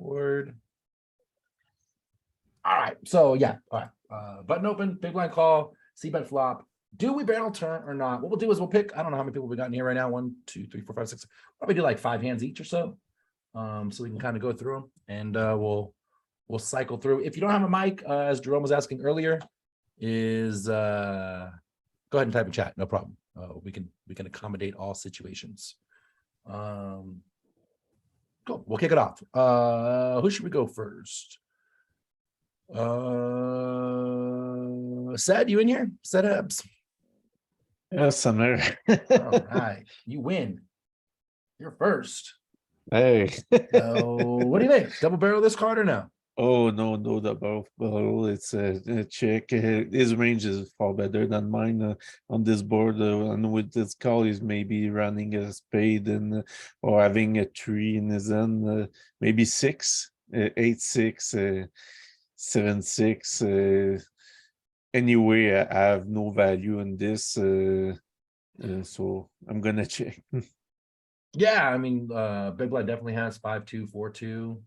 board. All right, so yeah, all right. Button open, big blind call, c-bet flop. Do we barrel turn or not? What we'll do is we'll pick, I don't know how many people we got in here right now. 1, 2, 3, 4, 5, 6. Probably do like 5 hands each or so. So we can kind of go through them and we'll cycle through. If you don't have a mic, as Jerome was asking earlier, is go ahead and type in chat, no problem. We can accommodate all situations. Cool, we'll kick it off. Who should we go first? Sad, you in here? Sad Abs. Yes, I'm there. All right, you win. You're first. Hey. What do you think? Double barrel this card or no? Oh, no, double barrel. It's a check. His range is far better than mine on this board. And with this call, he's maybe running a spade and or having a 3 in his hand, maybe 6, 8, 6, 7, 6. Anyway, I have no value in this, so I'm gonna check. Yeah, I mean, Big Blind definitely has 5-2, 4-2,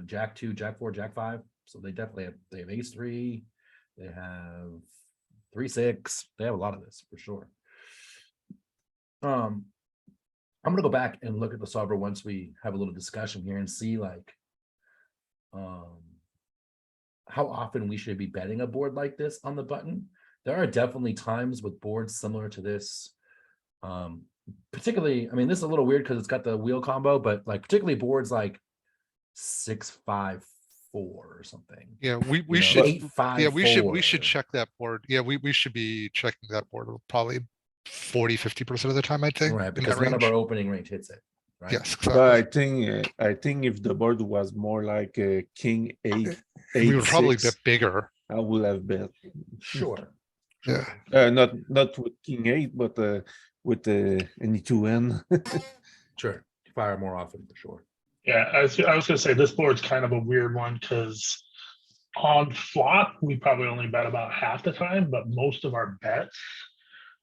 Jack 2, Jack 4, Jack 5. So they definitely have Ace 3. They have 3-6. They have a lot of this for sure. I'm gonna go back and look at the solver once we have a little discussion here and see like how often we should be betting a board like this on the button. There are definitely times with boards similar to this. Particularly, I mean, this is a little weird because it's got the wheel combo, but like particularly boards like 6-5-4 or something. Yeah, we should. should. 8-5-4. Yeah, we should check that board. Yeah, we should be checking that board probably 40-50% of the time, I think. Right, because none of our opening range hits it. Right? Yes, exactly. But I think if the board was more like a king 8, we would probably 6, bet bigger. I would have bet. Sure. Yeah. Not with king 8, but with any 2N. Sure. Fire more often for sure. Yeah, I was gonna say this board's kind of a weird one because on flop we probably only bet about half the time, but most of our bets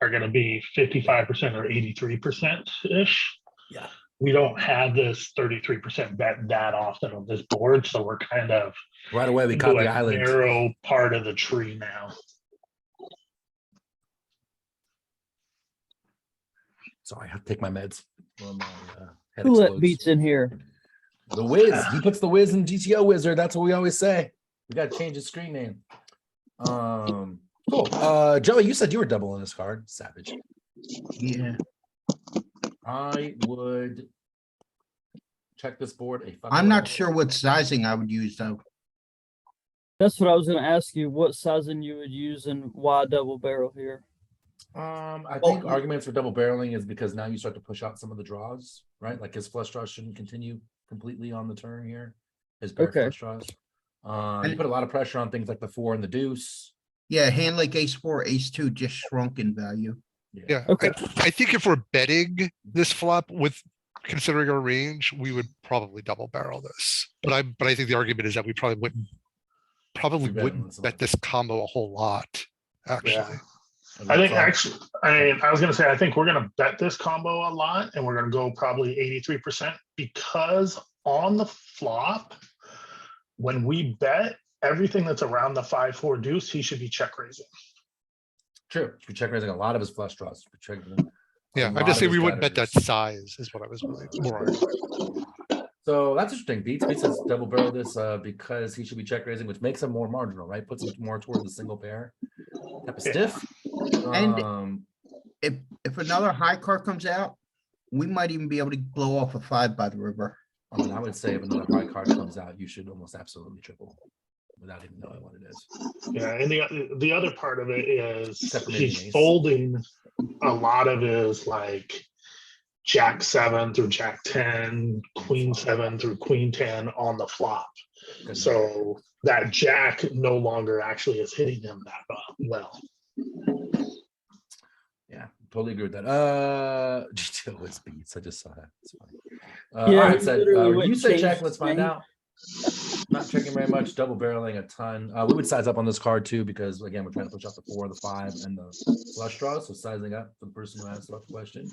are gonna be 55% or 83% ish. Yeah. We don't have this 33% bet that often on this board, so we're kind of right away we caught the a island. narrow part of the tree now. So I have to take my meds. My, head Who let explodes. beats in here? The Wiz. He puts the Wiz in GTO Wizard. That's what we always say. We got to change his screen name. Cool. Joey, you said you were doubling this card. Savage. Yeah. I would check this board. I'm not sure what sizing I would use though. That's what I was going to ask you. What sizing you would use and why double barrel here? I think arguments for double barreling is because now you start to push out some of the draws, right? Like his flush draws shouldn't continue completely on the turn here. His bare flush draws. You put a lot of pressure on things like the 4 and the deuce. Yeah, a hand like ace 4, ace 2 just shrunk in value. Yeah. Okay. I think if we're betting this flop with considering our range, we would probably double barrel this. But I think the argument is that we probably wouldn't bet this combo a whole lot, actually. Yeah. I think actually, I was gonna say, I think we're gonna bet this combo a lot and we're gonna go probably 83% because on the flop, when we bet everything that's around the 5-4 deuce, he should be check raising. True. You're check raising a lot of his flush draws. Yeah, I'm just saying we wouldn't bet that size is what I was really more. So that's interesting. Beats says double barrel this because he should be check raising, which makes him more marginal, right? Puts him more towards the single pair type of stiff. And if another high card comes out, we might even be able to blow off a 5 by the river. I mean, I would say if another high card comes out, you should almost absolutely triple without even knowing what it is. Yeah, and the other part of it is he's ace. folding a lot of his like Jack 7 through Jack 10, Queen 7 through Queen 10 on the flop. So that Jack no longer actually is hitting him that well. Yeah, totally agree with that. GTO was beats. I just saw that. It's funny. Yeah, All right, so literally you said changed check. Let's find name. out. Not checking very much, double barreling a ton. We would size up on this card too, because again, we're trying to push out the 4, the 5, and the flush draws. So sizing up for the person who asked the question.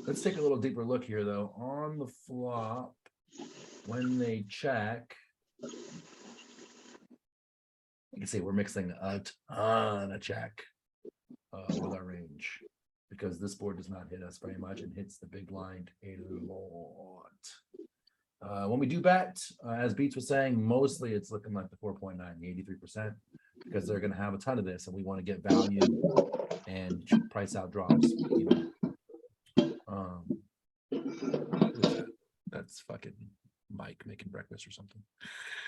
Let's take a little deeper look here though. On the flop, when they check, You can see we're mixing a ton of check with our range because this board does not hit us very much and hits the big blind a lot. When we do bet, as Beats was saying, mostly it's looking like the 4.9, the 83%, because they're going to have a ton of this, and we want to get value and price out draws. You know, who's that? That's fucking Mike making breakfast or something.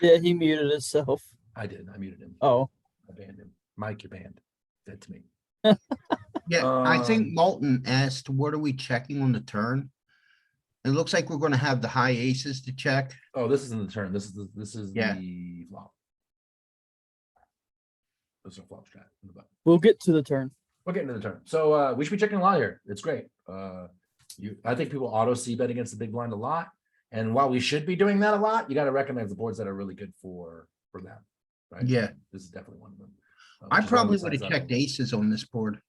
Yeah, he muted himself. I did. I muted him. Oh, I banned him. Mike, you're banned. Dead to me. Yeah, I think Um, Molten asked, what are we checking on the turn? It looks like we're gonna have the high aces to check. Oh, this isn't the turn. This is Yeah. the flop. This is a flop strat in the button. we'll get to the turn. We're getting to the turn. So we should be checking a lot here. It's great. I think people auto c-bet against the big blind a lot. And while we should be doing that a lot, you got to recognize the boards that are really good for them. Right? Yeah. This is definitely one of them. I Which is why we probably would size have up. checked aces on this board.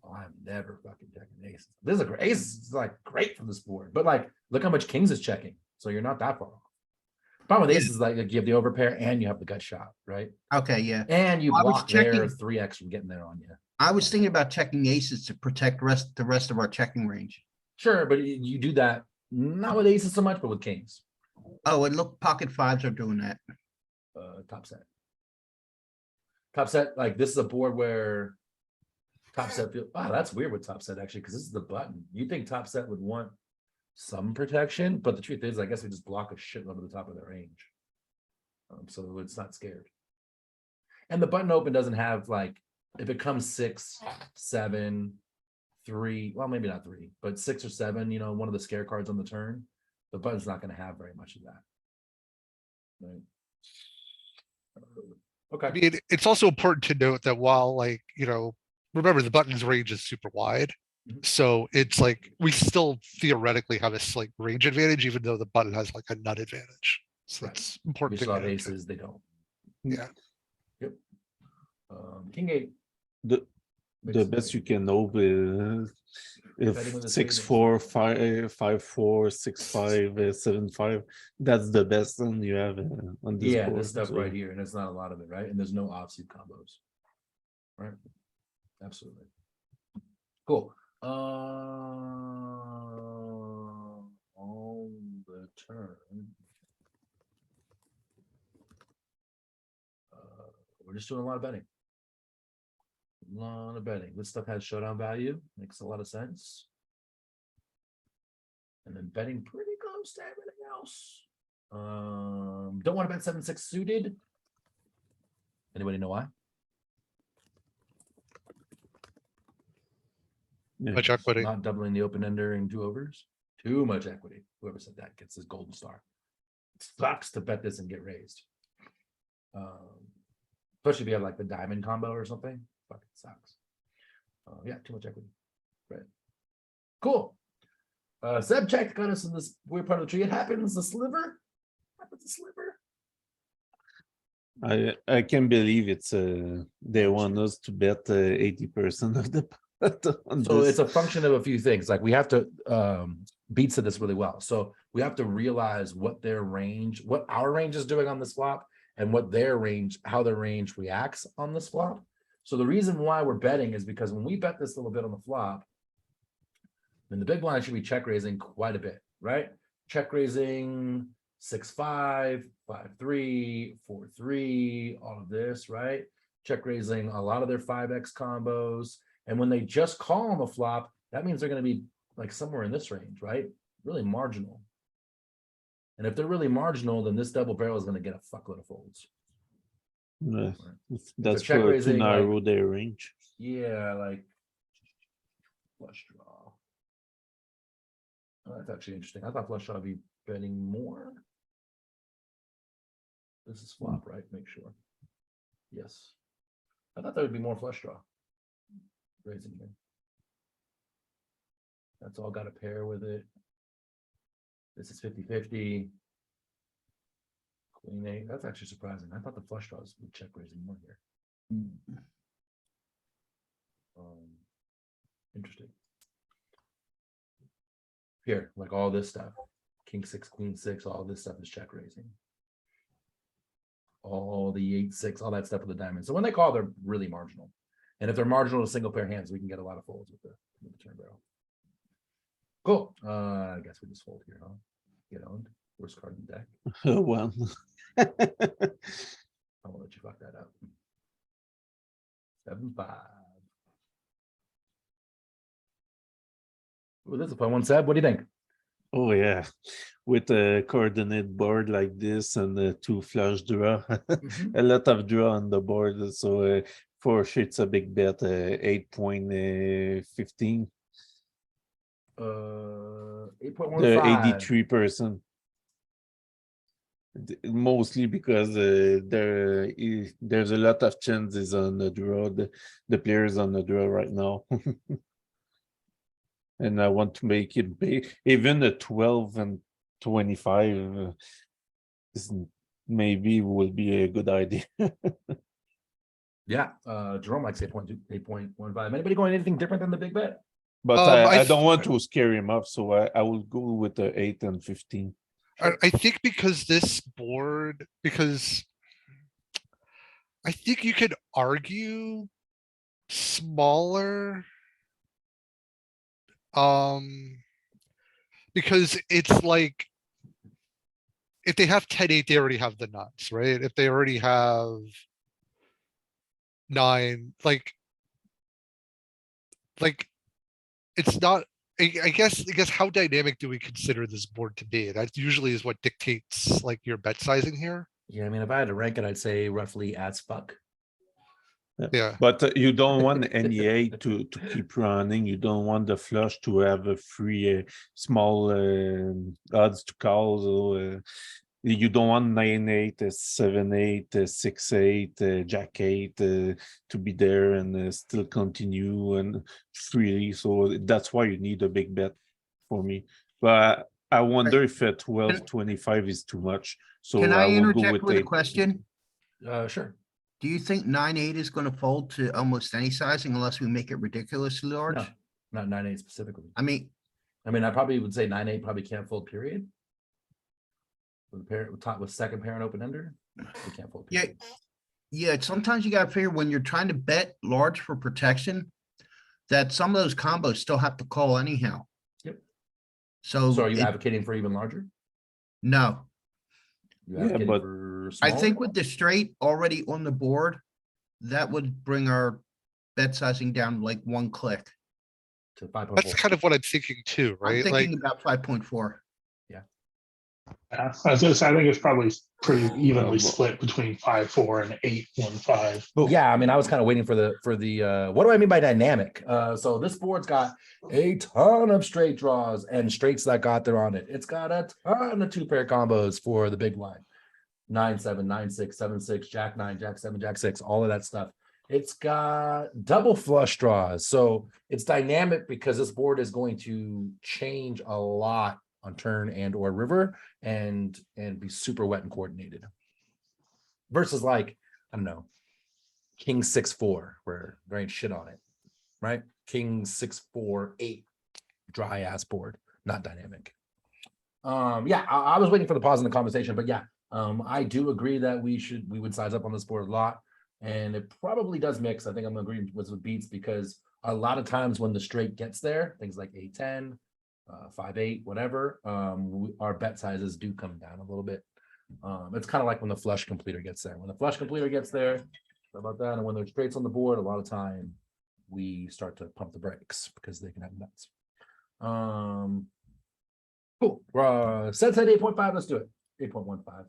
Oh, I'm never fucking checking aces. This is a great ace is like great from this board, but like look how much kings is checking. So you're not that far off. Problem with Yeah. aces is like you have the overpair and you have the gut shot, right? Okay, yeah. And you I was block their checking- 3x from getting there on you. I was thinking about checking aces to protect the rest of our checking range. Sure, but you do that not with aces so much, but with kings. Oh, and look, pocket fives are doing that. Top set. Top set, like this is a board where top set feel wow, that's weird with top set actually, because this is the button. You think top set would want some protection, but the truth is, I guess we just block a shitload of the top of their range. So it's not scared. And the button open doesn't have like if it comes 6, 7, 3, well, maybe not 3, but 6 or 7, you know, one of the scare cards on the turn, the button's not going to have very much of that. Right. Okay. I mean, it's also important to note that while like, remember the button's range is super wide. Mhm. So it's like, we still theoretically have a slight range advantage, even though the button has like a nut advantage. So Right. that's We important. still to have note. aces, they don't. Yeah. Yep. King 8. The mixes best it. you can hope is Betting with if a 6-4, 5-4, 6-5, 7-5. That's the best one you have on this Yeah, board. this stuff so- right here, and it's not a lot of it, right? And there's no offsuit combos. Right? Absolutely. Cool. On the turn. We're just doing a lot of betting. A lot of betting. This stuff has showdown value, makes a lot of sense. And then betting pretty close to everything else. Don't want to bet 7-6 suited. Anybody know why? Yeah. Much equity. Not doubling the open ender in 2 overs. Too much equity. Whoever said that gets his golden star. It sucks to bet this and get raised. Especially if you have like the diamond combo or something. Fucking sucks. Yeah, too much equity. Right. Cool. Seb check got us in this weird part of the tree. It happens the sliver. Happens the sliver. I can't believe it's they want us to bet 80% of the pot on So this. it's a function of a few things. Like we have to Beats to this really well. So we have to realize what their range, what our range is doing on this flop, and what their range, how their range reacts on this flop. So the reason why we're betting is because when we bet this little bit on the flop, then the big blind should be check raising quite a bit, right? Check raising 6-5, 5-3, 4-3, all of this, right? Check raising a lot of their 5x combos. And when they just call on the flop, that means they're going to be like somewhere in this range, right? Really marginal. And if they're really marginal, then this double barrel is going to get a fuckload of folds. Yeah, that's check for to raising, narrow their range. Yeah, like flush draw. Oh, that's actually interesting. I thought flush draw would be betting more. This is flop, right? Make sure. Yes. I thought there would be more flush draw. Raising here. That's all got a pair with it. This is 50-50. Queen 8. That's actually surprising. I thought the flush draws would check raising more here. Interesting. Here, like all this stuff. King 6, Queen 6, all this stuff is check raising. all the 8-6, all that stuff with the diamond. So when they call, they're really marginal. And if they're marginal to single pair hands, we can get a lot of folds with the turn barrel. Cool. I guess we just fold here, huh? Get owned. Worst card in the deck. Well, I won't let you fuck that up. 7-5. Ooh, this is a fun one, Seb. What do you think? oh yeah, with a coordinate board like this and the 2 flush draw, a lot of draw on the board. So for sure, it's a big bet. 8.15, 8.15. 83%. Mostly because there's a lot of chances on the draw. The players on the draw right now. And I want to make it big. Even the 12 and 25 maybe will be a good idea. Yeah, Jerome likes 8.2, 8.15. Anybody going anything different than the big bet? But I I don't want to scare him off, so I will go with the 8 and 15. I think because this board, because I think you could argue smaller. Because it's like, if they have 10-8, they already have the nuts, right? If they already have 9, like it's not, I guess how dynamic do we consider this board to be? That usually is what dictates like your bet sizing here. Yeah, I mean, if I had to rank it, I'd say roughly as fuck. Yeah. But you don't want any 8 to keep running. You don't want the flush to have a free small odds to call. So you don't want 9-8, 7-8, 6-8, Jack-8 to be there and still continue and freely. So that's why you need a big bet for me. But I wonder if 12-25 is too much. So Can I will go interject with a 8. question? Sure. Do you think 9-8 is gonna fold to almost any sizing unless we make it ridiculously large? No, not 9-8 specifically. I mean, I probably would say 9-8 probably can't fold, period. With a pair with second pair and open ender, we can't fold. yeah, Period. yeah, sometimes you gotta figure when you're trying to bet large for protection, that some of those combos still have to call anyhow. Yep. So So are you advocating for even larger? no, You Yeah, advocating but for I smaller? think with the straight already on the board, that would bring our bet sizing down like 1 click. To 5.4. That's kind of what I'm thinking too, I'm right? Like, thinking about 5.4. Yeah, I was gonna say, I think it's probably pretty evenly well- split between 5-4 and 8-1-5. Yeah, I mean, I was kind of waiting for the what do I mean by dynamic? So this board's got a ton of straight draws and straights that got there on it. It's got a ton of 2-pair combos for the big line. 9-7, 9-6, 7-6, Jack-9, Jack-7, Jack-6, all of that stuff. It's got double flush draws. So it's dynamic because this board is going to change a lot on turn and or river and be super wet and coordinated. Versus like, I don't know, King 6-4, where there ain't shit on it, right? King 6-4-8, dry ass board, not dynamic. Yeah, I was waiting for the pause in the conversation, but yeah, I do agree that we would size up on this board a lot, and it probably does mix. I think I'm agreeing with Beats because a lot of times when the straight gets there, things like 8-10, 5-8, whatever, our bet sizes do come down a little bit. It's kind of like when the flush completer gets there. When the flush completer gets there, how about that? And when there's straights on the board, a lot of time we start to pump the brakes because they can have nuts. Cool. Set at 8.5. Let's do it. 8.15.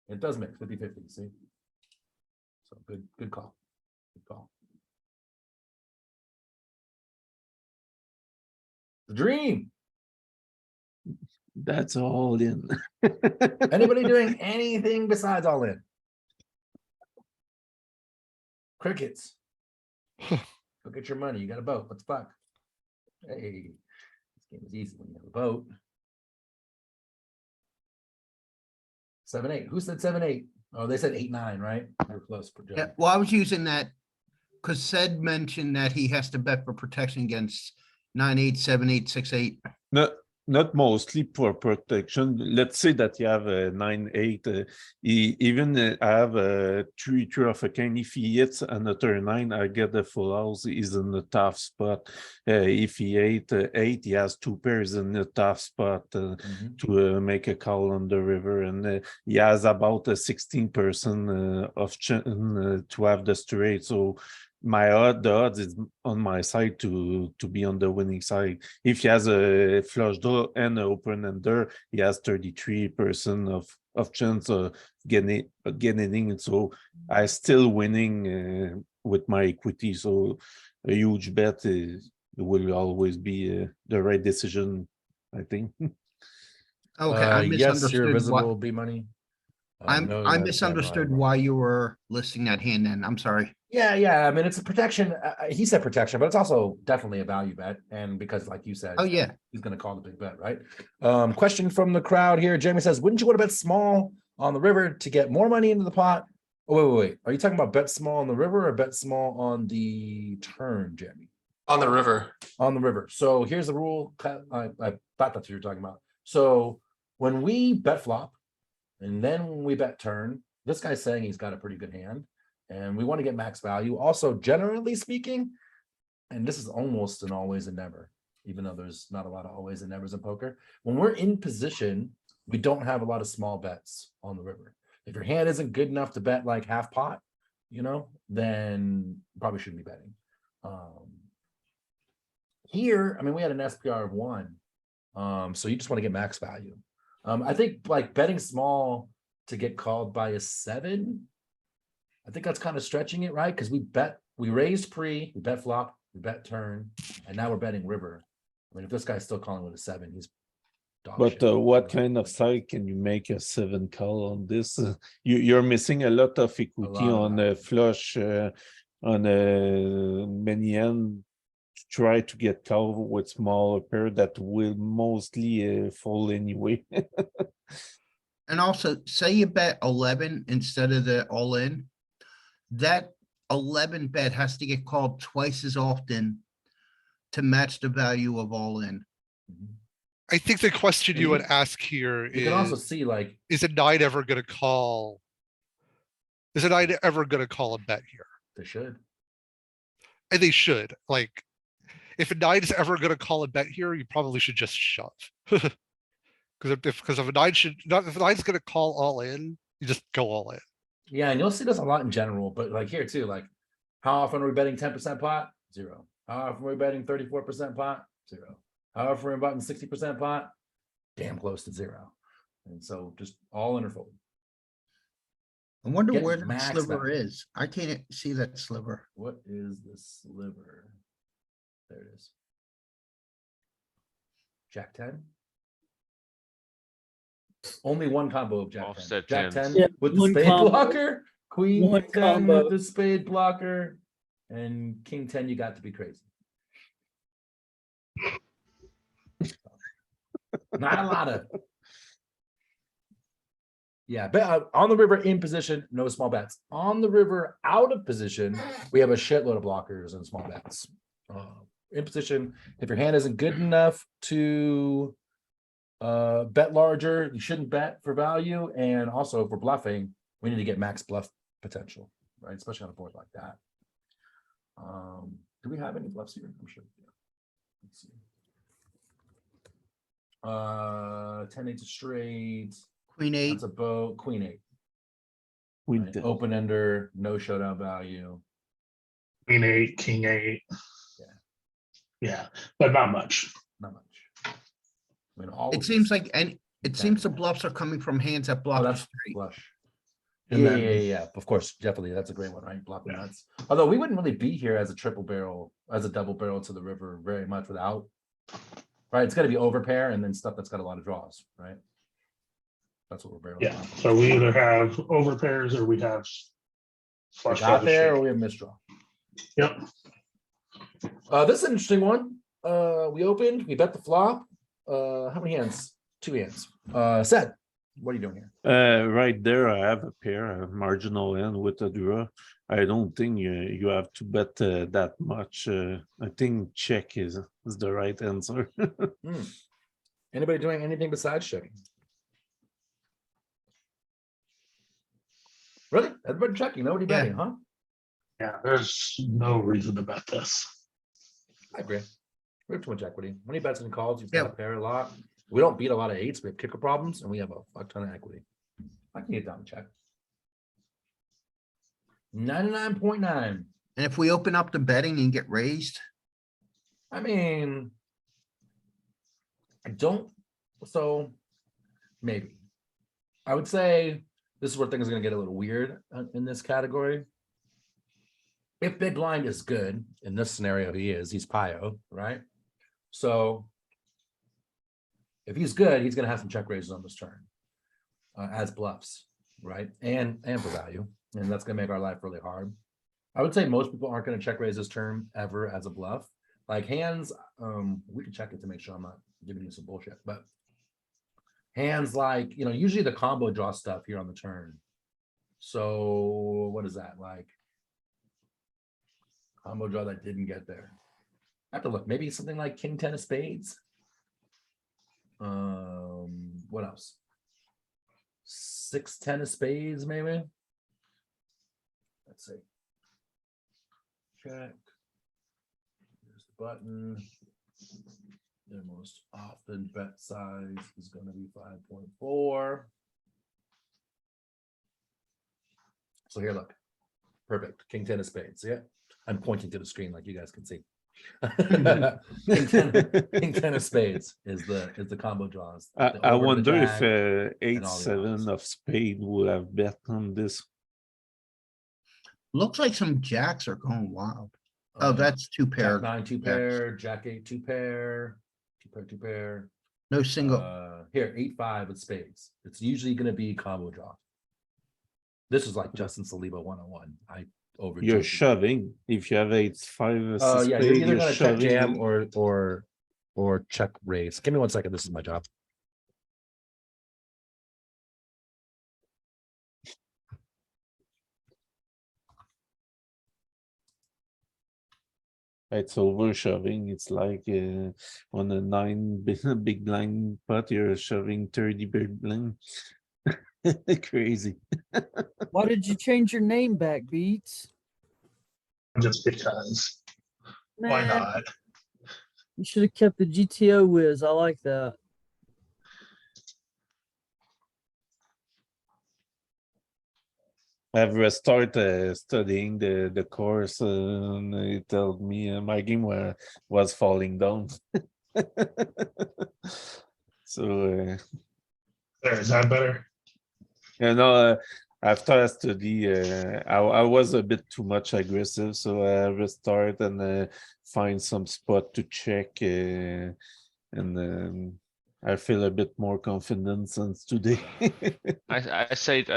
It does mix 50-50. See, so good call. Good call. The dream. That's all in. Anybody doing anything besides all in? Crickets. Go get your money. You got a boat. What the fuck? Hey, this game is easy when you have a boat. 7-8. Who said 7-8? Oh, they said 8-9, right? You're close. Yeah, well, I was using that because Sid mentioned that he has to bet for protection against 9-8, 7-8, 6-8. No, not mostly for protection. Let's say that you have a 9-8. Even I have a 3 of a cane. If he hits and a turn 9, I get the full house. He's in the tough spot. If he 8, he has 2 pairs in the tough spot to make a call on the river, and he has about a 16% of chance to have the straight. So the odds is on my side to be on the winning side. If he has a flush draw and an open ender, he has 33% of chance of getting in. So I still winning with my equity. So a huge bet will always be the right decision, I think. Okay, I Yes, misunderstood your visible what, B money. No, I that's misunderstood samurai. why you were listing that hand then. I'm sorry. Yeah. I mean, it's a protection. He said protection, but it's also definitely a value bet. And because, like you said, Oh, yeah. he's going to call the big bet, right? Question from the crowd here. Jeremy says, wouldn't you want to bet small on the river to get more money into the pot? Oh, wait. Are you talking about bet small on the river or bet small on the turn, Jeremy? On the river. On the river. So here's the rule. I thought that's what you were talking about. So when we bet flop and then we bet turn, this guy's saying he's got a pretty good hand and we want to get max value. Also, generally speaking, and this is almost an always and never, even though there's not a lot of always and nevers in poker. When we're in position, we don't have a lot of small bets on the river. If your hand isn't good enough to bet like half pot, then probably shouldn't be betting. Here, I mean, we had an SPR of 1. So you just want to get max value. I think like betting small to get called by a 7, I think that's kind of stretching it, right? Because we raised pre, we bet flop, we bet turn, and now we're betting river. I mean, if this guy's still calling with a 7, he's dog But shit. what kind of side can you make a 7 call on this? You're missing a lot of equity on a flush, on a many end. Try to get called with smaller pair that will mostly fall anyway. And also, say you bet 11 instead of the all in, that 11 bet has to get called twice as often to match the value of all in. I think the question And you you- would ask here You can also is, see like, is a nine ever gonna call? Is a nine ever gonna call a bet here? they should. And they should, like, if a nine is ever gonna call a bet here, you probably should just shove. Because if a nine if a nine's gonna call all in, you just go all in. Yeah, and you'll see this a lot in general, but like here too, like how often are we betting 10% pot? 0. How often are we betting 34% pot? 0. How often are we betting 60% pot? Damn close to 0. And so just all in or fold. I wonder Get where that max sliver value. is. I can't see that sliver. What is the sliver? There it is. Jack 10. Only one combo of Jack 10. Offset Jack 10s. 10 Yeah, with the one spade combo. blocker, Queen One 10 combo. with the spade blocker, and King 10. You got to be crazy. Not a lot of. Yeah, but on the river in position, no small bets. On the river out of position, we have a shitload of blockers and small bets. In position, if your hand isn't good enough to bet larger, you shouldn't bet for value. And also, if we're bluffing, we need to get max bluff potential, right? Especially on a board like that. Do we have any bluffs here? I'm sure. Yeah. Let's see. 10 8 straight. Queen 8. That's a boat. Queen 8. Queen Right? 10. Open ender, no showdown value. Queen 8, King 8. Yeah. Yeah, but not much. Not much. I mean, all It of seems this- like, and it Okay. seems the bluffs are coming from hands that Oh, block the that's straight. flush. And Yeah, then- yeah. Of course, definitely. That's a great one, right? Blocking Yeah. nuts. Although we wouldn't really be here as a triple barrel, as a double barrel to the river very much without. Right, it's got to be over pair and then stuff that's got a lot of draws, right? That's what we're barreling. Yeah, off. so we either have over pairs or we have We flush got draws or there or straight. we have misdraw. Yep, This is an interesting one. We opened, we bet the flop. How many hands? 2 hands. Set. What are you doing here? Right there, I have a pair, a marginal end with a draw. I don't think you have to bet that much. I think check is the right answer. Anybody doing anything besides checking? Really? Everybody checking, nobody Yeah. betting, huh? Yeah, there's no reason to bet this. I agree. We have too much equity. When he bets and calls, he's Yeah. got a pair a lot. We don't beat a lot of eights. We have kicker problems, and we have a fuck ton of equity. I can get down and check. 99.9. And if we open up the betting and get raised, I mean, I don't. So maybe I would say this is where things are going to get a little weird in this category. If big blind is good in this scenario, he's Pio, right? So if he's good, he's going to have some check raises on this turn as bluffs, right? And for value, and that's going to make our life really hard. I would say most people aren't going to check raise this turn ever as a bluff. Like hands, we can check it to make sure I'm not giving you some bullshit, but hands like, usually the combo draw stuff here on the turn. So what is that like? Combo draw that didn't get there. I have to look, maybe something like king 10 of spades. What else? 6-10 of spades, maybe. Let's see. Check. There's the button. The most often bet size is going to be 5.4. So here, look. Perfect. King 10 of spades. Yeah. I'm pointing to the screen like you guys can see. King 10 of spades is the combo draws. I wonder if and all the 8-7 odds. of spade would have bet on this. looks like some jacks are going wild. Oh, that's two pair. Jack 9 2 pair, Jack 8 2 pair, 2 pair. No single. Here 8-5 with spades. It's usually going to be combo draw. This is like Justin Saliba 101. I over. You're shoving. If you have 8-5, Yeah, you're either you're gonna check shoving. jam or check raise. Give me 1 second. This is my job. It's over shoving. It's like on a 9 big blind pot, you're shoving 30 big blind. Crazy. Why did you change your name back, Beats? Just because. Why Nah, not? you should have kept the GTO whiz. I like that. I've restarted studying the course, and it told me my game was falling down. So There, is that better? after I study, I was a bit too much aggressive, so I restart and find some spot to check, and I feel a bit more confident since today. I saved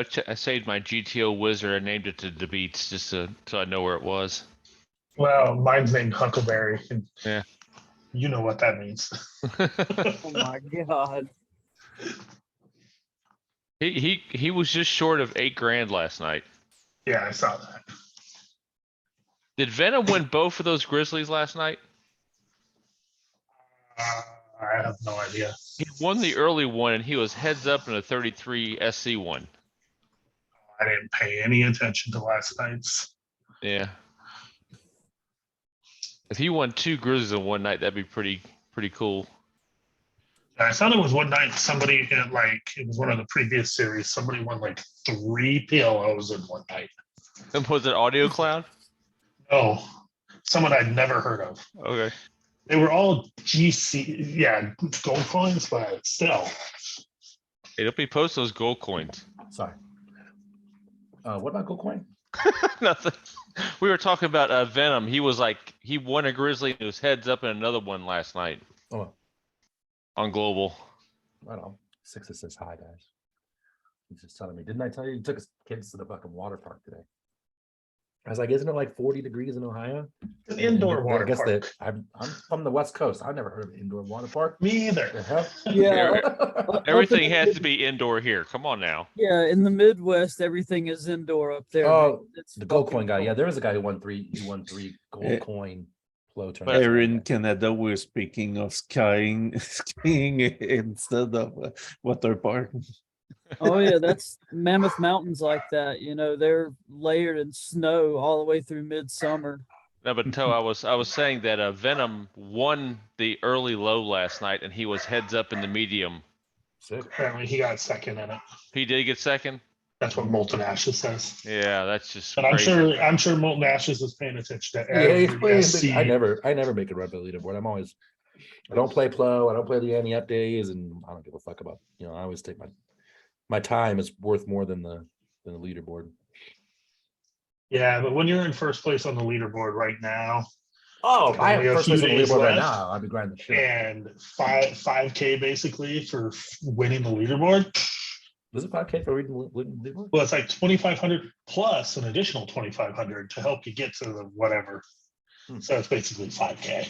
my GTO wizard. I named it to the beats just so I know where it was. Well, mine's named Huckleberry. And Yeah. you know what that means. Oh my god. He was just short of $8 last night. Yeah, I saw that. Did Venom win both of those Grizzlies last night? I have no idea. He won the early one and he was heads up in a 33 SC one. I didn't pay any attention to last night's. Yeah. If he won 2 Grizzlies in one night, that'd be pretty cool. I thought it was one night somebody it was one of the previous series. Somebody won like 3 PLOs in one night. And was it Audio Cloud? No, someone I'd never heard of. Okay. They were all GC, yeah, gold coins, but still. Hey, don't be posting those gold coins. Sorry. What about Gold Coin? Nothing. We were talking about Venom. He won a Grizzly and he was heads up in another one last night Oh, on Global. right on. 6 assists high, guys. He's just telling me, didn't I tell you he took his kids to the fucking water park today? I was like, isn't it like 40 degrees in Ohio? An indoor water I guess park. that I'm from the West Coast. I've never heard of an indoor water park. Me The either. hell? Yeah. Everything has to be indoor here. Come on now. Yeah, in the Midwest, everything is indoor up there. Oh, man. It's the gold fucking coin guy. cool. Yeah, there was a guy who won three. He won 3 gold Eh. coin Flow turn. But is Here in okay. Canada, we're speaking of skiing, skiing instead of water park. Oh yeah, that's Mammoth Mountains like that. You know, they're layered in snow all the way through midsummer. No, but Toe, I was saying that Venom won the early low last night, and he was heads up in the medium. Sick. Apparently he got second in it. He did get second. That's what Molten Ashes says. Yeah, that's just But crazy. I'm sure Molten Ashes is paying attention to Yeah, he's every playing SC. big. I never make a red leaderboard. I don't play Plo. I don't play the Annie up days, and I don't give a fuck about. I always take my time is worth more than the leaderboard. Yeah, but when you're in first place on the leaderboard right now, Oh, I only have a first few place on the days leaderboard right left, now. I'd be grinding the shit. and 5K basically for winning the leaderboard. Is it 5K for reading the leaderboard? Well, it's like 2,500 plus an additional 2,500 to help you get to the whatever. So it's basically 5K.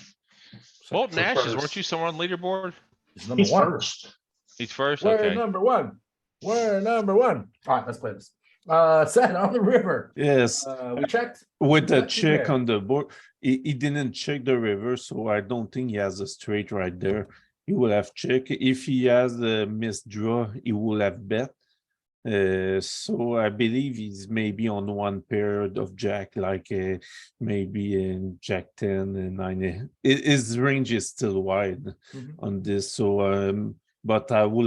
Molten for Ashes, first. weren't you somewhere on leaderboard? He's number He's one. first. He's first. We're Okay. number one. We're number one. All right, let's play this. Set on the river. Yes, We checked. with the got two check pair. on the board, he didn't check the river, so I don't think he has a straight right there. He will have check. If he has a missed draw, he will have bet. So I believe he's maybe on one pair of jack, like maybe in jack 10 and 9. His range is still wide Mhm. on this, so but I would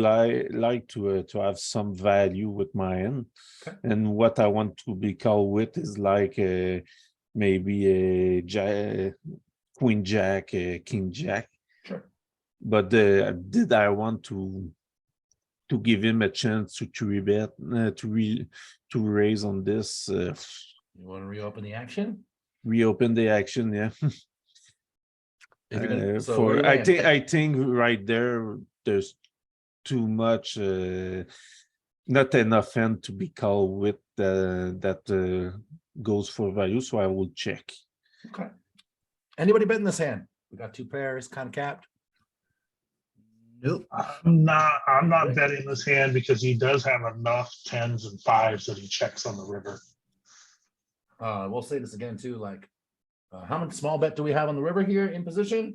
like to have some value with my end. Okay. And what I want to be called with is like maybe a jack, queen jack, king jack. Sure. But did I want to give him a chance to three bet to raise on this? You want to reopen the action? Reopen the action, yeah. If you're gonna, so where you land? I think right there there's too much, not enough end to be called with that goes for value, so I will check. Okay. Anybody betting this hand? We got two pairs, kind of capped. Nope. I'm not betting this hand because he does have enough 10s and 5s that he checks on the river. We'll say this again too. Like, how much small bet do we have on the river here in position?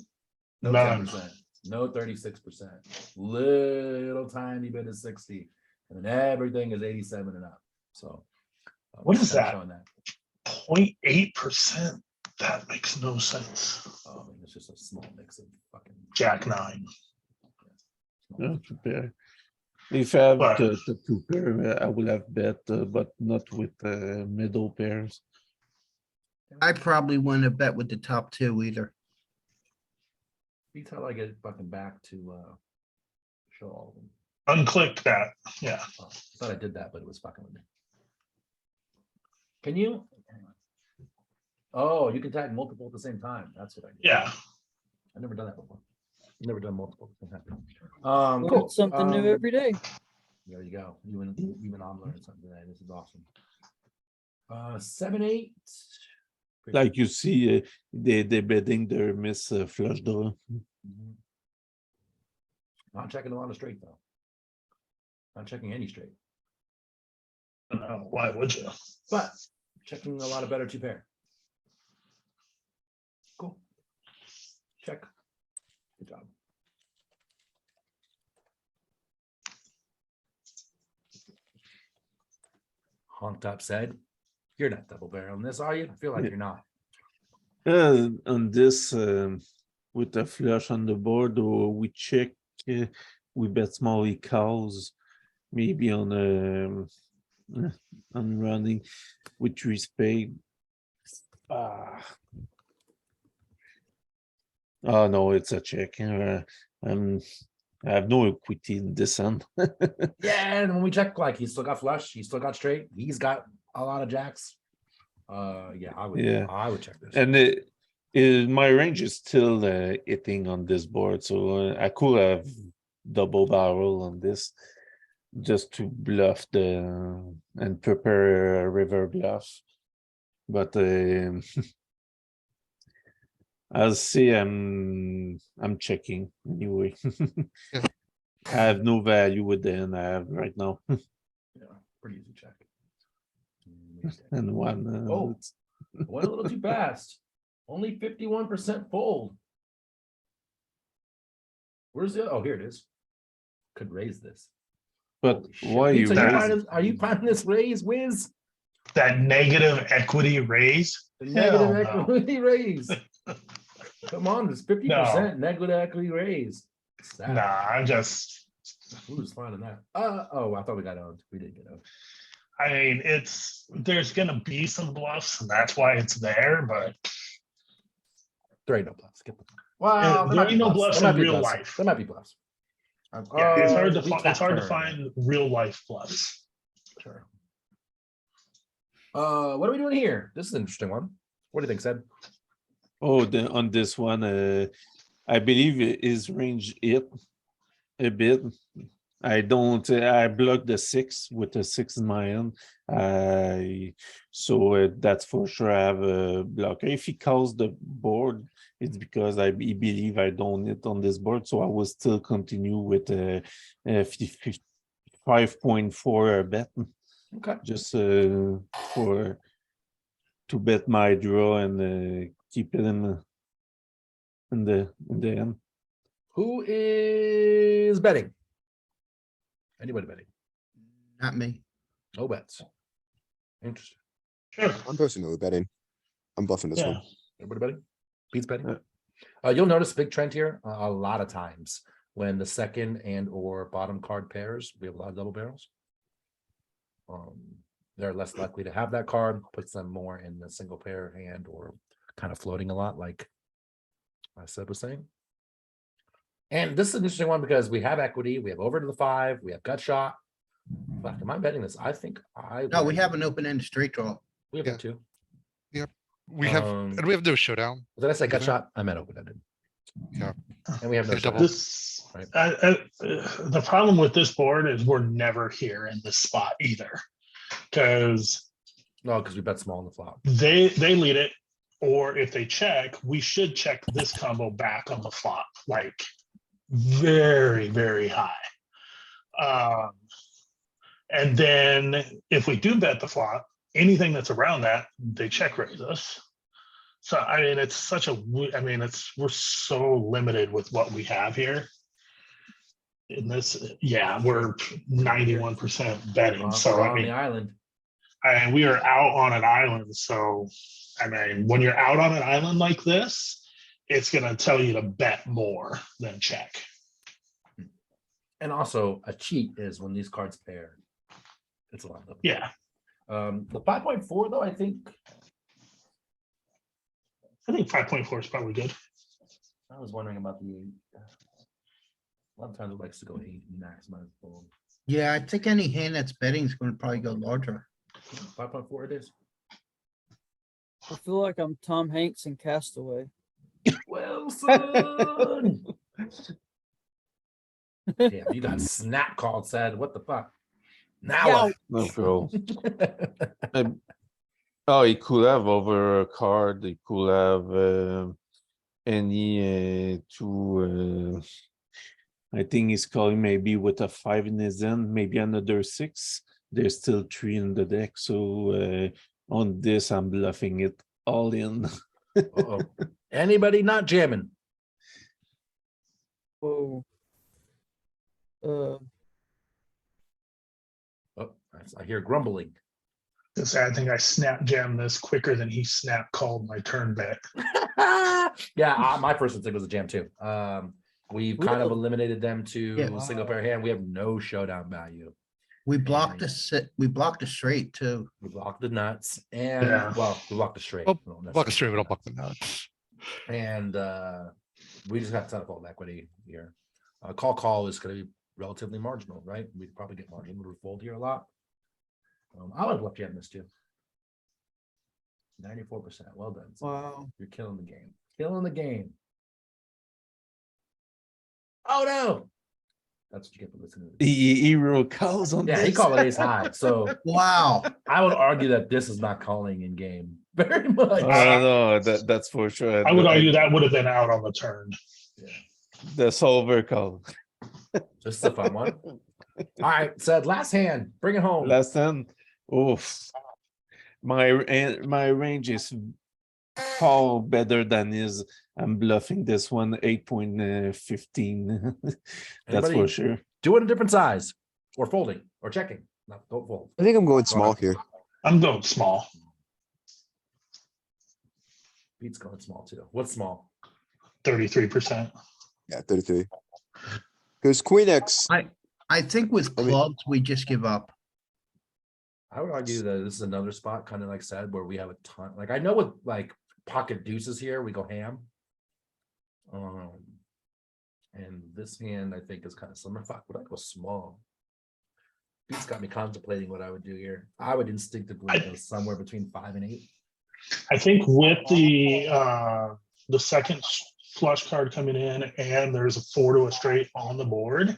No None. 10%. No 36%. Little tiny bit of 60, and then everything is 87 and up. So, What is kinda that? showing that? 0.8%. That makes no sense. Oh, I mean, it's just a small mix of fucking Jack 9. Two pair. If I have But- the two pair, I will have bet, but not with middle pairs. I probably wouldn't have bet with the top two either. Beats how I get it fucking back to show all of them. Unclick that. Yeah. Oh, I thought I did that, but it was fucking with me. Can you? Hang on. Oh, you can tag multiple at the same time. That's what I did. Yeah. I've never done that before. Never done multiple at the same time. Learn Cool. something new every day. There you go. Even I'm learning something today. This is awesome. 7-8. Like you see, they betting their miss flush draw. Mhm. Not checking a lot of straight though. Not checking any straight, No, why would you? but checking a lot of better two pair. Cool. Check. Good job. Honked up said, "You're not double barreling this, are you?" I feel like Yeah. you're not. On this, with the flush on the board, or we check, we bet small, he calls, maybe on on running with 3 spade. Oh no, it's a check. I have no equity in this end. Yeah, and when we check, like he's still got flush, he's still got straight, he's got a lot of jacks. Yeah, I would check this. And my range is still hitting on this board, so I could have double barrel on this just to bluff and prepare a river bluff. But I'll see. I'm checking anyway. Yeah. I have no value with the hand I have right now. Yeah, pretty easy check. And one. Oh. Went a little too fast. Only 51% fold. Where's the, oh, here it is. Could raise this. But Holy shit. why Pete, you are you finding this raise, Wiz? That negative equity raise. The negative Hell no. equity raise. Come on, it's 50% negative equity raise. Sad. Nah, I'm just. Who's finding that? Oh, I thought we got owned. We didn't get owned. I mean, there's gonna be some bluffs, and that's why it's there. But There ain't no bluffs. Get the, wow, there ain't no bluffs in real bluffs. life. There might be bluffs. Yeah, it's hard to we find. tap It's hard to turn. find real life bluffs. Sure. What are we doing here? This is an interesting one. What do you think, Sid? Oh, on this one, I believe it is range it a bit. I don't. I blocked the 6 with the 6 in my hand. So that's for sure. I have a blocker. If he calls the board, it's because I believe I don't hit on this board. So I will still continue with 5.4 bet. Okay. Just for to bet my draw and keep it in the end. Who is betting? Anybody betting? Not me. No bets. Interesting. Sure. I'm personally betting. I'm bluffing this Yeah. one. Everybody betting? Pete's betting. Yeah. You'll notice a big trend here a lot of times when the second and or bottom card pairs, we have a lot of double barrels. They're less likely to have that card, puts them more in the single pair hand or kind of floating a lot, like I said was saying. And this is an interesting one because we have equity, we have over to the 5, we have gut shot. But am I betting this? I think No, we have an open-ended straight draw. we have Yeah. that too. We have, and we have no showdown. Did I say gut Mhm. shot? I meant open ended. Yeah. And we have no Yeah, double. showdown. This Right. the problem with this board is we're never here in this spot either, because No, because we bet small on the flop. they lead it, or if they check, we should check this combo back on the flop, like very, very high. And then if we do bet the flop, anything that's around that, they check raise us. So I mean, it's such a, we're so limited with what we have here. In this, yeah, we're 91% betting. So We're I on mean, the island. and we are out on an island. So, I mean, when you're out on an island like this, it's going to tell you to bet more than check. And also a cheat is when these cards pair. It's a lot of Yeah. the 5.4 though, I think 5.4 is probably good. I was wondering about the 8. A lot of times it likes to go 8 and maximize fold. Yeah, I think any hand that's betting is going to probably go larger. 5.4 it is. I feel like I'm Tom Hanks in Castaway. Wilson. Yeah, you got snap called, said. What the fuck? Now No pro. what? Oh, he could have over a card. He could have any two. I think he's calling maybe with a 5 in his end, maybe another 6. There's still 3 in the deck. So on this, I'm bluffing it all in. Uh-oh. Anybody not jamming? Whoa. Oh, I hear grumbling. The sad thing, I snap jammed this quicker than he snap called my turn bet. Yeah, my first instinct was a jam too. We've kind of Really? eliminated them to Yeah. single pair hand. We have no showdown value. We blocked we blocked a straight too. We blocked the nuts and Yeah. well, we blocked the straight. Oh, We don't Block a necessarily stream, we don't block the nuts. And we just got to set up all the equity here. Call is going to be relatively marginal, right? We'd probably get marginal to fold here a lot. I would have left jam this too. 94%. Well done. Sid. Wow. You're killing the game. Killing the game. Oh no. That's what you get for listening. He wrote calls on Yeah, this. he called it ace high. So Wow. I would argue that this is not calling in game very much. No, that's for sure. I would argue that would have been out on the turn. The solver call. Just a fun one. All right, said last hand. Bring it home. Last time, oof. My range is far better than his. I'm bluffing this one 8.15. That's for Anybody sure. do it a different size or folding or checking. No, don't fold. I think I'm going Go small ahead. here. I'm going small. Pete's going small too. What's small? 33%. Yeah, 33. Because Queen X, I think with I mean- clubs, we just give up. I would argue that this is another spot, kind of like said, where we have a ton. Like I know with like pocket deuces here, we go ham. And this hand I think is kind of similar. Fuck, would I go small? Pete's got me contemplating what I would do here. I would instinctively go somewhere between 5 and 8. I think with the second flush card coming in and there's a 4 to a straight on the board.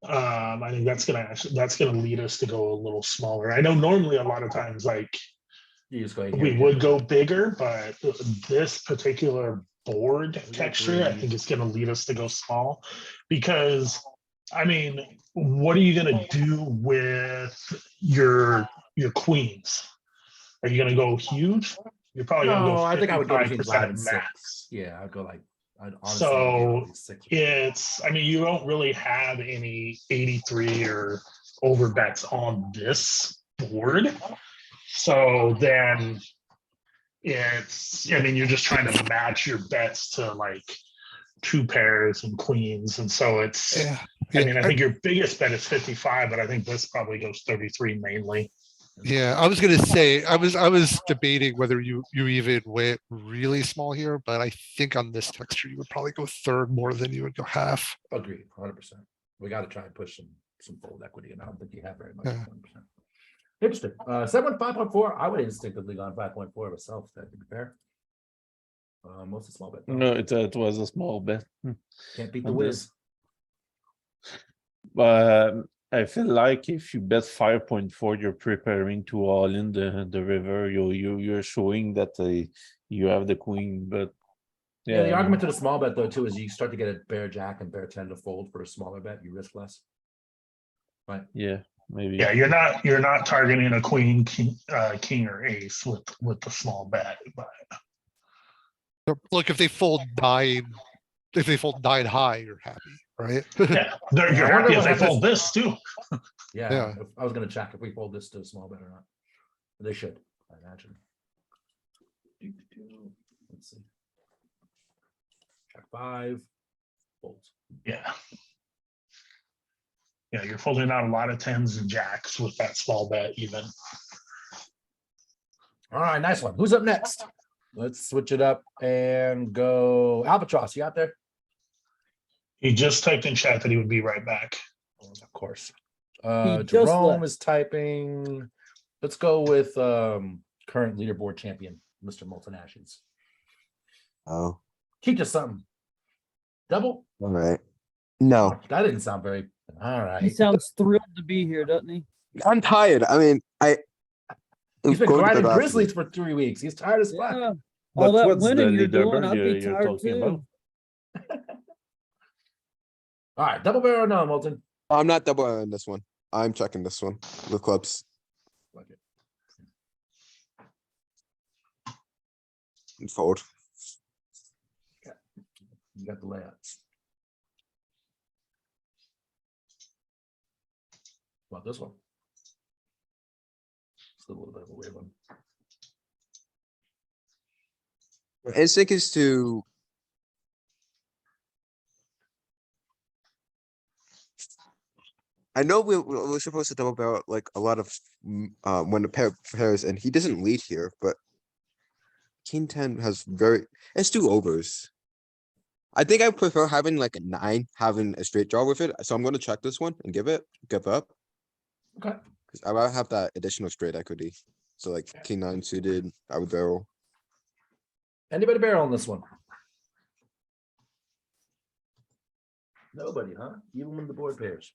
I think that's gonna lead us to go a little smaller. I know normally a lot of times like You just go we would go bigger, but this particular board texture, I think it's gonna lead us to go small. Because, I mean, what are you gonna do with your queens? Are you gonna go huge? You're probably gonna go No, I think I would go between 55% 5 and 6. max. Yeah, I'd go like I'd honestly So, go at least 6. It's, I mean, you don't really have any 83 or over bets on this board. So then it's, I mean, you're just trying to match your bets to like 2 pairs and queens. And so it's, Yeah. I mean, I think your biggest bet is 55, but I think this probably goes 33 mainly. Yeah, I was gonna say, I was debating whether you even went really small here, but I think on this texture, you would probably go third more than you would go half. Agreed, 100%. We got to try and push some fold equity, and I don't think you have very much. Yeah. 100%. Interesting. 7-5.4. I would instinctively gone 5.4 myself. That to be fair. Most of small bet. though. No, it was a small bet. Can't beat the on whiz. But I feel like if you bet 5.4, you're preparing to all in the river. You're showing that you have the queen, but Yeah, the argument to the small bet though too is you start to get a bear jack and bear 10 to fold for a smaller bet. You risk less. Right. yeah, maybe. Yeah, you're not targeting a queen, king or ace with the small bet, but Look, if they fold 9, high, you're happy, right? yeah, Yeah, you're I wonder happy if what they happens- fold this too. Yeah, Yeah. I was gonna check if we fold this to a small bet or not. They should, I imagine. Let's see. Check 5. Folds. Yeah. Yeah, you're folding out a lot of 10s and jacks with that small bet even. All right, nice one. Who's up next? Let's switch it up and go Albatross. You out there? He just typed in chat that he would be right back. Of course. just Jerome left. is typing. Let's go with current leaderboard champion, Mr. Molten Ashes. oh, Teach us something. Double? all right. No, That didn't sound very. All He right. sounds thrilled to be here, doesn't he? I'm tired. I mean, He's been going to bed grinding after Grizzlies this. for 3 weeks. He's tired as fuck. Yeah. But All that what's the winning you're doing, leaderboard I'd be you're tired talking too. about? All right, double barrel or no, Molten? I'm not double on this one. I'm checking this one with clubs Like it. and fold. You got the layups. What about this one? It's a little bit of a weird one. My instinct is to. I know we're supposed to double barrel like a lot of when the pair pairs, and he doesn't lead here, but King 10 has it's 2 overs. I think I prefer having like a 9, having a straight draw with it. So I'm going to check this one and give up. Okay. Because I rather have that additional straight equity. So like King 9 suited, I would barrel. Anybody barrel on this one? Nobody, huh? Even when the board pairs.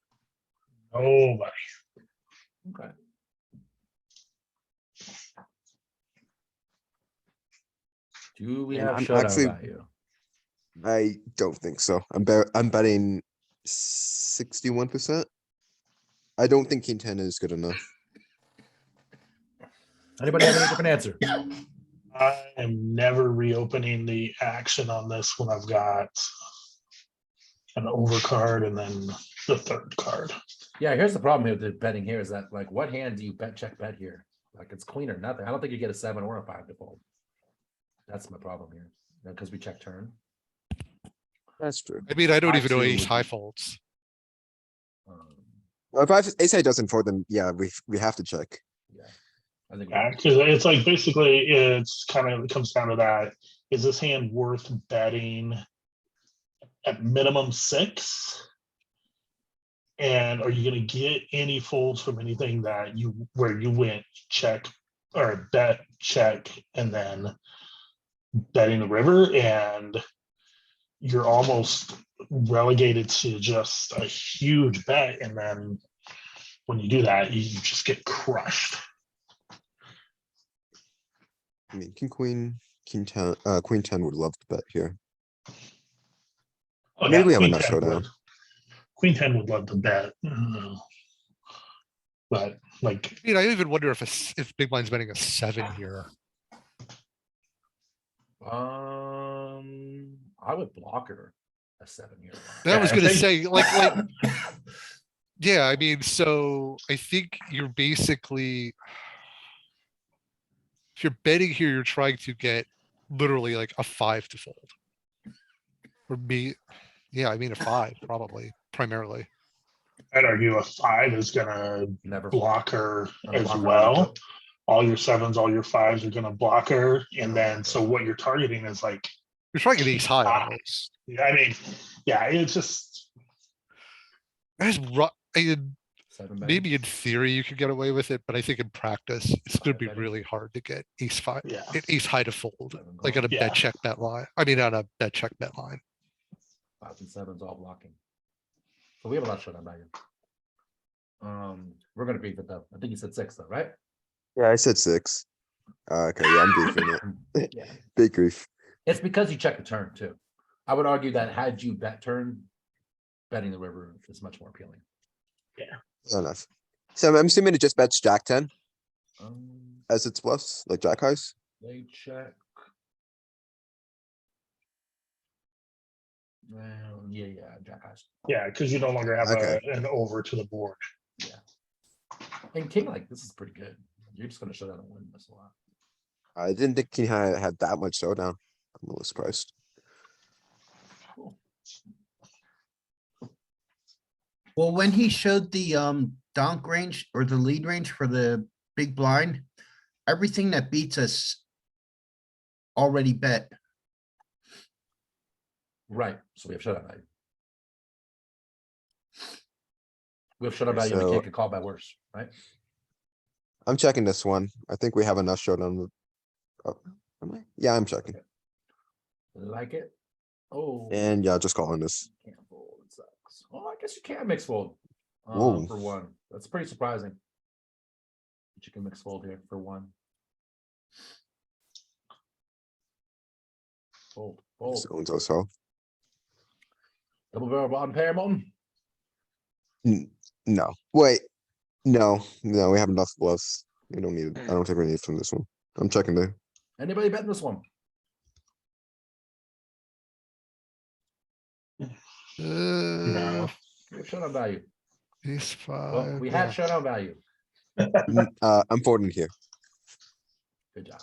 Nobody. Okay. Do we And have I'm showdown actually- value? I don't think so. I'm betting 61%. I don't think King 10 is good enough. Anybody have any different answer? I am never reopening the action on this when I've got an overcard and then the third card. Yeah, here's the problem here with the betting here is that like what hand do you check bet here? Like it's queen or nothing. I don't think you get a 7 or a 5 to fold. That's my problem here. Because we check turn. That's true. I mean, I don't I even know too ace would high be- folds. Well, if ace high doesn't fold, then yeah, we have to check. Yeah. I think Yeah, because it's like basically it's kind of, it comes down to that. Is this hand worth betting at minimum 6? And are you going to get any folds from anything that where you went check or bet check and then betting the river, and you're almost relegated to just a huge bet, and then when you do that, you just get crushed. I mean, queen 10 would love to bet here. Oh, Maybe we have queen enough 10 showdown. would. Queen 10 would love to bet. But like, I mean, I even wonder if big blind's betting a 7 here. I would block her a 7 here. I was I gonna think- say, like, yeah, I mean, so I think you're basically. If you're betting here, you're trying to get literally like a 5 to fold. Or me, yeah, I mean a 5 probably, primarily. I'd argue a 5 is gonna Never block her Gonna as block her well. either. All your 7s, all your 5s are gonna block her, and then so what you're targeting is like, You're trying to get ace high Ah. almost. I mean, yeah, it's just That's Seven betting. maybe in theory you could get away with it, but I think in practice it's gonna Five be betting. really hard to get ace 5, yeah. ace high to fold, Seven like on a call. Yeah. bet check bet line. I mean, on a bet check bet line. 5s and 7s all blocking. So we have a lot of showdown value. We're gonna beef it though. I think you said 6 though, right? Yeah, I said 6. Okay, yeah, I'm beefing it. Yeah. Big grief. It's because you check the turn too. I would argue that had you bet turn, betting the river is much more appealing. Fair enough. So I'm assuming it just bets Jack 10 Um, as its bluffs, like Jack highs. they check. Well, yeah, Jack eyes. Yeah, because you no longer have Okay. an over to the board. And king like this is pretty good. You're just gonna show down and win this a lot. I didn't think he had that much showdown. I'm a little surprised. Cool. Well, when he showed the donk range or the lead range for the big blind, everything that beats us already bet. Right, so we have showdown value. We have showdown Okay, value and we so- can't get called by worse, right? I'm checking this one. I think we have enough showdown. Oh, am I? Yeah, I'm checking. Like it. Oh. And yeah, just calling this. Can't fold, it sucks. Well, I guess you can mix fold. Whoa. For 1. That's pretty surprising. But you can mix fold here for 1. Fold, fold. So. Double barrel bottom pair, Molten. No, wait. No, we have enough bluffs. We don't need, I don't think we need from this one. I'm checking there. Anybody betting this one? No. We have showdown value. Ace Well, 5. we yeah. have showdown value. I'm folding here. Good job.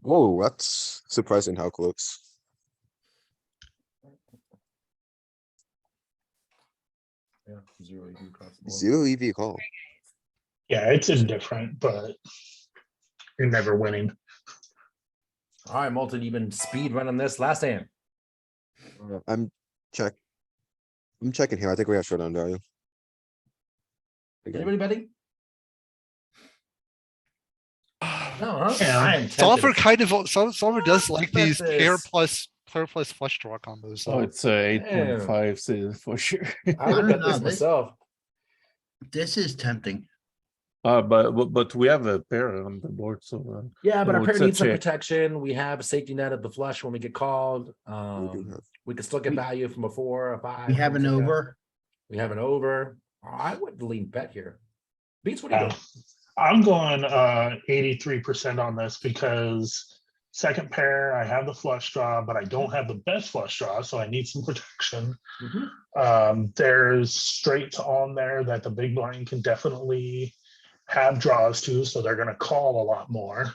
Whoa, that's surprising how close. Yeah, 0 EV across the board. 0 EV call. Yeah, it's indifferent, but you're never winning. All right, Molten, even speed running this last hand. I'm checking here. I think we have showdown value. Again. Anybody betting? No, huh? Yeah. I am tempted. Solver kind of, Solver does like bet these pair this. plus flush draw combos. Oh, though. it's 8.5 for sure. I would I bet don't this know, myself. This is tempting. But we have a pair on the board, so Yeah, but our Oh, pair it's a needs some check. protection. We have a safety net of the flush when we get called. We do have. We can still get We- value from a 4, a 5. We have an things like that. over. We have an over. I would lean bet here. Beats, what do you Yeah. do? I'm going 83% on this because second pair, I have the flush draw, but I don't have the best flush draw, so I need some protection. There's straights on there that the big blind can definitely have draws to, so they're going to call a lot more.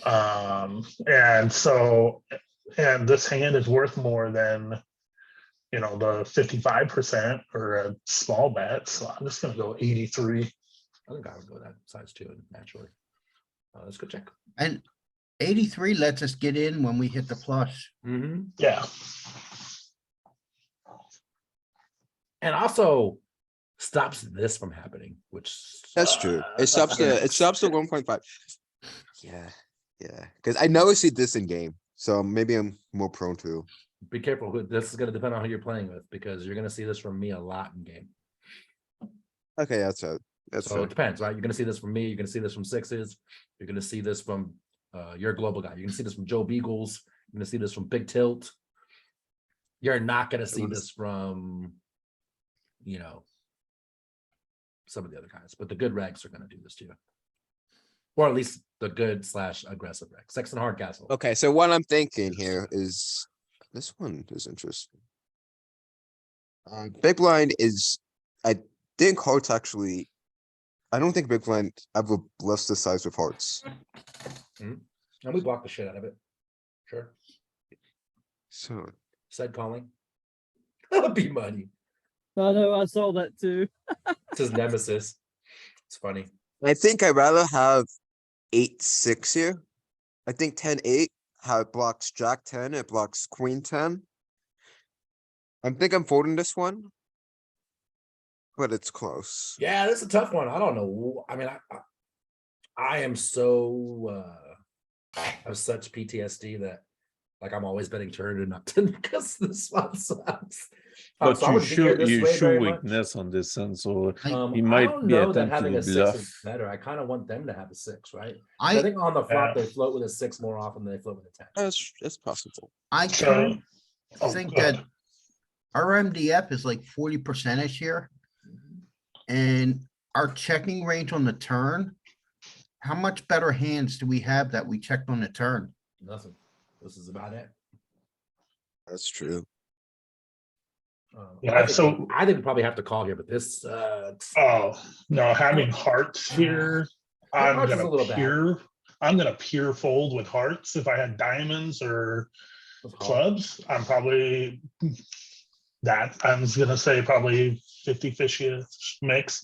And so, and this hand is worth more than, you know, the 55% or a small bet. So I'm just going to go 83. I think I would go that size too, naturally. Let's go check. And 83 lets us get in when we hit the flush. Yeah. And also stops this from happening, which That's true. It stops the 1.5. Yeah, yeah. Because I never see this in game, so maybe I'm more prone to. Be careful. This is going to depend on who you're playing with, because you're going to see this from me a lot in game. Okay, that's it. That's So fair. it depends, right? You're going to see this from me. You're going to see this from sixes. You're going to see this from your global guy. You're going to see this from Joe Beagles. You're going to see this from Big Tilt. You're not going to see this from, you know, some of the other guys, but the good regs are going to do this to you. Or at least the good / aggressive regs. Sexton Hardcastle. Okay, so what I'm thinking here is this one is interesting. Big blind is, I think hearts actually. I don't think big blind ever bluffs this size with hearts. And we block the shit out of it. Sure. So Said calling. That would be money. I know, I saw that too. It's his nemesis. It's funny. I think I'd rather have 8-6 here. I think 10-8, how it blocks Jack 10, it blocks Queen 10. I think I'm folding this one, but it's close. Yeah, this is a tough one. I don't know. I mean, I am so I have such PTSD that like I'm always betting turn and not turn because this one sucks. But So I you wouldn't be here this way show very much. weakness on this end, so he I might don't be know that attempting having to a 6 bluff. is better. I kind of want them to have a 6, right? I I think on the flop Yeah. they float with a 6 more often than they float with a 10. That's possible. I So, turn oh, think go ahead. that our MDF is like 40%ish here. And our checking range on the turn, how much better hands do we have that we checked on the turn? Nothing. This is about it. That's true. Yeah, I think we probably have to call here, but this Oh, no, having hearts here, I'm hearts is a gonna little bad. I'm gonna pure fold with hearts. If I had diamonds or let's call. clubs, I'm probably that, I was gonna say probably 50 fishy mix,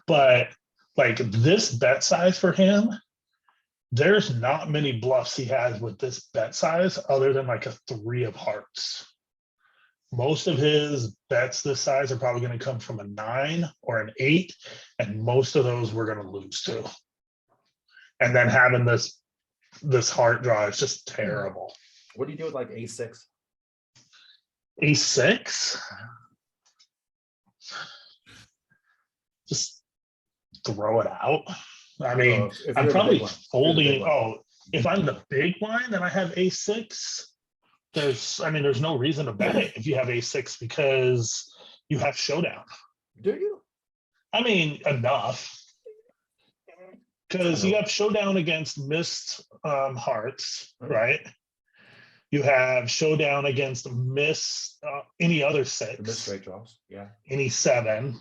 but like this bet size for him, there's not many bluffs he has with this bet size other than like a 3 of hearts. Most of his bets this size are probably going to come from a 9 or an 8, and most of those we're going to lose to. And then having this heart draw is just terrible. What do you do with like A6? A6, just throw it out. I mean, if I'm you're the probably big one. If you're the big folding. one. Oh, if I'm the big one and I have A6, there's no reason to bet it if you have A6 because you have showdown. Do you? I mean, enough. Because you have showdown against missed hearts, right? You have showdown against missed any other The missed 6, straight draws. Yeah. any 7.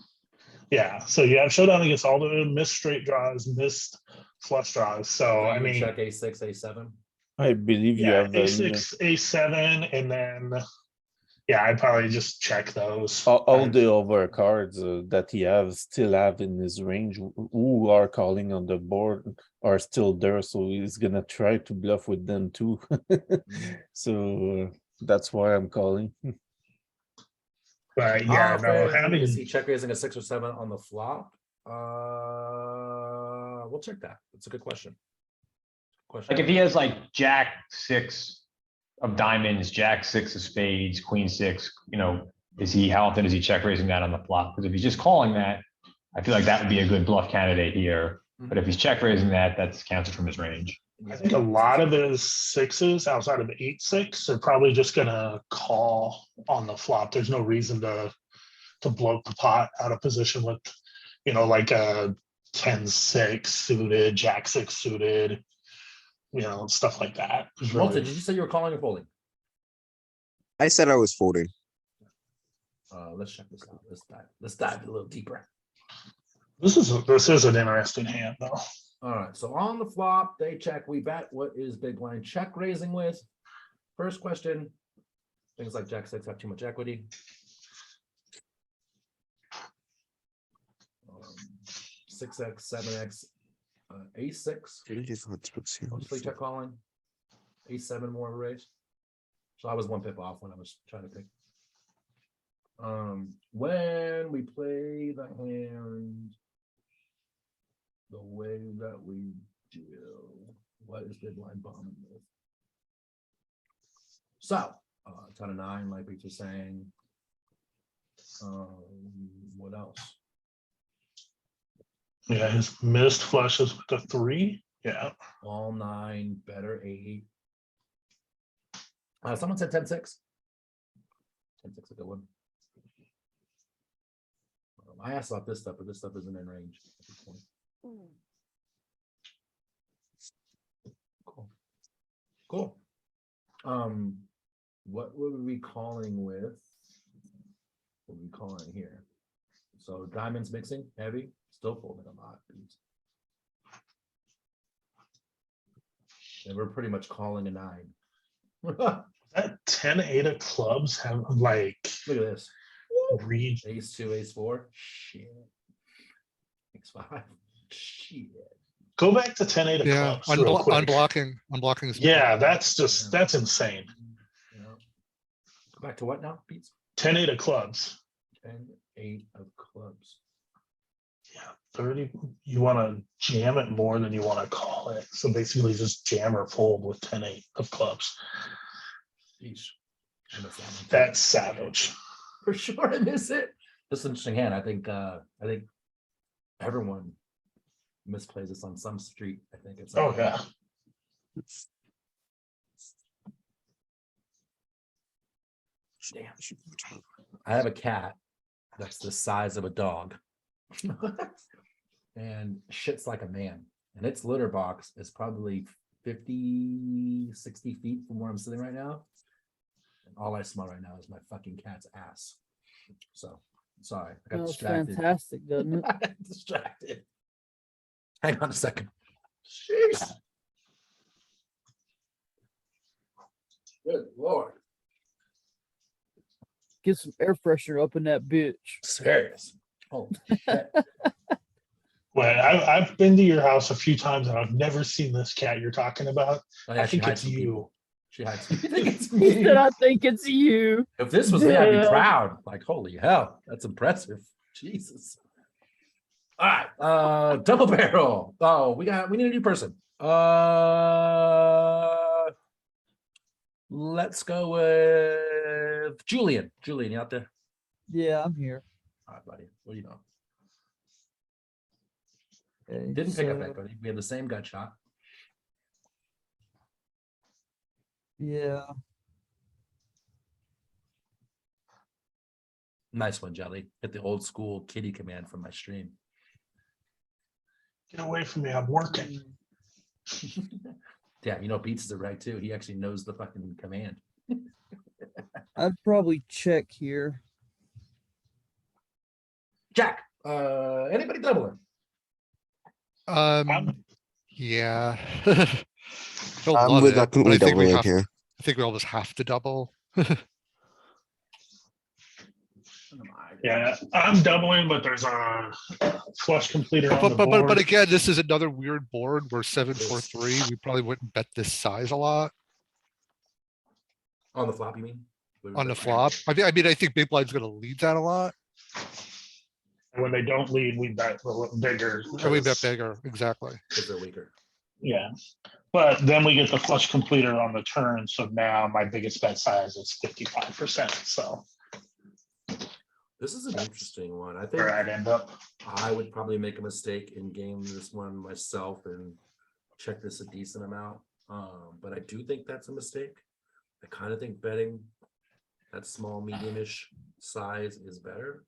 Yeah, so you have showdown against all the missed straight draws, missed flush draws. So I you mean, check A6, A7. I believe you yeah, have A6, A7, and then yeah, I'd probably just check those. all the over cards that he has still have in his range who are calling on the board are still there, so he's gonna try to bluff with them too. So that's why I'm calling. But How yeah, no, often is he having check raising a 6 or 7 on the flop? We'll check that. That's a good question. Like if he has like Jack 6 of diamonds, Jack 6 of spades, Queen 6, you know, how often is he check raising that on the flop? Because if he's just calling that, I feel like that would be a good bluff candidate here. But if he's check raising that, that's counted from his range. I think a lot of his 6s outside of the 8-6 are probably just gonna call on the flop. There's no reason to blow the pot out of position with, you know, like a 10-6 suited, Jack 6 suited. stuff like that. It's Walter, really- did you say you were calling or folding? I said I was folding. Let's check this out. Let's dive a little deeper. This is an interesting hand though. All right, so on the flop, they check, we bet. What is big blind check raising with? First question, things like jack six have too much equity. 6x, 7x, ace six, mostly check calling. Ace seven more of a raise. So I was one pip off when I was trying to pick. When we play the hand the way that we do, what is big blind bombing with? So, ton of nine, like we were saying. What else? Yeah, his missed flushes with the 3. Yeah. All nine, better 8. Someone said 10-6. 10-6 a good one. I asked about this stuff, but this stuff isn't in range at this point. Cool. Cool. What would we be calling with? What would we calling here? So diamonds mixing, heavy, still folding a lot. And we're pretty much calling a 9. That 10-8 of clubs have like Look at this. read. Ace 2, ace 4. Shit. Ace 5. Shit. Go back to 10-8 of Yeah, clubs real quick. unblocking is. Yeah, that's insane. Yeah. Go back to what now, Pete? 10-8 of clubs. 10-8 of clubs. Yeah, 30. You want to jam it more than you want to call it. So basically just jam or fold with 10-8 of clubs. Jeez. I miss that one too. That's savage. For sure I miss it. This is an interesting hand. I think everyone misplays this on some street. I think it's Oh yeah. Damn. I have a cat that's the size of a dog. And shits like a man. And its litter box is probably 50, 60 feet from where I'm sitting right now. And all I smell right now is my fucking cat's ass. So sorry, I got Smells distracted. fantastic, doesn't it? I got distracted. Hang on a second. Jeez. Good Lord. Get some air freshener up in that bitch. Serious. Oh, shit. Well, I've been to your house a few times and I've never seen this cat you're talking about. Oh, yeah, I she think hides it's from you. people. She hides. You think it's He me? said, I think it's you. If this was me, I'd be Damn. proud. Like, holy hell, that's impressive. Jesus. All right, double barrel. Oh, we need a new person. Let's go with Julian. Julian, you out there? Yeah, I'm here. All right, buddy. What do you know? Okay, Didn't pick up so, equity. We have the same gut shot. yeah. Nice one, Jelly. Hit the old school kitty command from my stream. Get away from me, I'm working. Yeah, you know, Beats is a reg too. He actually knows the fucking command. I'd probably check here. Jack, anybody doubling? Yeah. Don't I'm love it, but reluctantly I think we doubling have, here. I think we almost have to double. Yeah, I'm doubling, but there's a flush completer on the But board. again, this is another weird board where 7-4-3, we probably wouldn't bet this size a lot On the flop, you mean? on the flop. I mean, I think big blind's gonna lead that a lot. And when they don't lead, we bet a little bigger. And we bet because- bigger, exactly. Because they're weaker. Yeah, but then we get the flush completer on the turn, so now my biggest bet size is 55%, so This is an interesting one. I think where I'd end up. I would probably make a mistake in game this one myself and check this a decent amount. But I do think that's a mistake. I kind of think betting that small, medium-ish size is better.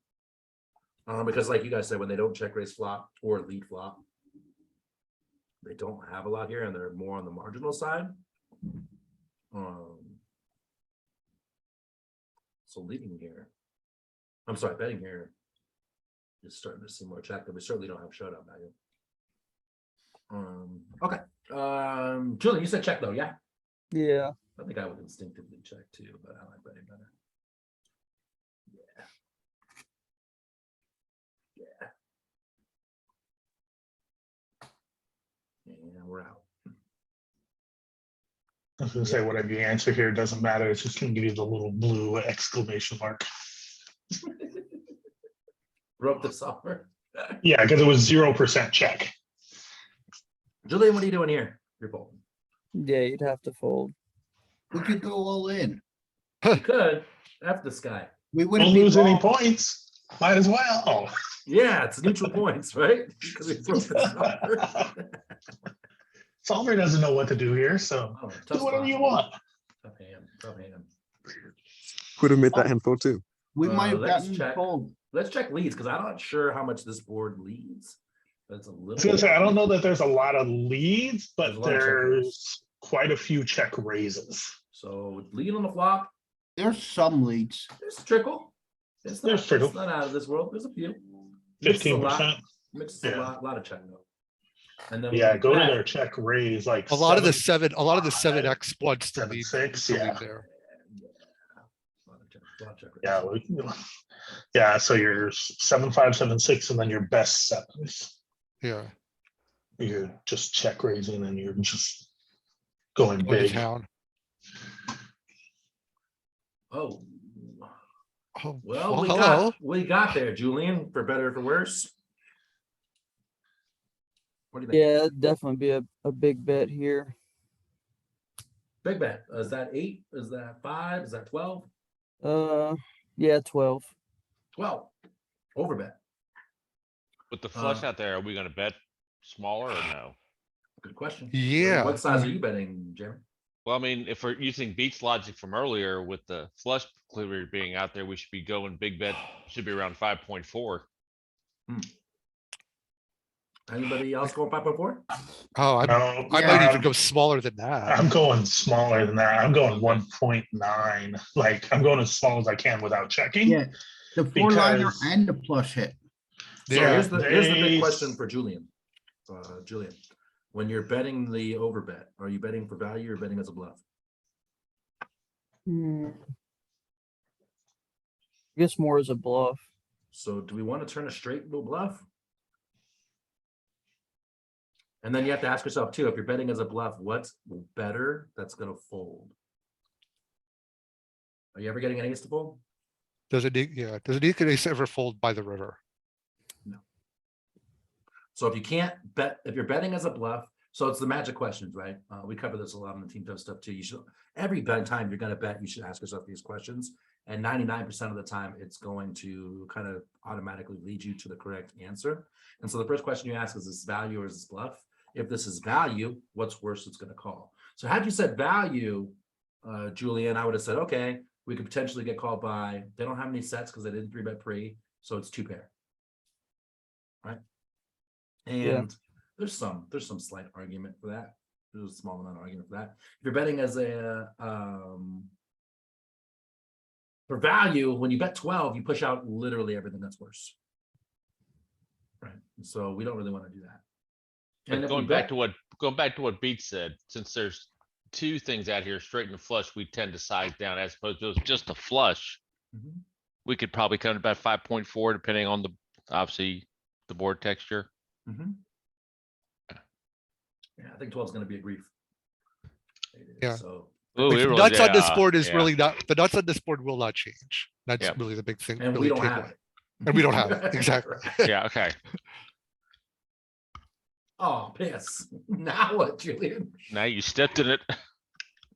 Because like you guys said, when they don't check raise flop or lead flop, they don't have a lot here and they're more on the marginal side. So leading here, I'm sorry, betting here is starting to seem more attractive. We certainly don't have showdown value. Okay. Julie, you said check though, yeah? Yeah. I think I would instinctively check too, but I like betting better. And we're out. I was gonna say whatever you answer here doesn't matter. It's just gonna give you the little blue exclamation mark. Broke the software. Yeah, because it was 0% check. Julian, what are you doing here? You're folding. Yeah, you'd have to fold. We could go all in. You could. That's this guy. We wouldn't Don't be lose any wrong. points. Might as well. Yeah, it's neutral points, right? Because we broke the software. Solver doesn't know what to do here, so Oh, do tough whatever spot. you want. Tough hand. Tough hand. Would have made that hand fold too. We might have let's gotten check. fold. Let's check leads because I'm not sure how much this board leads. But it's a I little. was gonna say I don't know that there's a lot of leads, There's a but lot of check there's quite a few check raises. So lead on the flop. There's some leads. There's a trickle. It's not, There's trickle. It's not out of this world. There's a few. Mixes a lot. 15%. Mixes a Yeah. lot of check though. And then Yeah, when go to bet- their check raise like A lot of the 7, seven, a lot of the 5, 7x ones still 7, lead, 6, still yeah. lead there. A lot of check Yeah, raises. yeah. So your 7, 5, 7, 6, and then your best sevens. Yeah. You're just check raising, and you're just going Going to big. town. Oh, Oh, well, hello. we got there, Julian, for better or for worse. What do you think? Yeah, it'd definitely be a big bet here. Big bet. Is that 8? Is that 5? Is that 12? Yeah, 12. 12. Over bet. With the flush out there, are we gonna bet smaller or no? Good question. Yeah. What size are you betting, Jeremy? Well, I mean, if we're using Beats logic from earlier with the flush cleaver being out there, we should be going big bet, should be around 5.4. Anybody else going 5.4? Oh, I No, might even go smaller than that. I'm going smaller than that. I'm going 1.9. Like I'm going as small as I can without checking. Yeah, the 4-liner Because- and the flush hit. So Yeah, here's the they- big question for Julian. Julian, when you're betting the over bet, are you betting for value or betting as a bluff? I guess more as a bluff. So do we want to turn a straight into a bluff? And then you have to ask yourself too, if you're betting as a bluff, what's better that's going to fold? Are you ever getting an ace to fold? Does it need, yeah, does it need to ever fold by the river? So if you can't bet, if you're betting as a bluff, so it's the magic questions, right? We cover this a lot on the team tough stuff too. You should, every bet time you're going to bet, you should ask yourself these questions. And 99% of the time, it's going to kind of automatically lead you to the correct answer. And so the first question you ask is this value or is this bluff? If this is value, what's worse it's going to call? So had you said value, Julian, I would have said, okay, we could potentially get called by, they don't have any sets because they didn't 3-bet pre, so it's 2-pair. Right? And there's some slight argument for that. There's a small amount of argument for that. If you're betting as a for value, when you bet 12, you push out literally everything that's worse. Right. So we don't really want to do that. And if going we back bet- to what Beats said, since there's two things out here, straight and flush, we tend to size down as opposed to just a flush. Mhm. We could probably come to about 5.4 depending on the, obviously, the board texture. Mhm. Yeah, I think 12 is going to be a grief. Yeah. So, Ooh, Like, we the really- nuts on this yeah, board is yeah. really not, the nuts on this board will not change. That's Yeah. really the big thing. and really we don't take have away. it. And we don't have it, exactly. Yeah, okay. Oh, piss. Now what, Julian? Now you stepped in it.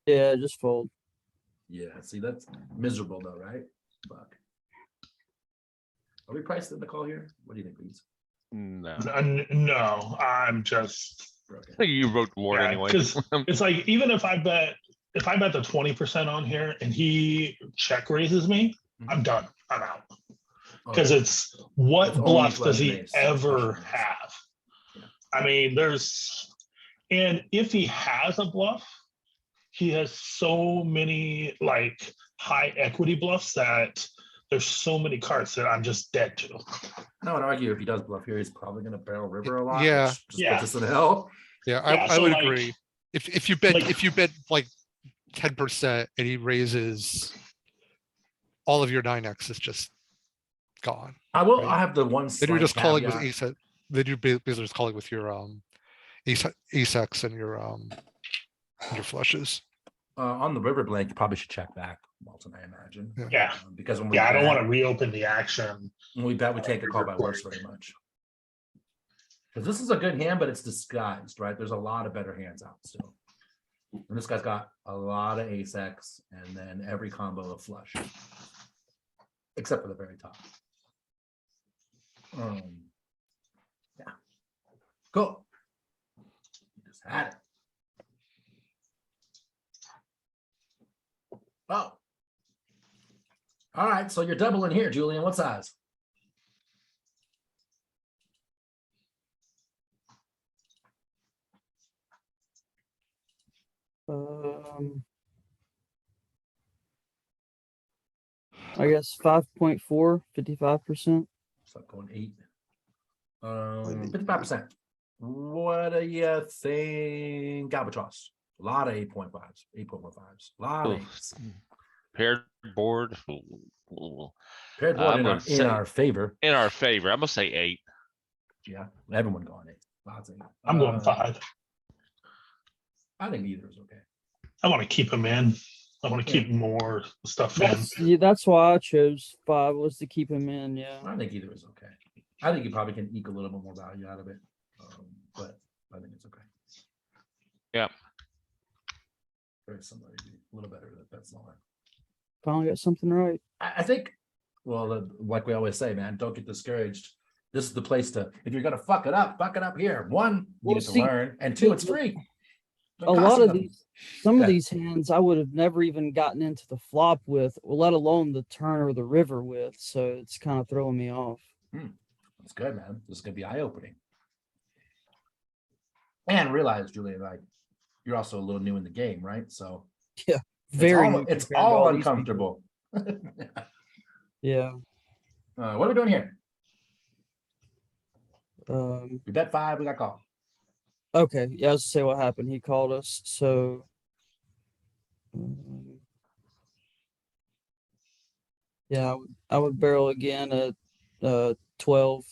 Yeah, just fold. Yeah, see, that's miserable though, right? Fuck. Are we priced in the call here? What do you think, please? No, No, I'm just you wrote Lord yeah, anyway. 'cause it's like even if I bet the 20% on here and he check raises me, I'm done. I'm out. Because it's what It's only bluff flush does he and ace. ever Flush and ace. have? Yeah. I mean, there's And if he has a bluff, he has so many like high equity bluffs that there's so many cards that I'm just dead to. I would argue if he does bluff here, he's probably gonna barrel river a lot, Yeah. which just puts us in hell. Yeah, Yeah, I so, would like- agree. If you bet like 10% and he raises all of your 9x is just gone. I will, Right. I have the one Then you're slight just calling with caveat. ace. Then you're basically just calling with your ace X and your flushes. On the river blank, you probably should check back, Walton, I imagine. Yeah. Because when we Yeah, I don't bet- want to reopen the action. When we bet, we can't get called by worse very much. Because this is a good hand, but it's disguised, right? There's a lot of better hands out still. And this guy's got a lot of ace X and then every combo of flush. Except for the very top. Yeah. Cool. You just had it. Oh. All right, so you're doubling here, Julian. What size? I guess 5.4, 55%. So going 8. 55%. What do you think? Albatross. A lot of 8.5s, 8.15s. A lot of Oof. 8s. Paired board. Paired board I'm in gonna our, say- in our favor. In our favor, I'm gonna say 8. Yeah, everyone going 8. Lots of 8. I'm going 5. I think either is okay. I want to keep him in. I want to keep more stuff in. That's why I chose 5 was to keep him in. Yeah. I think either is okay. I think you probably can eke a little bit more value out of it, but I think it's okay. Yeah. Very similar, maybe a little better. That's not. Finally got something right. I think, well, like we always say, man, don't get discouraged. This is the place to, if you're gonna fuck it up here. 1, you Well, get to see, learn, and 2, it's free. A lot of some Yeah. of these hands I would have never even gotten into the flop with, let alone the turn or the river with. So it's kind of throwing me off. That's good, man. This is gonna be eye-opening. And realize, Julian, like, you're also a little new in the game, right? So Very. new it's compared to all these uncomfortable. people. Yeah. What are we doing here? We bet 5, we got called. Okay. Yeah, I was to say what happened. He called us. So. Yeah, I would barrel again at 12.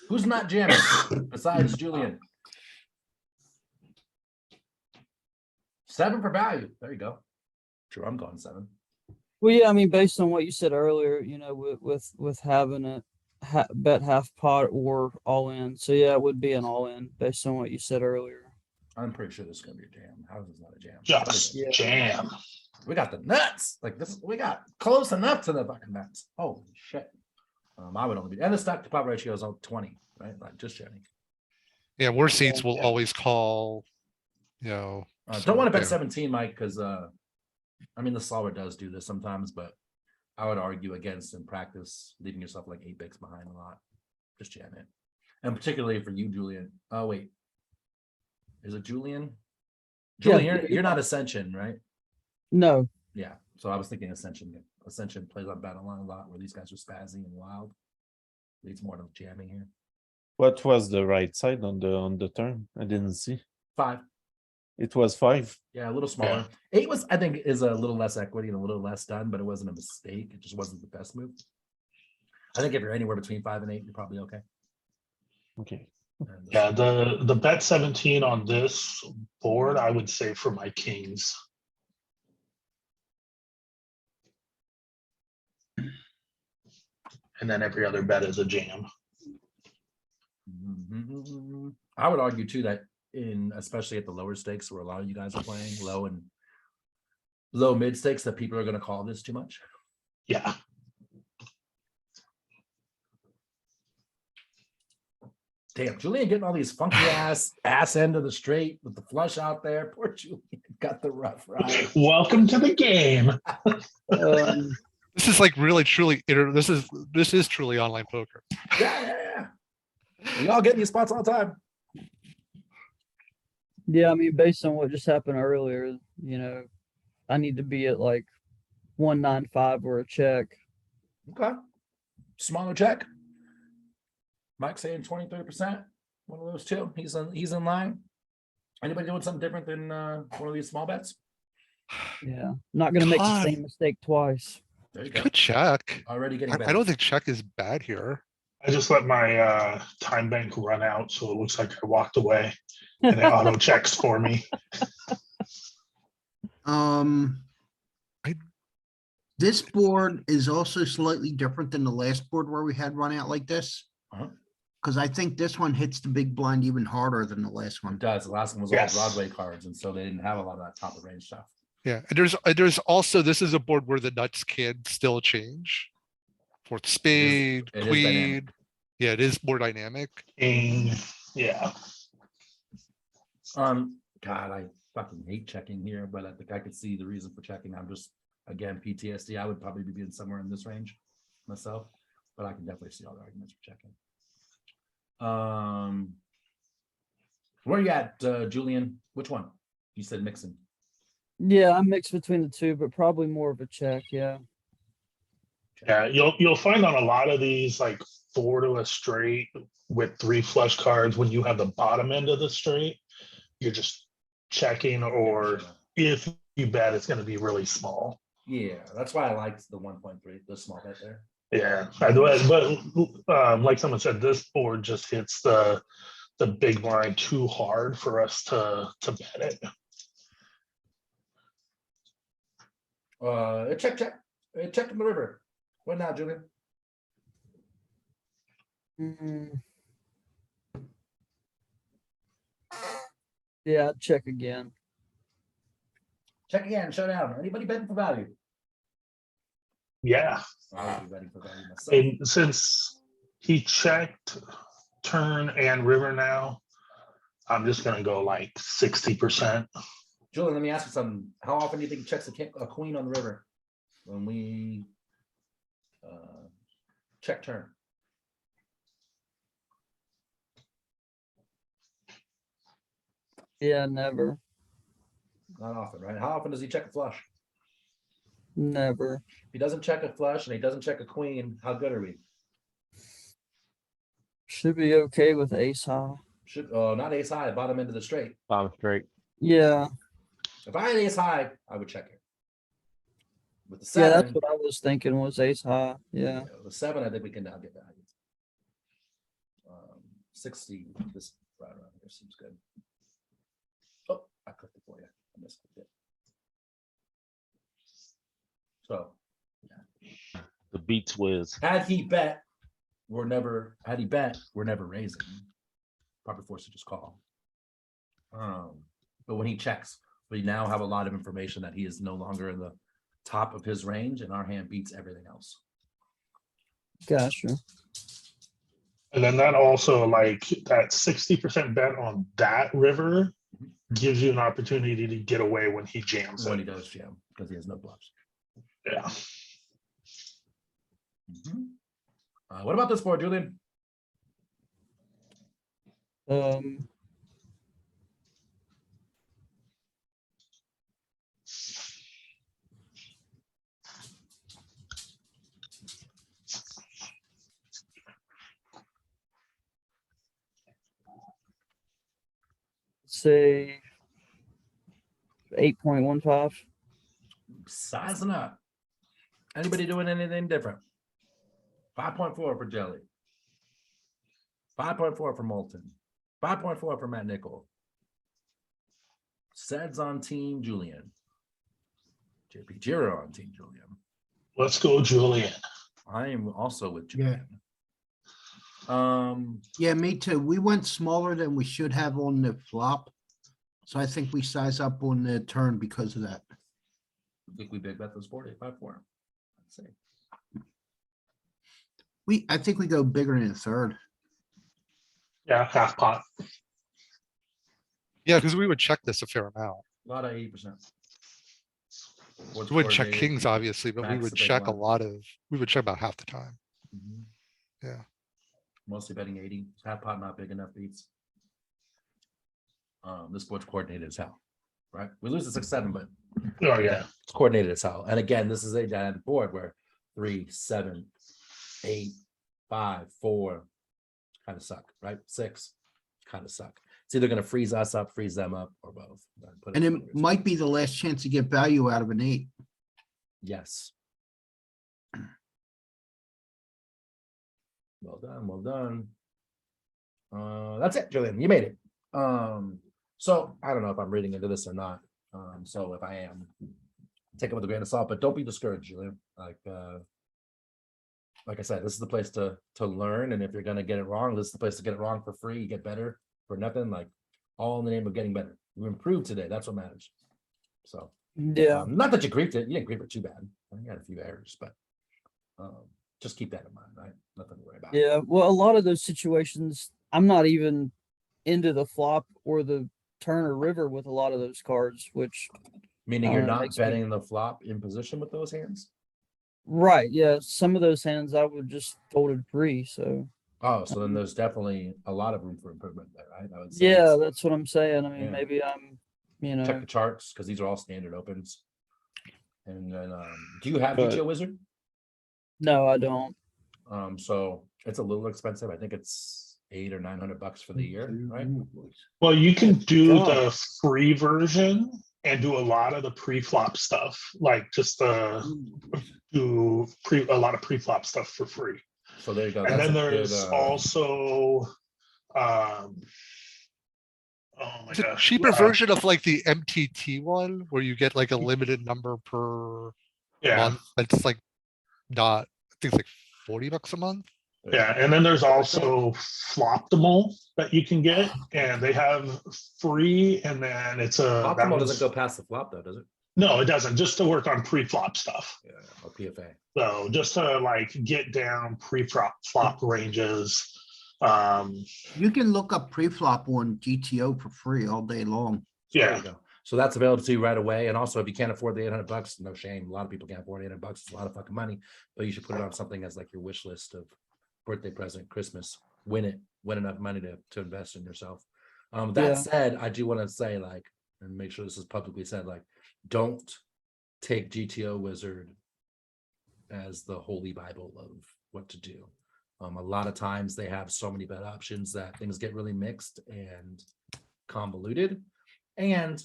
Who's not jamming besides Julian? 7 for value. There you go. True, I'm going 7. Well, yeah, I mean, based on what you said earlier, with having it bet half pot or all in. So yeah, it would be an all in based on what you said earlier. I'm pretty sure this is gonna be a jam. How is this not a jam? Just Yeah. jam. We got the nuts. Like this, we got close enough to the fucking nuts. Holy shit. I would only be, and the stock to pop ratio is on 20, right? Like just jamming. Yeah, worse seats will always call, Don't so, want to bet yeah. 17, Mike, because I mean the solver does do this sometimes, but I would argue against in practice leaving yourself like 8 bigs behind a lot. Just jam it. And particularly for you, Julian. Oh wait. Is it Julian? Yeah. Julian, you're not Ascension, right? No. Yeah. So I was thinking Ascension. Ascension plays on battle line a lot where these guys are spazzy and wild. Leads more to jamming here. What was the right side on the turn? I didn't see. 5. It was 5. Yeah, a little smaller. 8 was, I think, is a little less equity and a little less done, but it wasn't a mistake. It just wasn't the best move. I think if you're anywhere between 5 and 8, you're probably okay. Okay. And, Yeah, the bet 17 on this board, I would say for my kings. And then every other bet is a jam. I would argue too that especially at the lower stakes where a lot of you guys are playing low mid stakes, that people are going to call this too much. Yeah. Damn, Julian getting all these funky ass end of the straight with the flush out there. Poor Julian got the rough ride. Welcome to the game. This is like really truly this is truly online poker. Yeah. We all get in these spots all the time. Yeah, I mean, based on what just happened earlier, I need to be at like 195 or a check. Okay. Smaller check. Mike saying 20-30%. One of those two. He's in line. Anybody doing something different than one of these small bets? Yeah, not gonna make the God. same mistake twice. There you go. Could check. Already getting I better. don't think check is bad here. I just let my time bank run out, so it looks like I walked away and it auto checks for me. Um. I- This board is also slightly different than the last board where we had run out like this. Uh-huh. Cause I think this one hits the big blind even harder than the last It one. does. The last one was Yes. all Broadway cards, and so they didn't have a lot of that top of range stuff. Yeah, and there's also, this is a board where the nuts can still change. Fourth spade, it is dynamic. queen. Yeah, it is more dynamic. Yeah. God, I fucking hate checking here, but I think I could see the reason for checking. I'm just, again, PTSD. I would probably be in somewhere in this range myself, but I can definitely see all the arguments for checking. Where you at, Julian? Which one? You said mixing. Yeah, I'm mixed between the two, but probably more of a check. Yeah. Yeah, you'll find on a lot of these like 4 to a straight with 3 flush cards, when you have the bottom end of the straight, you're just checking, or if you bet, it's going to be really small. Yeah, that's why I liked the 1.3, the small bet there. Yeah, but like someone said, this board just hits the big blind too hard for us to bet it. Check in the river. What now, Julian? Mm. Yeah, check again. Check again, showdown. Anybody betting for value? Yeah, I would be betting for value myself. and since he checked turn and river now, I'm just gonna go like 60%. Julian, let me ask you something. How often do you think he checks a queen on the river when we check turn? Yeah, never. Not often, right? How often does he check a flush? Never. If he doesn't check a flush and he doesn't check a queen, how good are we? Should be okay with ace high. Should not ace high, bottom end of the straight. Bottom straight. Yeah. If I had ace high, I would check it. With the Yeah, 7, that's what I was thinking was ace high. Yeah. with 7, I think we can now get value. 60, this right around here seems good. Oh, I clicked it for you. I misclicked it. So, The beats whiz. had he bet, we're never raising. Probably forced to just call. But when he checks, we now have a lot of information that he is no longer in the top of his range, and our hand beats everything else. Gotcha. And then that also, like, that 60% bet on that river gives you an opportunity to get away when he jams When he it. does jam, because he has no bluffs. Yeah. What about this board, Julian? Say 8.15. Sizing up. Anybody doing anything different? 5.4 for Jelly. 5.4 for Molten. 5.4 for Matt Nickel. Seds on team Julian. JP Giro on team Julian. Let's go, Julian. I am also with Yeah. Julian. Yeah, me too. We went smaller than we should have on the flop. So I think we size up on the turn because of that. I think we big bet this board 8.54. Let's see. I think we go bigger in the third. Yeah, half pot. Yeah, because we would check this a fair amount. A lot of 80%. We wouldn't check kings, obviously, but we max would the big check a blind. lot of, we would check about half the time. Mhm. Yeah. Mostly betting 80. Half pot not big enough beats. This board's coordinated as hell, right? We lose to 6-7, but Oh, yeah. it's coordinated as hell. And again, this is a dynamic board where 3, 7, 8, 5, 4 kind of suck, right? 6 kind of suck. It's either going to freeze us up, freeze them up, or both. And it might be the last chance to get value out of an 8. Yes. Well done, well done. That's it, Julian. You made it. So I don't know if I'm reading into this or not. So if I am, take it with a grain of salt, but don't be discouraged, Julian. Like I said, this is the place to learn. And if you're gonna get it wrong, this is the place to get it wrong for free. You get better for nothing, like all in the name of getting better. You improved today. That's what matters. So Yeah. not that you griefed it, you didn't grief it too bad. You had a few errors, but just keep that in mind, right? Nothing to worry about. Yeah. Well, a lot of those situations, I'm not even into the flop or the turn or river with a lot of those cards, which Meaning you're not makes me- betting the flop in position with those hands? right. Yeah. Some of those hands I would just folded free. So Oh, so then there's definitely a lot of room for improvement there, right? I would say yeah, it's- that's what I'm saying. I mean, Yeah. maybe I'm, check the charts, because these are all standard opens. And then do you have But- GTO Wizard? no, I don't. So it's a little expensive. I think it's $800 or $900 for the year, right? Well, you can do God. the free version and do a lot of the pre-flop stuff, like just a lot of pre-flop stuff for free. So there you go. And That's then a good, there's also, oh my It's a gosh. cheaper version of like the MTT one where you get like a limited number per Yeah, month. It's like not, I think it's like $40 a month. yeah, and then there's also Floptimal that you can get, and they have free, and then it's that Optimal one's- doesn't go past the flop though, does it? No, it doesn't, just to work on pre-flop stuff. Yeah, or PFA. So just to like get down flop ranges. You can look up pre-flop on GTO for free all day long. So there Yeah. you go. So that's available to you right away. And also, if you can't afford the $800, no shame. A lot of people can't afford $800. It's a lot of fucking money, but you should put it on something as like your wish list of birthday present, Christmas. Win enough money to invest in yourself. That Yeah. said, I do want to say, like, and make sure this is publicly said, like, don't take GTO Wizard as the holy Bible of what to do. A lot of times they have so many bet options that things get really mixed and convoluted, and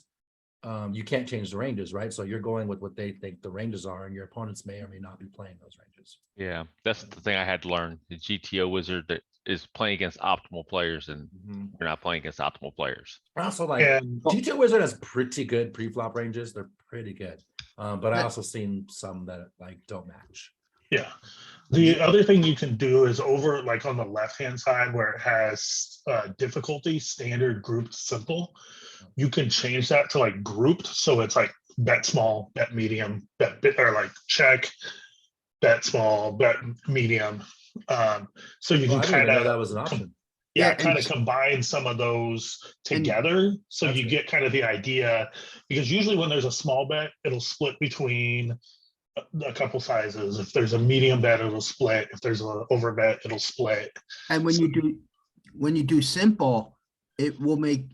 you can't change the ranges, right? So you're going with what they think the ranges are, and your opponents may or may not be playing those ranges. Yeah, that's the thing I had to learn. The GTO wizard that is playing against optimal players, and you're not playing against optimal players. Also, like, And GTO Wizard has pretty good pre-flop ranges. They're pretty good. But I But- also seen some that like don't match. yeah, the other thing you can do is over like on the left-hand side where it has difficulty, standard, grouped, simple. You can change that to like grouped, so it's like bet small, bet medium, bet bit, or like check, bet small, bet medium. So you Well, I can didn't even kind know that of was an option. yeah, Yeah, kind and- of combine some of those together, so That's you good. get kind of the idea. Because usually when there's a small bet, it'll split between a couple sizes. If there's a medium bet, it'll split. If there's an over bet, it'll split. And when you do simple, it will make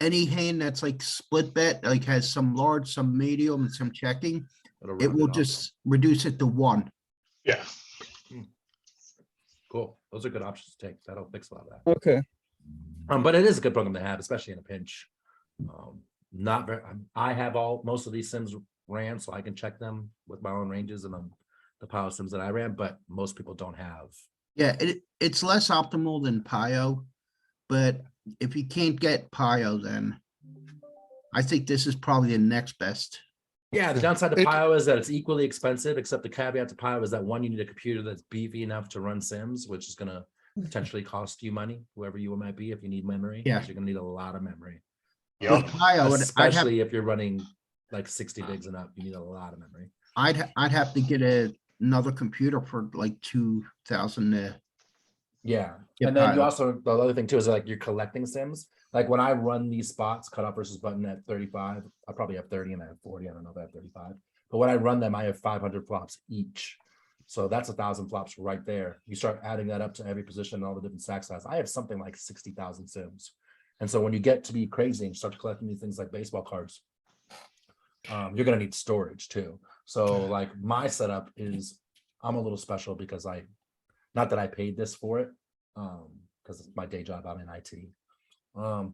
any hand that's like split bet, like has some large, some medium, and some checking, It'll it round will off. just reduce it to 1. Yeah, Cool. Those are good options to take. That'll fix a lot of that. Okay. But it is a good program to have, especially in a pinch. Not very. I have most of these sims ran, so I can check them with my own ranges and the power sims that I ran. But most people don't have. Yeah, it's less optimal than Pio, but if you can't get Pio, then I think this is probably the next best. Yeah, the downside to It- Pio is that it's equally expensive, except the caveat to Pio is that one, you need a computer that's beefy enough to run sims, which is gonna potentially cost you money, whoever you might be, if you need memory. 'Cause Yeah. you're gonna need a lot of memory. With Pio, I'd have, Especially if you're running like 60 bigs and up, you need a lot of memory. I'd have to get another computer for like 2,000 to Yeah, get and then you Pio. also, the other thing too is like you're collecting sims. Like when I run these spots, cutoff versus button at 35, I probably have 30 and I have 40. I don't know if I have 35. But when I run them, I have 500 flops each. So that's 1,000 flops right there. You start adding that up to every position and all the different stack size. I have something like 60,000 sims. And so when you get to be crazy and start collecting these things like baseball cards, you're gonna need storage too. So like my setup is, I'm a little special because not that I paid this for it, because it's my day job, I'm in IT.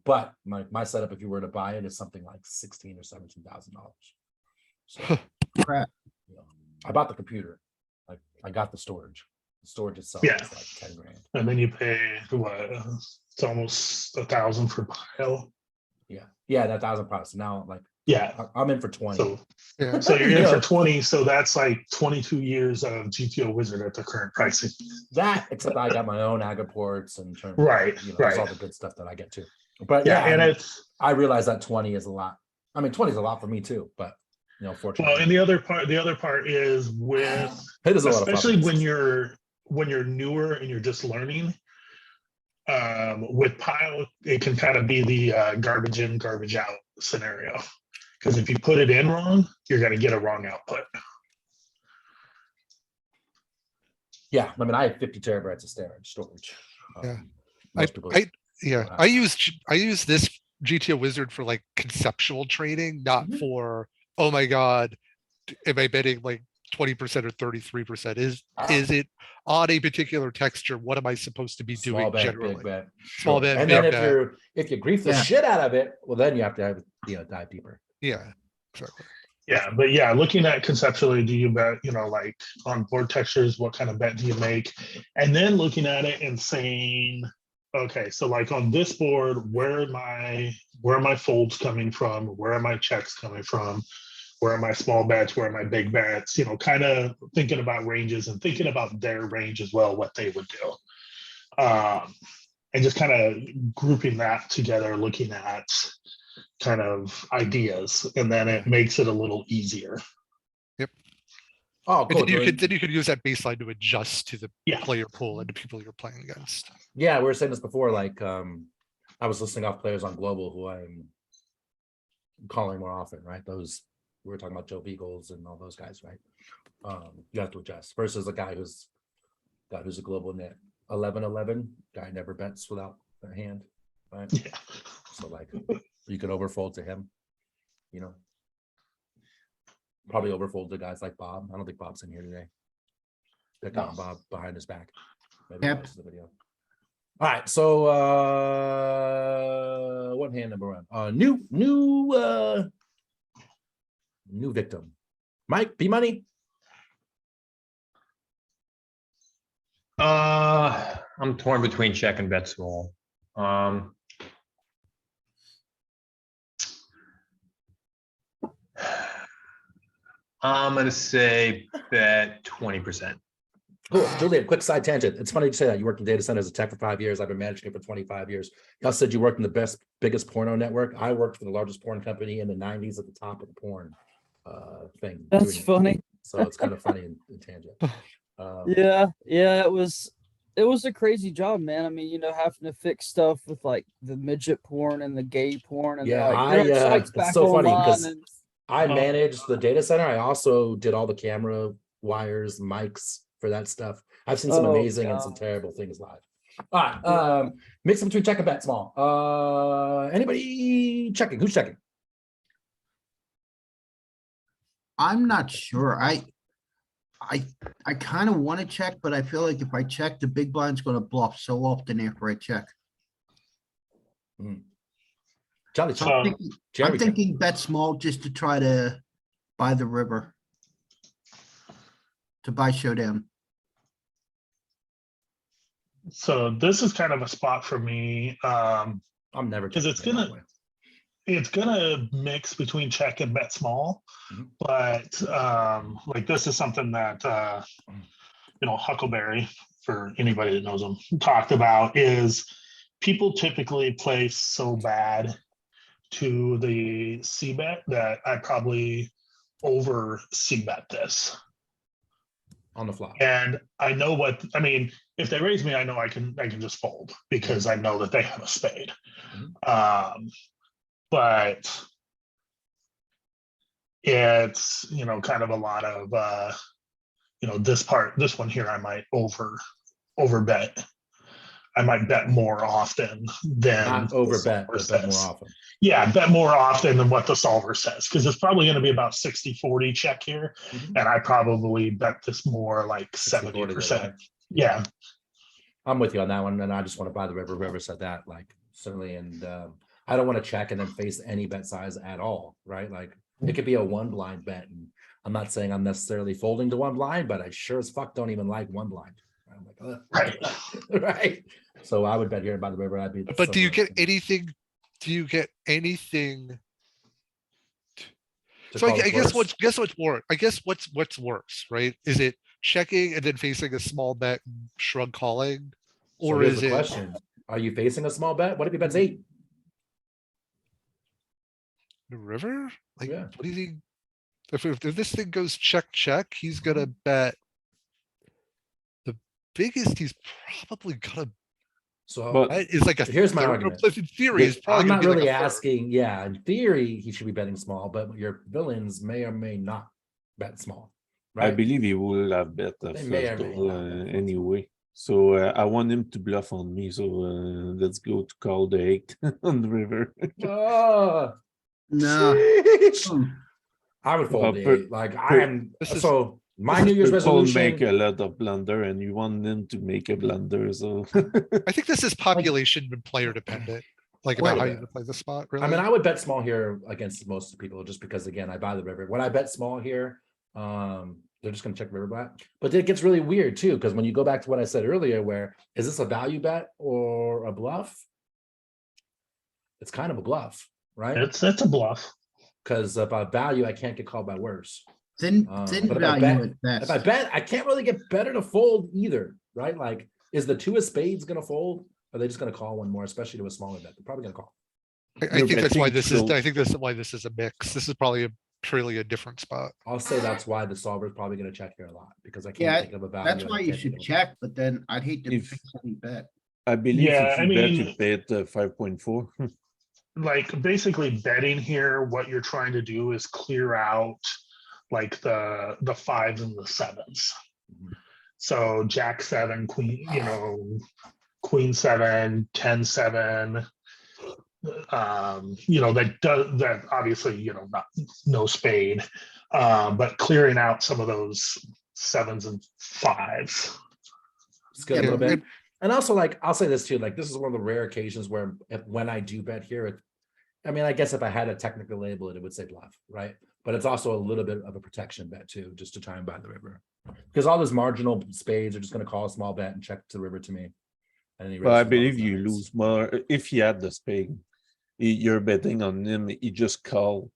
But my setup, if you were to buy it, is something like $16,000 or $17,000. So Crap. you know, I bought the computer. Like I got the storage. The storage itself Yeah. is like 10 grand. And then you pay what? It's almost 1,000 for pile. Yeah, that 1,000 price. Now like Yeah. I'm in for 20. So Yeah. so you're in You for know, 20. So that's like 22 years of GTO Wizard at the current pricing. that except I got my own agaports and term. Right, There's all right. the good stuff that I get to. But Yeah, yeah, and I mean, it's I realize that 20 is a lot. I mean, 20 is a lot for me too, but fortunately. well, and the other part is with It is a lot of especially fun. when you're newer and you're just learning. With pile, it can kind of be the garbage in, garbage out scenario. Because if you put it in wrong, you're going to get a wrong output. Yeah, I mean, I have 50 terabytes of storage. Yeah. Most people. Yeah, I use this GTO Wizard for like conceptual training, not Mhm. for, oh my God, am I betting like 20% or 33%? Is it on a particular texture? What am I supposed to be Small doing bet, generally? big bet. Small Sure. bet, And big then bet. if you grief the Yeah. shit out of it, well, then you have to have dive deeper. Yeah, exactly. Yeah, but yeah, looking at conceptually, do you bet, like on board textures, what kind of bet do you make? And then looking at it and saying, okay, so like on this board, where are my folds coming from? Where are my checks coming from? Where are my small bets? Where are my big bets? Kind of thinking about ranges and thinking about their range as well, what they would do. And just kind of grouping that together, looking at kind of ideas, and then it makes it a little easier. Oh, And cool. then you could use that baseline to adjust to the Yeah. player pool and the people you're playing against. Yeah, we were saying this before. Like, I was listing off players on Global who I'm calling more often, right? Those we were talking about Joe Beagles and all those guys, right? You have to adjust versus a guy who's a global net 11-11 guy never bets without their hand, right? Yeah. So like you could overfold to him, probably overfold to guys like Bob. I don't think Bob's in here today. Pick on Bob behind his back. Maybe Yep. post the video. All right, so what hand number one? New victim. Mike, B money. I'm torn between check and bet small. I'm gonna say bet 20%. Cool. Julian, quick side tangent. It's funny to say that you worked in data centers as a tech for 5 years. I've been managing it for 25 years. You also said you worked in the biggest porno network. I worked for the largest porn company in the 90s at the top of the porn thing. That's funny. So it's kind of funny in tangent. Yeah, it was a crazy job, man. I mean, having to fix stuff with like the midget porn and the gay porn, and Yeah, it's it's so funny because and I managed the data center. I also did all the camera wires, mics for that stuff. I've seen some amazing and some terrible things live. All right, mix them between check and bet small. Anybody checking? Who's checking? I'm not sure. I kind of want to check, but I feel like if I check, the big blind's going to bluff so often after I check. Johnny, So I'm thinking bet small just to try to buy the river, to buy showdown. So this is kind of a spot for me. I'm never because it's gonna mix between check and bet small. Mhm. But like this is something that Huckleberry, for anybody that knows him, talked about is people typically play so bad to the C bet that I probably over C bet this. On the flop. And I know if they raise me, I know I can just fold because I know that they have a spade. But it's kind of a lot of this one here, I might over bet. I might bet more often than Not the over bet, solver but bet more says. often. Yeah, bet more often than what the solver says, because it's probably going to be about 60-40 check here. Mhm. And I probably bet this more like 60-40 the other 70%. way. Yeah. I'm with you on that one, and I just want to buy the river. Whoever said that, like certainly, and I don't want to check and then face any bet size at all, right? Like it could be a one blind bet, and I'm not saying I'm necessarily folding to one blind, but I sure as fuck don't even like one blind. I'm like, Right. right. So I would bet here by the river. I'd be. But do you somewhere get anything? Do you get anything? to So call this I guess worse. what's worse? I guess what's worse, right? Is it checking and then facing a small bet, and shrug calling, So or here's is the it question: are you facing a small bet? What if he bets 8? the river? Like, Yeah. what do you think? If this thing goes check, he's gonna bet. The biggest he's probably gonna So But bet is like a here's my third. argument. In theory, it's probably I'm gonna not be like really a third. asking. Yeah, in theory, he should be betting small, but your villains may or may not bet small, I right? believe he will have bet a They may flush or may draw not bet flush. anyway. So I want him to bluff on me. So let's go to call the 8 on the river. Oh, No. sheesh. Hmm. I would fold the per- 8. Like I per- am. This is- So my New Year's People make resolution. a lot of blunder, and you want them to make a blunder. So I think this is population and player dependent, like Quite about a how you bit. would play the spot, I really. mean, I would bet small here against most people just because, again, I buy the river. When I bet small here, they're just going to check river bet. But it gets really weird too, because when you go back to what I said earlier, where is this a value bet or a bluff? It's kind of a bluff, right? It's a bluff. Because if I value, I can't get called by worse. Thin But if I value bet, at if I best. bet, I can't really get better to fold either, right? Like, is the 2 of spades going to fold? Or are they just going to call one more, especially to a smaller bet? They're probably going to call. I You're think that's why betting this is. so- I think that's why this is a mix. This is probably truly a different spot. I'll say that's why the solver is probably going to check here a lot because I can't Yeah, think of a value. That's and why I you can't should think of a- check, but then I'd hate to If- face any bet. I believe Yeah, if you I bet, you mean- pay it 5.4. Like basically betting here, what you're trying to do is clear out like the 5s and the 7s. Mhm. So Jack 7, Queen, Queen 7, 10-7. That obviously, not no spade, but clearing out some of those 7s and 5s. It's good a Yeah, little bit. and- And also, like, I'll say this too, like, this is one of the rare occasions where when I do bet here, I mean, I guess if I had to technically label it, it would say bluff, right? But it's also a little bit of a protection bet too, just to try and buy the river. Because all those marginal spades are just going to call a small bet and check to the river to me. And he Well, I raises all believe his you numbers. lose more if he had the spade. You're betting on him. He just call.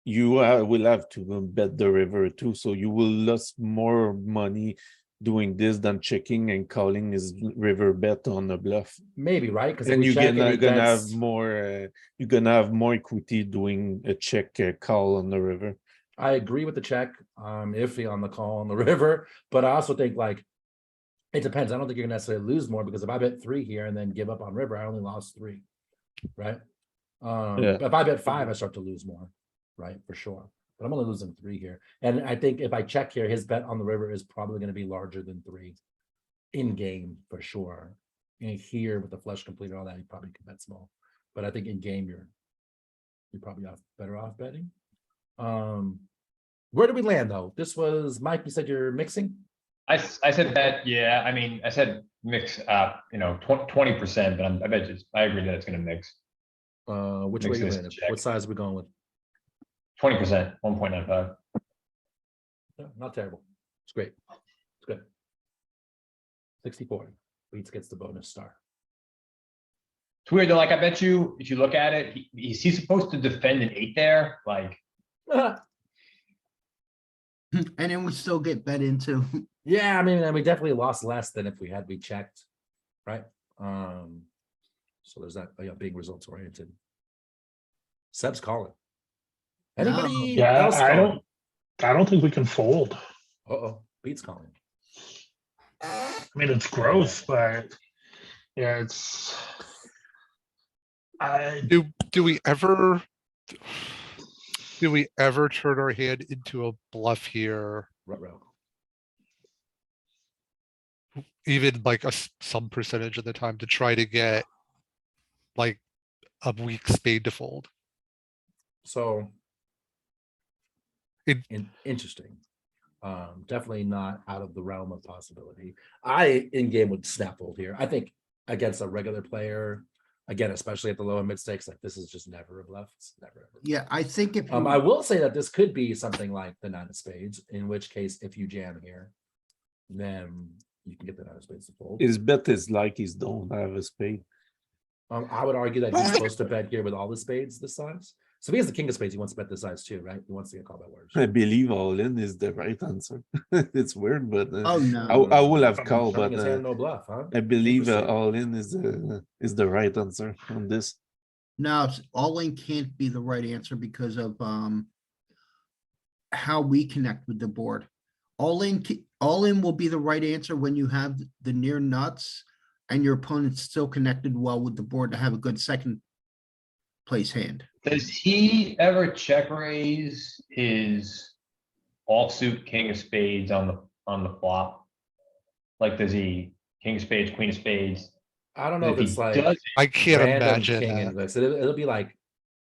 You will have to bet the river too, so you will lose more money doing this than checking and calling his river bet on a bluff. Maybe, right? Because And you're gonna have bets, more. You're gonna have more equity doing a check call on the river. I agree with the check. I'm iffy on the call on the river, but I also think like it depends. I don't think you're gonna necessarily lose more because if I bet 3 here and then give up on river, I only lost 3, right? Yeah. But if I bet 5, I start to lose more, right? For sure. But I'm only losing 3 here. And I think if I check here, his bet on the river is probably going to be larger than 3 in game for sure. And here with the flush complete and all that, you probably could bet small. But I think in game you're probably better off betting. Where did we land though? This was Mike. You said you're mixing. I said that, yeah, I mean, I said mix, 20%, but I bet I agree that it's gonna mix. Which way Mix you this landed? check. What size are we going with? 20%, 1.95. Yeah, not terrible. It's great. It's good. 64. Beats gets the bonus star. It's weird though, like I bet you, if you look at it, he's supposed to defend an 8 there, like, And then we still get bet into. Yeah, I mean, and we definitely lost less than if we checked, right? So there's that being results oriented. Seb's calling. Anybody Yeah, else I calling? don't think we can fold. Uh-oh, Beats calling. I mean, it's gross, but yeah, it's. Do we ever turn our hand into a bluff here? Ruh-roh. even like some percentage of the time to try to get like a weak spade to fold. So. It- Interesting. Definitely not out of the realm of possibility. I in game would snap fold here. I think against a regular player, again, especially at the low and mid stakes, like this is just never a bluff. It's never ever. Yeah, I think if I you, will say that this could be something like the nine of spades, in which case, if you jam here, then you can get the nine of spades to fold. His bet is like he's don't have a spade. I would argue that he's But- supposed to bet here with all the spades this size. So if he has the king of spades, he wants to bet this size too, right? He wants to get called by words. I believe all in is the right answer. It's weird, but oh no, I will have I'm called, Showing but his hand, no bluff, huh? I believe Interesting. all in is the right answer on this. no, all in can't be the right answer because of, how we connect with the board. All in will be the right answer when you have the near nuts and your opponent's still connected well with the board to have a good second place hand. Does he ever check raise his offsuit king of spades on the flop? Like, does he king of spades, queen of spades? I don't know if If it's he like does, I can't random imagine king that. and this. It'll be like,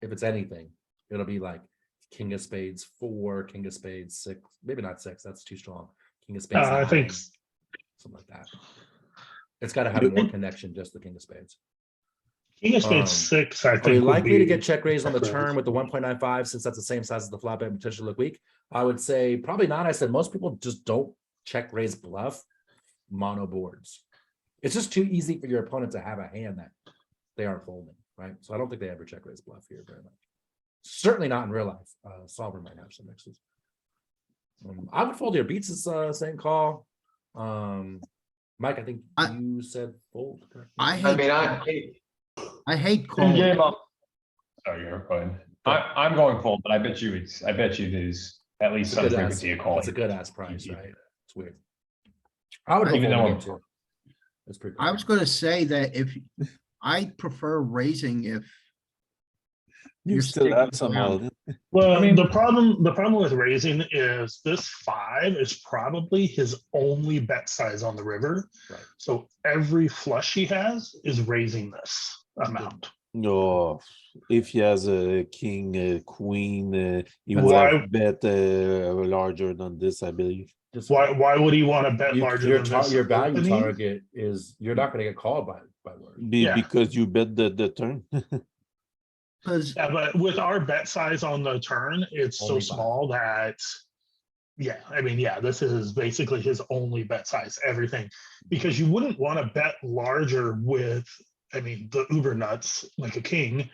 if it's anything, it'll be like king of spades 4, king of spades 6, maybe not 6, that's too strong. King of spades I think 9, something like that. It's got to have more connection, just the king of spades. king of spades Um, 6, I Are we think would likely to be get check raised on the check raise. turn with the 1.95 since that's the same size as the flop and potentially look weak? I would say probably not. I said most people just don't check raise bluff mono boards. It's just too easy for your opponent to have a hand that they aren't folding, right? So I don't think they ever check raise bluff here very much. Certainly not in real life. Solver might have some mixes. I would fold here. Beats is same call. Mike, I think I- you said fold. correct? I I hate, mean, I hate in calling. game up. Sorry, you're going. I'm going fold, but I bet you there's at least It's a some good ass. frequency of calling. It's a good ass price, right? It's weird. I would go Even fold though again I'm- too. It's pretty. I cool. was gonna say that if, I prefer raising if You You're still have sticking some around. all in. Well, I mean- the problem with raising is this 5 is probably his only bet size on the river. Right. So every flush he has is raising this amount. No, if he has a king, a queen, he And will why- have bet larger than this, I believe. Just Why would he want to bet larger your than tar- this? your value opening? target is you're not going to get called by word. Yeah. Because you bet the turn. because Yeah, but with our bet size on the turn, it's so Only 5. small that, yeah, I mean, yeah, this is basically his only bet size, everything. Because you wouldn't want to bet larger with, I mean, the uber nuts, like a king,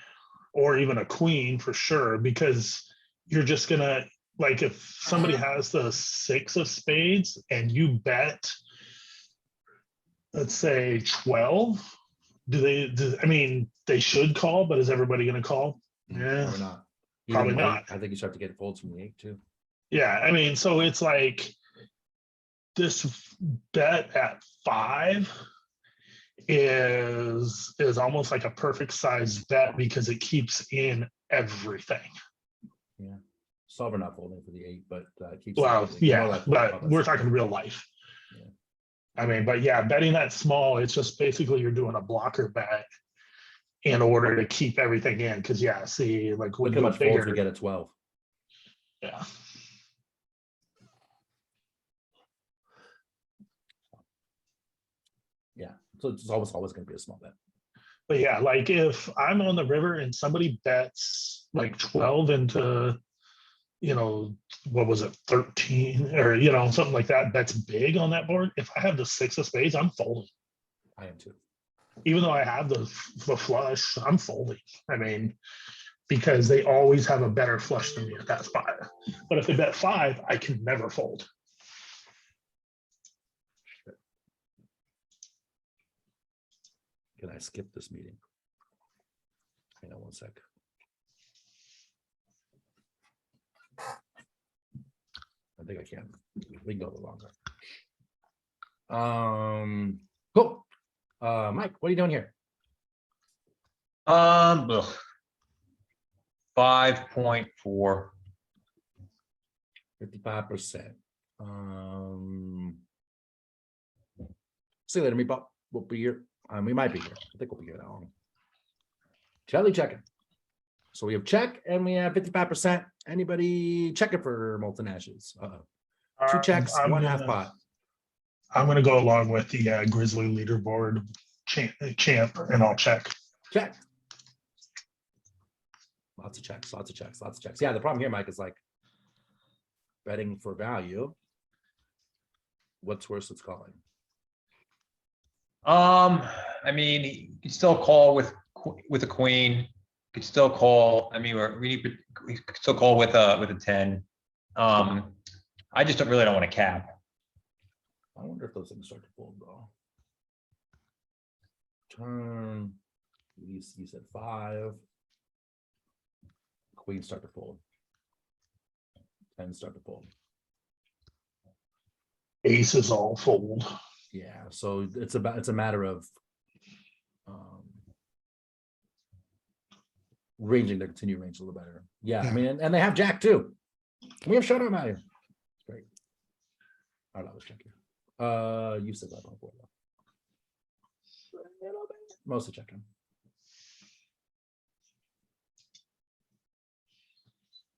or even a queen for sure, because you're just gonna, like, if somebody has the 6 of spades and you bet, let's say 12, I mean, they should call, but is everybody gonna call? Yeah. Probably not. Probably Even not. I think you start to get folds from the 8 too. Yeah, I mean, so it's like this bet at 5 is almost like a perfect size bet because it keeps in everything. Solver not folding for the 8, but keeps. Well, it more yeah, like but other we're stuff. talking real life. Yeah. I mean, but yeah, betting that small, it's just basically you're doing a blocker bet in order to keep everything in. Because yeah, see, like when Look you how go much folds we bigger, get at 12. yeah. Yeah, so it's always going to be a small bet. But yeah, like if I'm on the river and somebody bets like 12 into, you know, what was it, 13 or, you know, something like that, bets big on that board. If I have the 6 of spades, I'm folding. I am too. Even though I have the flush, I'm folding. I mean, because they always have a better flush than me at that spot. But if they bet 5, I can never fold. Can I skip this meeting? Hang on one sec. I think I can. We can go a little longer. Cool. Mike, what are you doing here? 5.4. 55%. See you later, meatball. We'll be here. We might be here. I think we'll be here that long. Jelly checking. So we have check and we have 55%. Anybody checking for molten ashes? Two checks, I'm one half gonna- pot. I'm gonna go along with the Grizzly leaderboard champ, and I'll check. Check. Lots of checks, lots of checks, lots of checks. Yeah, the problem here, Mike, is like betting for value. What's worse, it's calling. I mean, you could still call with a queen. You could still call. I mean, we could still call with a 10. I just don't want to cap. I wonder if those things start to fold though. Turn. You said 5. Queen start to fold. 10 start to fold. Aces all fold. Yeah, so it's a matter of ranging their continued range a little better. Yeah, I mean, and they have jack too. We have showdown value. It's great. All right, let's check here. You said 5.4 though. Mostly checking.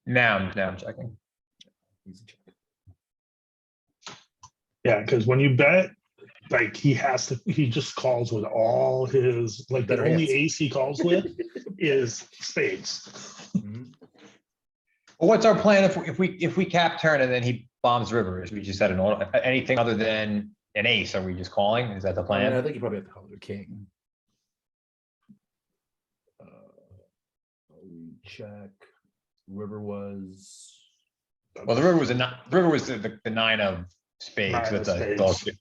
Now I'm checking. Easy check. Yeah, because when you bet, like he just calls with all his, like the Better only hands. ace he calls with is spades. Mhm. Well, what's our plan if we cap turn and then he bombs river? Is we just had anything other than an ace? Are we just calling? Is that the I plan? mean, I think you probably have to call it a king. We check. River was. Well, the river was the 9 of spades. Nine of That's a spades.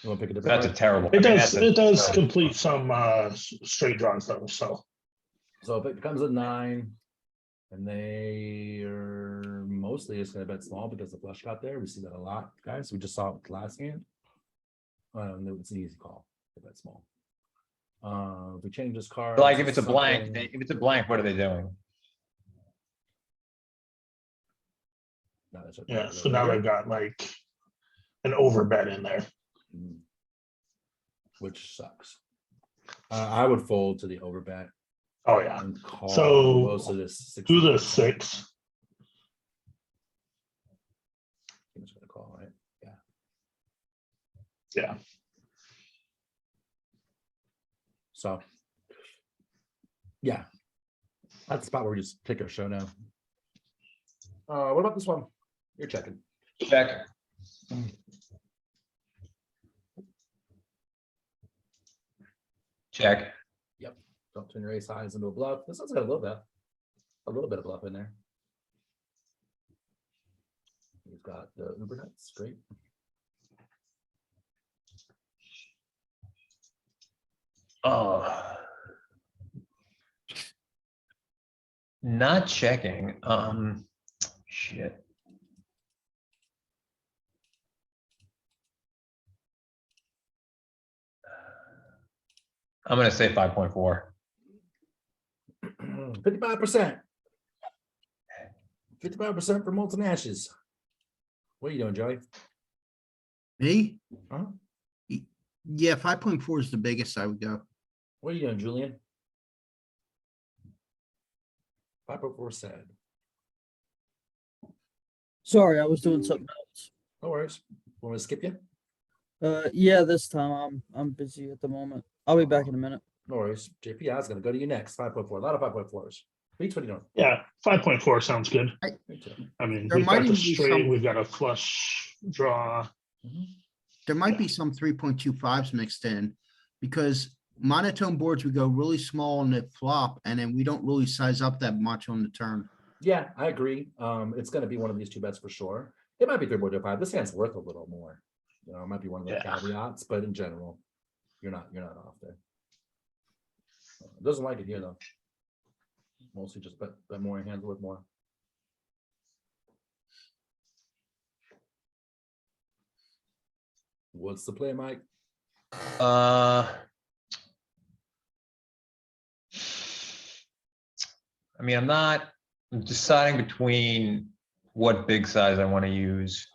You want to pick a different that's a card? terrible. It I mean, does. that's a It does terrible- complete some straight draws though. So So if it becomes a 9, and they are mostly just gonna bet small because the flush got there. We see that a lot, guys. We just saw it with the last hand. It's an easy call to bet small. If we change this card. Like to if it's a blank, something- if it's a blank, what are they doing? No, that's right. yeah. So now they've got like an over bet in there. Mm. Which sucks. I would fold to the overbet Oh yeah. and call So, most of this. Do the 60%. 6. I'm just gonna call, right? Yeah. Yeah. So. Yeah. That's the spot where we just take our show now. What about this one? You're checking. Check. Check. Don't turn your ace highs into a bluff. This one's got a little bit of bluff in there. He's got the uber nuts, great. Oh. Not checking. Shit. I'm gonna say 5.4. 55%. 55% for molten ashes. What are you doing, Joey? Me? Huh? Yeah, 5.4 is the biggest I would go. What are you doing, Julian? 5.4 said. Sorry, I was doing something else. No worries. Want me to skip you? Yeah, this time I'm busy at the moment. I'll be back in a minute. No worries. JP, I was gonna go to you next. 5.4. A lot of 5.4s. Beats, what are you doing? Yeah. 5.4 sounds good. Me too. I mean, There we've might got the even be straight, some- we've got a flush draw. There might be some 3.25s mixed in because monotone boards, we go really small on the flop and then we don't really size up that much on the turn. Yeah, I agree. It's gonna be one of these two bets for sure. It might be 3.25. This hand's worth a little more. You know, it might be one of the Yeah. caveats, but in general, you're not off there. Doesn't like it here though. Mostly just bet more and handle it more. What's the play, Mike? I mean, I'm deciding between what big size I want to use.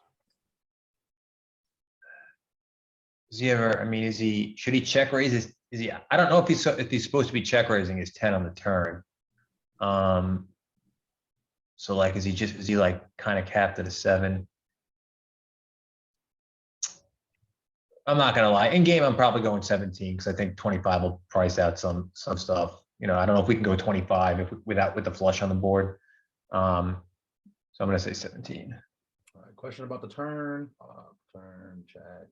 Does he ever, I mean, should he check raise his, I don't know if he's supposed to be check raising his 10 on the turn. So like, is he like kind of capped at a 7? I'm not gonna lie, in game, I'm probably going 17 because I think 25 will price out some stuff. You know, I don't know if we can go 25 with the flush on the board. So I'm gonna say 17. All right, question about the turn. Turn check.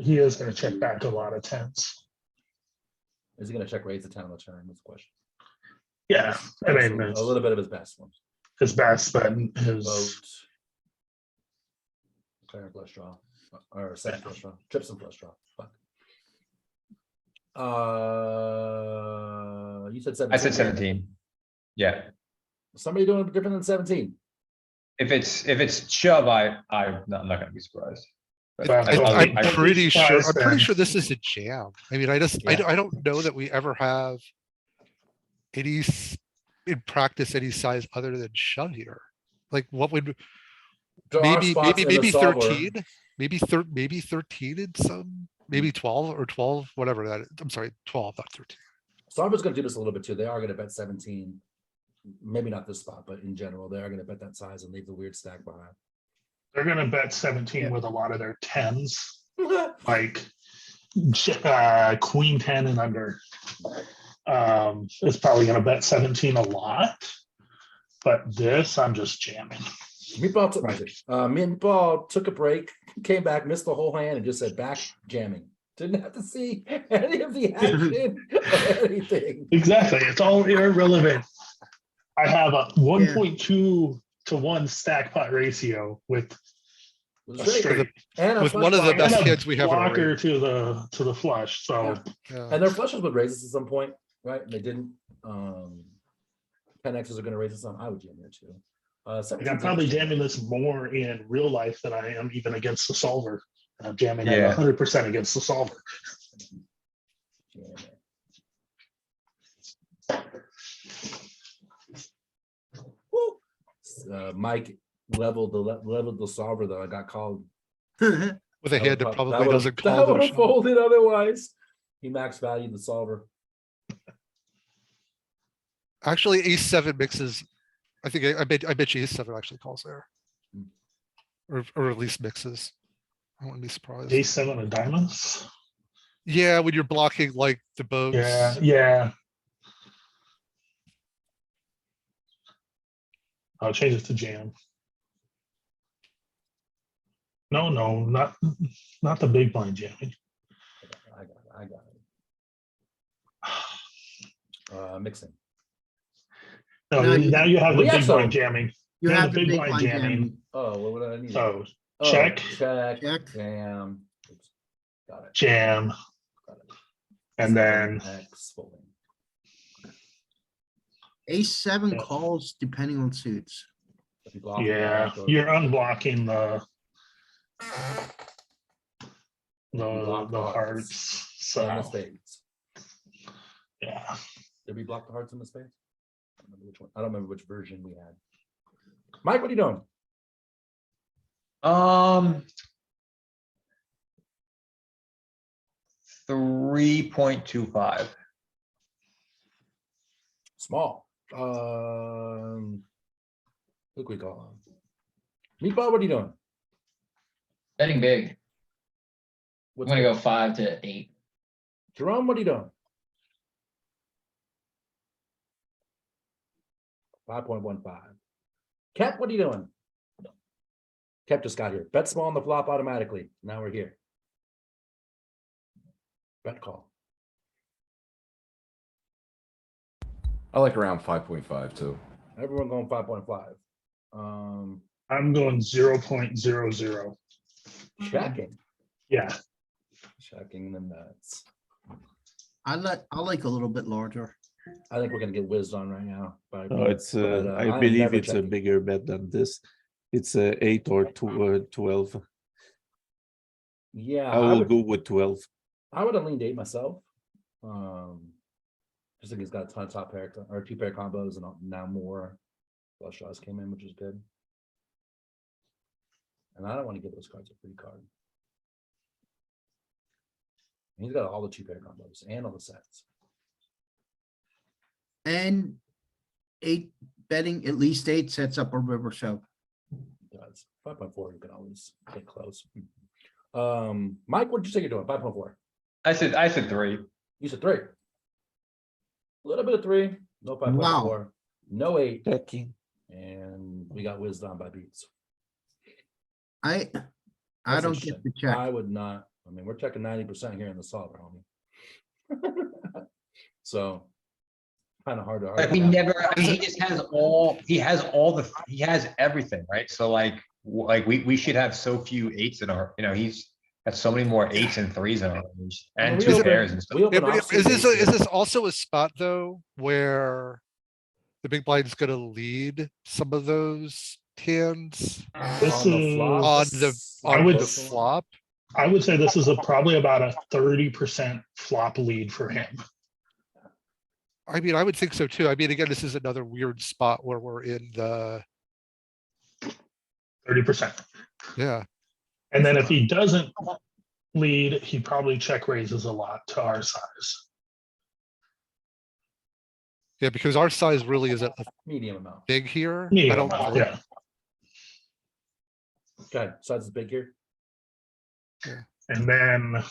He is gonna check back a lot of tens. Is he gonna check raise the 10 on the turn? That's the question. Yeah, I That's mean, a little bit of his best one. his best, but his Vote. Turn flush draw. Or second flush draw. Trips and flush draw. Fuck. You said 17. I said 17. Yeah. Somebody doing different than 17. If it's shove, I'm not gonna be surprised. But I'm I'm pretty sure. surprised I'm pretty then. sure this is a jam. I mean, I don't know that we ever have any in practice any size other than shove here. Like, what would There are spots in the maybe solver. 13, maybe 13 in some, maybe 12 or 12, whatever that is. I'm sorry, 12, not 13. Solver's gonna do this a little bit too. They are gonna bet 17. Maybe not this spot, but in general, they are gonna bet that size and leave the weird stack behind. They're gonna bet 17 with a lot of their tens, like queen 10 and under. It's probably gonna bet 17 a lot, but this I'm just jamming. Meatball took a break, came back, missed the whole hand, and just said back jamming. Didn't have to see any of the action or anything. Exactly, it's all irrelevant. I have a 1.2 to 1 stack pot ratio with It a was great. straight And a With flush one of the draw. best and a hands we have in our blocker range. to the flush. So Yeah. And their flushes would raise this at some point, right? And they didn't. 10Xs are gonna raise this on. I would jam there too. like, I'm probably jamming this more in real life than I am even against the solver. I'm jamming at Yeah. 100% against the solver. Mike leveled the solver that I got called. With a That hand that would- probably that doesn't would- call that the would have shove. folded otherwise. He max valued the solver. Actually, ace-7 mixes. I think I bet you ace-7 actually calls there. Or at least mixes. I wouldn't be surprised. Ace-7 of diamonds. Yeah, when you're blocking like the boats. Yeah. I'll change it to jam. No, not the big blind jamming. I got it. Mixing. No, No, now you have the we have big blind some- jamming. You Yeah, have the the big blind jamming. jamming. Oh, what would I need? So Oh, check. check, Check. jam. Oops. Got it. jam, Got it. and then 7X folding. Ace-7 Yeah. calls depending on suits. If you block it, yeah, block, or- you're unblocking the block the the hearts. and the So spades. yeah, Did we block the hearts and the spades? I don't remember which one. I don't remember which version we had. Mike, what are you doing? 3.25. Small. Look, we call Meatball, what are you doing? Betting big. I'm What's gonna good? go 5 to 8. Jerome, what are you doing? 5.15. Cap, what are you doing? Cap just got here. Bet small on the flop automatically. Now we're here. Bet call. I like around 5.5 too. Everyone going 5.5. I'm going 0.00. Checking. Yeah, Checking the nuts. I like a little bit larger. I think we're gonna get whizzed on right now. By No, Beats, it's but, I am believe never it's a checking. bigger bet than this. It's a 8 or 12. Yeah, I will go with 12. I would have leaned 8 myself. Just think he's got a ton of top pair or 2-pair combos and now more flush draws came in, which is good. And I don't want to give those cards a free card. He's got all the two pair combos and all the sets. And betting at least 8 sets up a river shove. He does 5.4. You can always get close. Mike, what did you say you're doing? 5.4. I said 3. You said 3. A little bit of 3. No 5.4. Wow. No 8. Checking. And we got whizzed on by beats. I That's don't get interesting. the check. I would not. I mean, we're checking 90% here in the solver, homie. So kind of hard to Like argue. we that. never, I mean, he just has he has everything, right? So like we should have so few 8s in our, he's got so many more 8s and 3s in our range I mean, and we 2 open- pairs and stuff. we open Yeah, but offsuit is ace here. this also a spot though, where the big blind's gonna lead some of those hands This On the flop, is, on I the would, on the flop? I would say this is probably about a 30% flop lead for him. I mean, I would think so too. I mean, again, this is another weird spot where we're in the, 30%. yeah. And then if he doesn't lead, he probably check raises a lot to our size. Yeah, because our size really isn't Medium amount. big here. I Medium don't, amount, yeah. Okay, size is big here. And then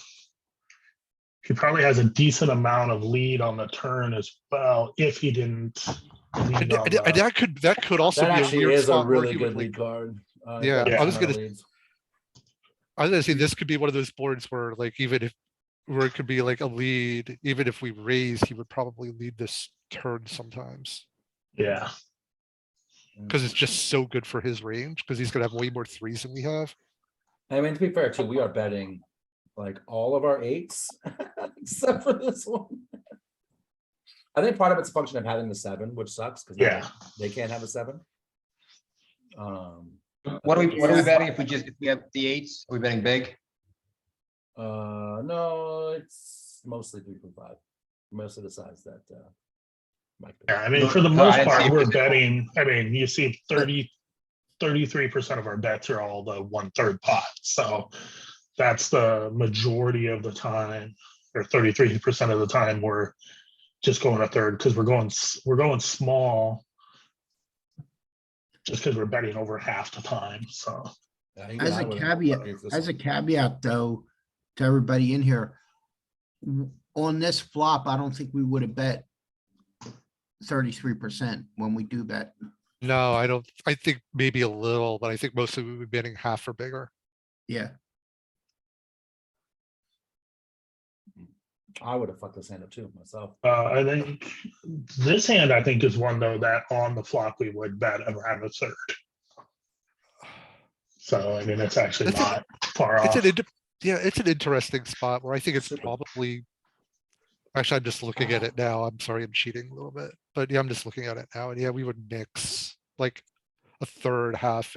he probably has a decent amount of lead on the turn as well, if he didn't lead on and the. that could also That be a actually weird is a spot where really he would good like, lead card. Yeah, got I was a ton of gonna- leads. I was gonna say this could be one of those boards where like even if where it could be like a lead, even if we raise, he would probably lead this turn sometimes. Yeah, Because it's just so good for his range, because he's gonna have way more 3s than we have. I mean, to be fair too, we are betting like all of our 8s except for this one. I think part of it's a function of having the 7, which sucks because Yeah. they can't have a 7. What are we betting if we have the 8s? Are we betting big? No, it's mostly 3.5. Most of the size that Mike. yeah, I mean, for the No, I most didn't see part, it. we're betting, I mean, you see 33% of our bets are all the 1/3 pot, so that's the majority of the time, or 33% of the time, we're just going a third, because we're going small. Just because we're betting over half the time, so. Yeah, even As I a wouldn't caveat, agree with this as a one. caveat though, to everybody in here. On this flop, I don't think we would have bet 33% when we do bet. No, I don't, I think maybe a little, but I think mostly we would be betting half or bigger. Yeah, I would have fucked this hand up too myself. I think this hand, I think, is one though that on the flop we would bet around a third. So I mean, it's actually It's a- not far It's off. yeah, it's an interesting spot where I think it's Super. probably. Actually, I'm just looking at it now. I'm sorry, I'm cheating a little bit, but yeah, I'm just looking at it now. And yeah, we would mix like a third, half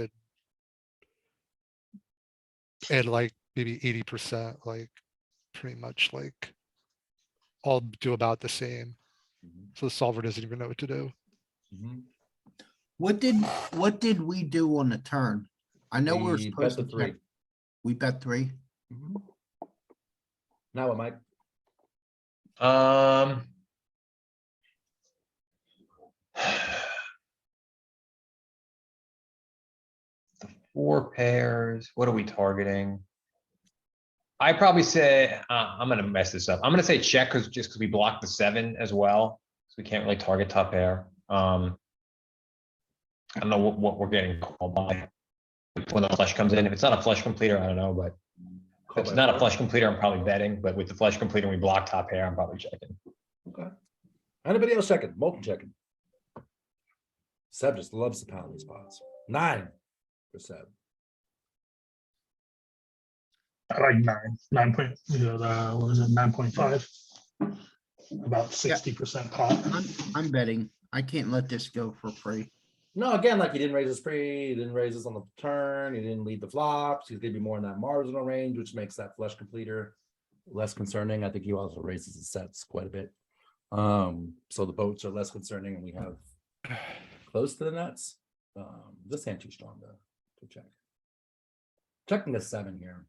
and like maybe 80%, like pretty much like all do about the same. Mhm, So the solver doesn't even know what to do. mhm. what did we do on the turn? I know we were We bet supposed the to 3. check. We bet 3. Mhm. Now what, Mike? The 4 pairs, what are we targeting? I probably say, I'm gonna mess this up. I'm gonna say check just because we blocked the 7 as well. So we can't really target top pair. I don't know what we're getting called by when the flush comes in. If it's not a flush completer, I don't know, but if it's not a flush completer, I'm probably betting, but with the flush completer, we block top pair, I'm probably checking. Okay. Anybody else checking? Multi checking. Seb just loves to pound these spots. 9 for Seb. I like 9 point, what was it, 9.5? About 60% pot. I'm betting. I can't let this go for free. No, again, like he didn't raise his pre, he didn't raise this on the turn, he didn't lead the flops. He's gonna be more in that marginal range, which makes that flush completer less concerning. I think he also raises his sets quite a bit. So the boats are less concerning and we have close to the nuts. This hand too strong to check. Checking the 7 here.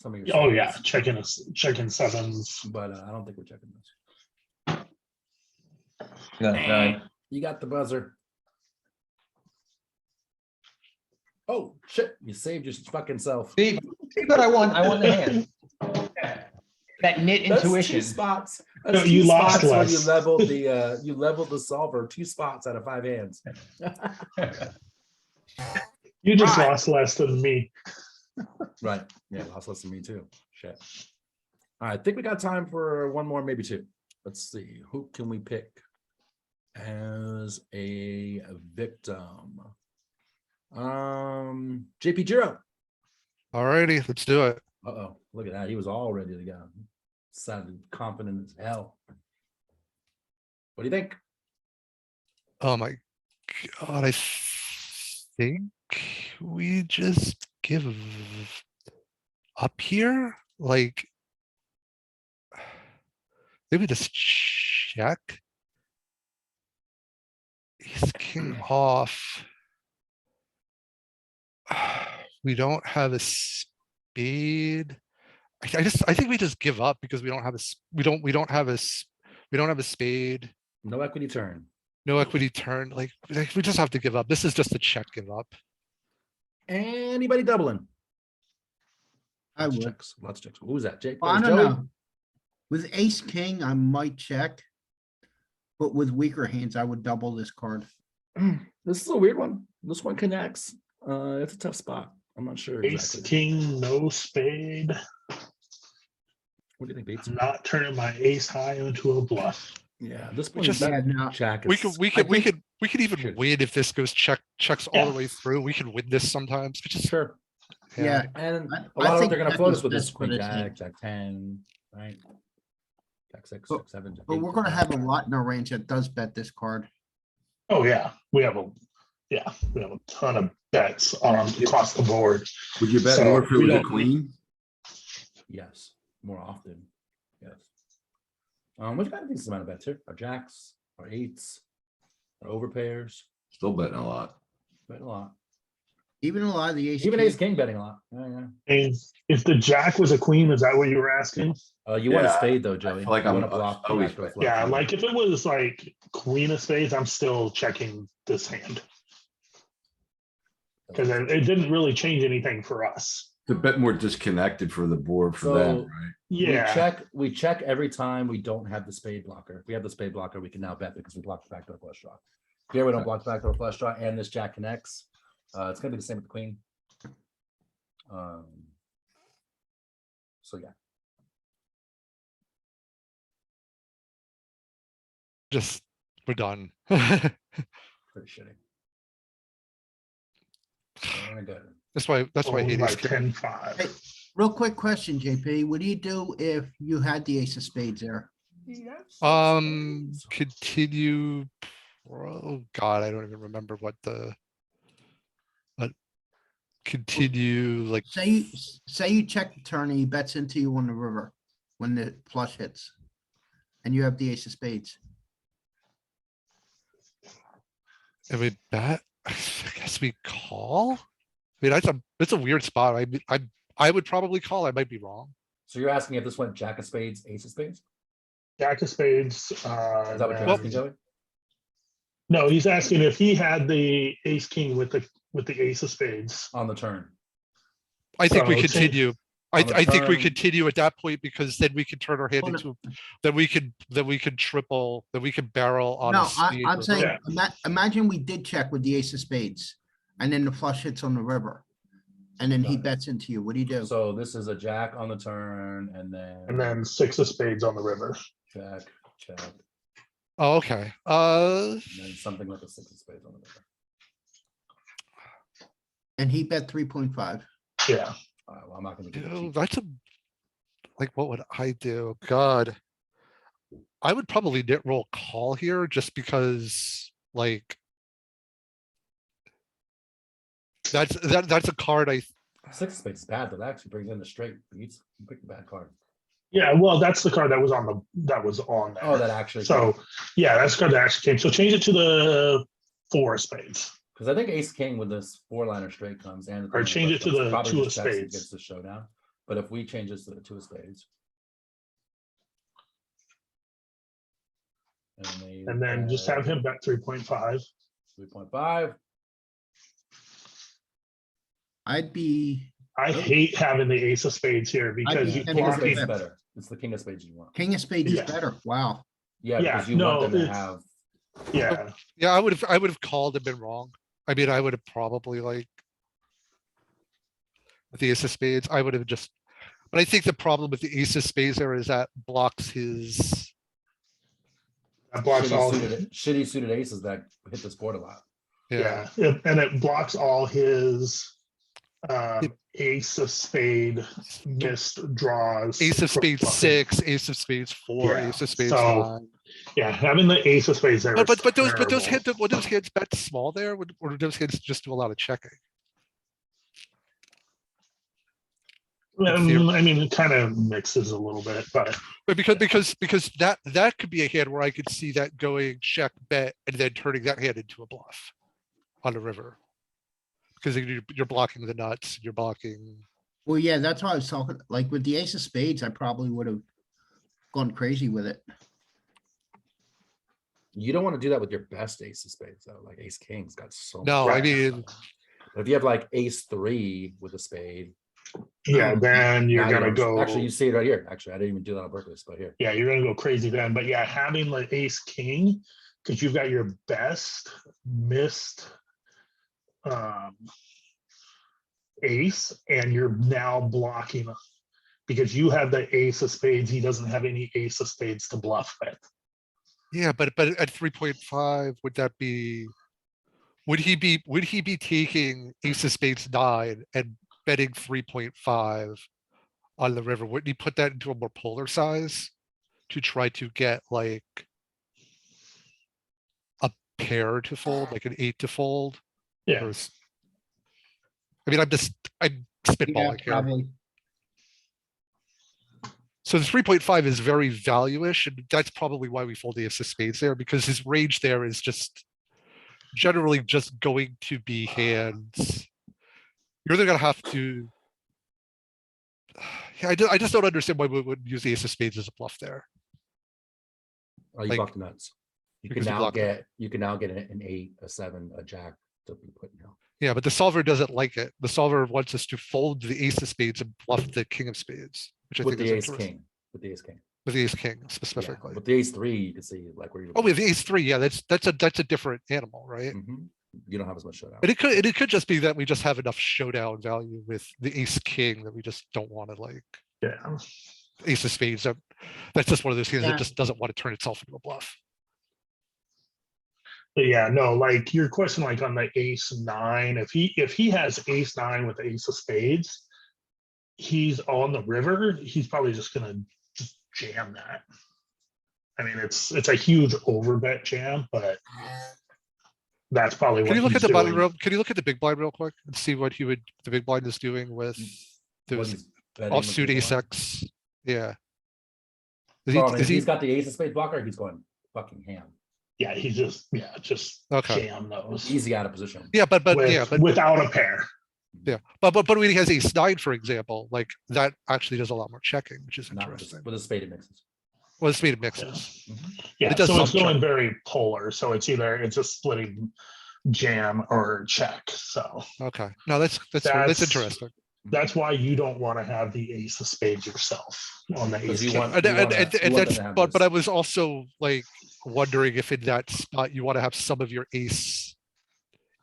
some of your. Oh, yeah, sevens, checking sevens. But I don't think we're checking this. No. You got the buzzer. Oh, shit, you saved your fucking self. See, but I won the hand. That knit That's intuition. 2 spots. No, That's you 2 lost spots when you less. leveled the solver 2 spots out of 5 hands. You just Right. lost less than me. Right. Yeah, lost less than me too. Shit. All right, I think we got time for one more, maybe 2. Let's see. Who can we pick as a victim? JP Giro. Alrighty, let's do it. Uh-oh, look at that. He was all ready to go. Sounded confident as hell. What do you think? Oh my god, I think we just give up here. Like, maybe just check. He's king off. We don't have a spade. I think we just give up because we don't have a we don't have a spade. No equity turn. No equity turn. Like we just have to give up. This is just a check give up. Anybody doubling? I Lots of would. checks. Lots of checks. Who's that? Jake? Well, I That was don't Joey? know. With ace king, I might check. But with weaker hands, I would double this card. This is a weird one. This one connects. It's a tough spot. I'm not sure Ace, exactly. king, no spade. What do you think, Bates? I'm not turning my ace high into a bluff. Yeah, this We one just- Yeah, no, Jack We is. could even Should. win if this goes checks all the Yeah. way through. We can win this sometimes. We just Sure. yeah. And I- a I lot of think they're gonna Jack float is us with this best for queen this jack, hand. jack 10, right? Jack 6, But- jack 7, jack But 8, we're gonna jack have a 9. lot in our range that does bet this card. Oh, yeah, we have a ton of bets on across the board. Would you bet So, more if it we was a don't- queen? Yes, more often. Yes. We've got a decent amount of bets here. Our jacks, our 8s, our overpairs, Still betting a lot. bet a lot. Even a lot of the ace. Even king- ace king betting a lot. Yeah, yeah. And if the jack was a queen, is that what you were asking? You want a Yeah, spade though, Joey. feel like You I'm wanna block the always backdoor bet- flush. Yeah, like if it was like queen of spades, I'm still checking this hand. Because it didn't really change anything for us. The bet more disconnected for the board for them, So- right? Yeah, We check every time we don't have the spade blocker. If we have the spade blocker, we can now bet because we blocked the backdoor flush draw. Here we don't block the backdoor flush draw and this jack connects. It's gonna be the same with the queen. So yeah, just we're done. pretty shitty. Very good. That's why oh, I hate by ace king. 10-5. Hey, real quick question, JP. What do you do if you had the ace of spades there? Continue. Oh God, I don't even remember what the. But continue like Say you check the turn and he bets into you on the river when the flush hits. And you have the ace of spades. I mean that. I guess we call. I mean it's a weird spot. I would probably call. I might be wrong. So you're asking if this went jack of spades, ace of spades? Jack of spades. Is that what you're then- asking, Joey? No, he's asking if he had the ace king with the ace of spades. On the turn. I think we So, say- continue. On the I think we turn- continue at that point because then we can turn our hand Hold into, then we could triple, then we can barrel on. No, a spade I'm or- saying, Yeah. imagine we did check with the ace of spades. And then the flush hits on the river. And then he Got it. bets into you. What do you do? So this is a jack on the turn and And then 6 of spades on the river. jack, check, Oh, okay. and then something like a 6 of spades on the river. And he bet 3.5. Yeah. All right, well, I'm not gonna give it Ew, cheap. that's a, like, what would I do? God. I would probably net roll call here just because, like. That's a card I, 6 of spades is bad, but that actually brings in the straight beats. You picked a bad card. Yeah, well, that's the card that was on there. Oh, that actually. So, yeah, that's the card that actually came. So change it to the 4 of spades. Because I think ace king with this 4-liner straight comes and. Or change it to the probably 2 of just checks and spades. Gets the showdown. But if we change this to the two of spades. And then just have him bet 3.5. 3.5. I hate having the ace of spades here because be you betting King of block spades is him. better. It's the king of spades you want. King of spades is Yeah. better. Wow. Yeah, Yeah, because you want no, them to it's- have. Yeah, Yeah, I would have called and been wrong. I mean, I would have probably like. With the ace of spades, I would have just, but I think the problem with the ace of spades there is that blocks his, that blocks all. Shitty suited aces that hit this board a lot. yeah. And it blocks all his ace of spade missed draws. Ace of from spades bluffing. 6, ace of spades 4, Yeah, ace of spades so- 9. Yeah, having the ace of spades there. But is those terrible. hits, would those hits bet small there? Or do those hits just do a lot of checking? I mean, it kind of mixes a little bit, but But because that could be a hand where I could see that going check bet and then turning that hand into a bluff on the river. Because you're blocking the nuts, you're blocking. Well, yeah, that's why I was talking, like with the ace of spades, I probably would have gone crazy with it. You don't want to do that with your best ace of spades though. Like ace king's got so. No, much I mean, But if you have like ace 3 with a spade. yeah, then you're now gonna you- go. Actually, you see it right here. Actually, I didn't even do that on purpose, but here. Yeah, you're gonna go crazy then. But yeah, having the ace king, because you've got your best missed ace, and you're now blocking because you have the ace of spades. He doesn't have any ace of spades to bluff with. yeah, but at 3.5, would that be? Would he be taking ace of spades 9 and betting 3.5 on the river? Wouldn't he put that into a more polar size to try to get like a pair to fold, like an 8 to fold? Yeah, Or I mean, I'm Yeah, spitballing here. probably. So the 3.5 is very value-ish, and that's probably why we fold the ace of spades there, because his range there is just generally just going to be hands. You're either gonna have to. Yeah, I just don't understand why we would use the ace of spades as a bluff there. Oh, you Like, block the nuts. You can because you now block get, an 8, a 7, a jack to be put now. Yeah, but the solver doesn't like it. The solver wants us to fold the ace of spades and bluff the king of spades, which I With think the is ace interesting. king, with the ace king. With the ace king Yeah, specifically. with the ace 3, you can see like where you. Oh, with the ace 3, yeah, that's a different animal, right? Mhm. You don't have as much showdown. And it could just be that we just have enough showdown value with the ace king that we just don't want to like yeah. ace of spades. That's just one of those things Yeah. that just doesn't want to turn itself into a bluff. But yeah, no, like your question, like on the ace 9, if he has ace 9 with the ace of spades, he's on the river, he's probably just gonna just jam that. I mean, it's a huge overbet jam, but that's probably what Can you look he's at the button doing. real? Can you look at the big blind real quick and see what the big blind is doing with What those he's betting with offsuit the ace blind. X? Yeah. Well, I mean, Is if he he's got the ace of spades blocker, he's going fucking ham. Yeah, he just Okay. jam those Easy out of position. Yeah, but without a pair. yeah, but when he has ace 9, for example, like that actually does a lot more checking, which is Not with interesting. with a spade it mixes. Well, the speed it mixes. Yeah, It does so it's some going check. very polar. So it's a splitting jam or check. So Okay, no, that's That's- interesting. that's why you don't want to have the ace of spades yourself on the Because ace. you king. want- And, you and, wanna- and, you and want them that's to have but this. I was also like wondering if in that spot you want to have some of your ace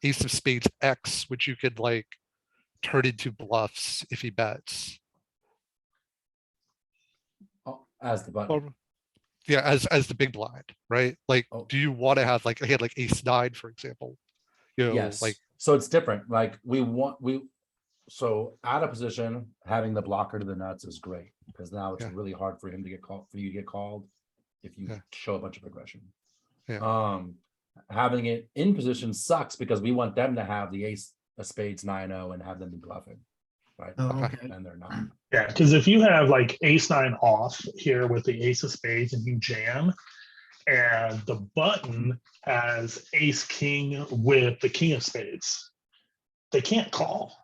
of spades X, which you could like turn into bluffs if he bets. Oh, as the button. Or, yeah, as the big blind, right? Like, Oh. do you want to have like a hand like ace 9, for example? You know, Yes, like so it's different, like so out of position, having the blocker to the nuts is great, because now it's Yeah. really hard for him to get called, for you to get called. If you Yeah. show a bunch of aggression. Yeah. Having it in position sucks because we want them to have the ace of spades 9-0 and have them be bluffing. Right, Oh, Okay. okay. and they're not. Yeah, because if you have like ace 9 off here with the ace of spades and you jam, and the button has ace king with the king of spades, they can't call.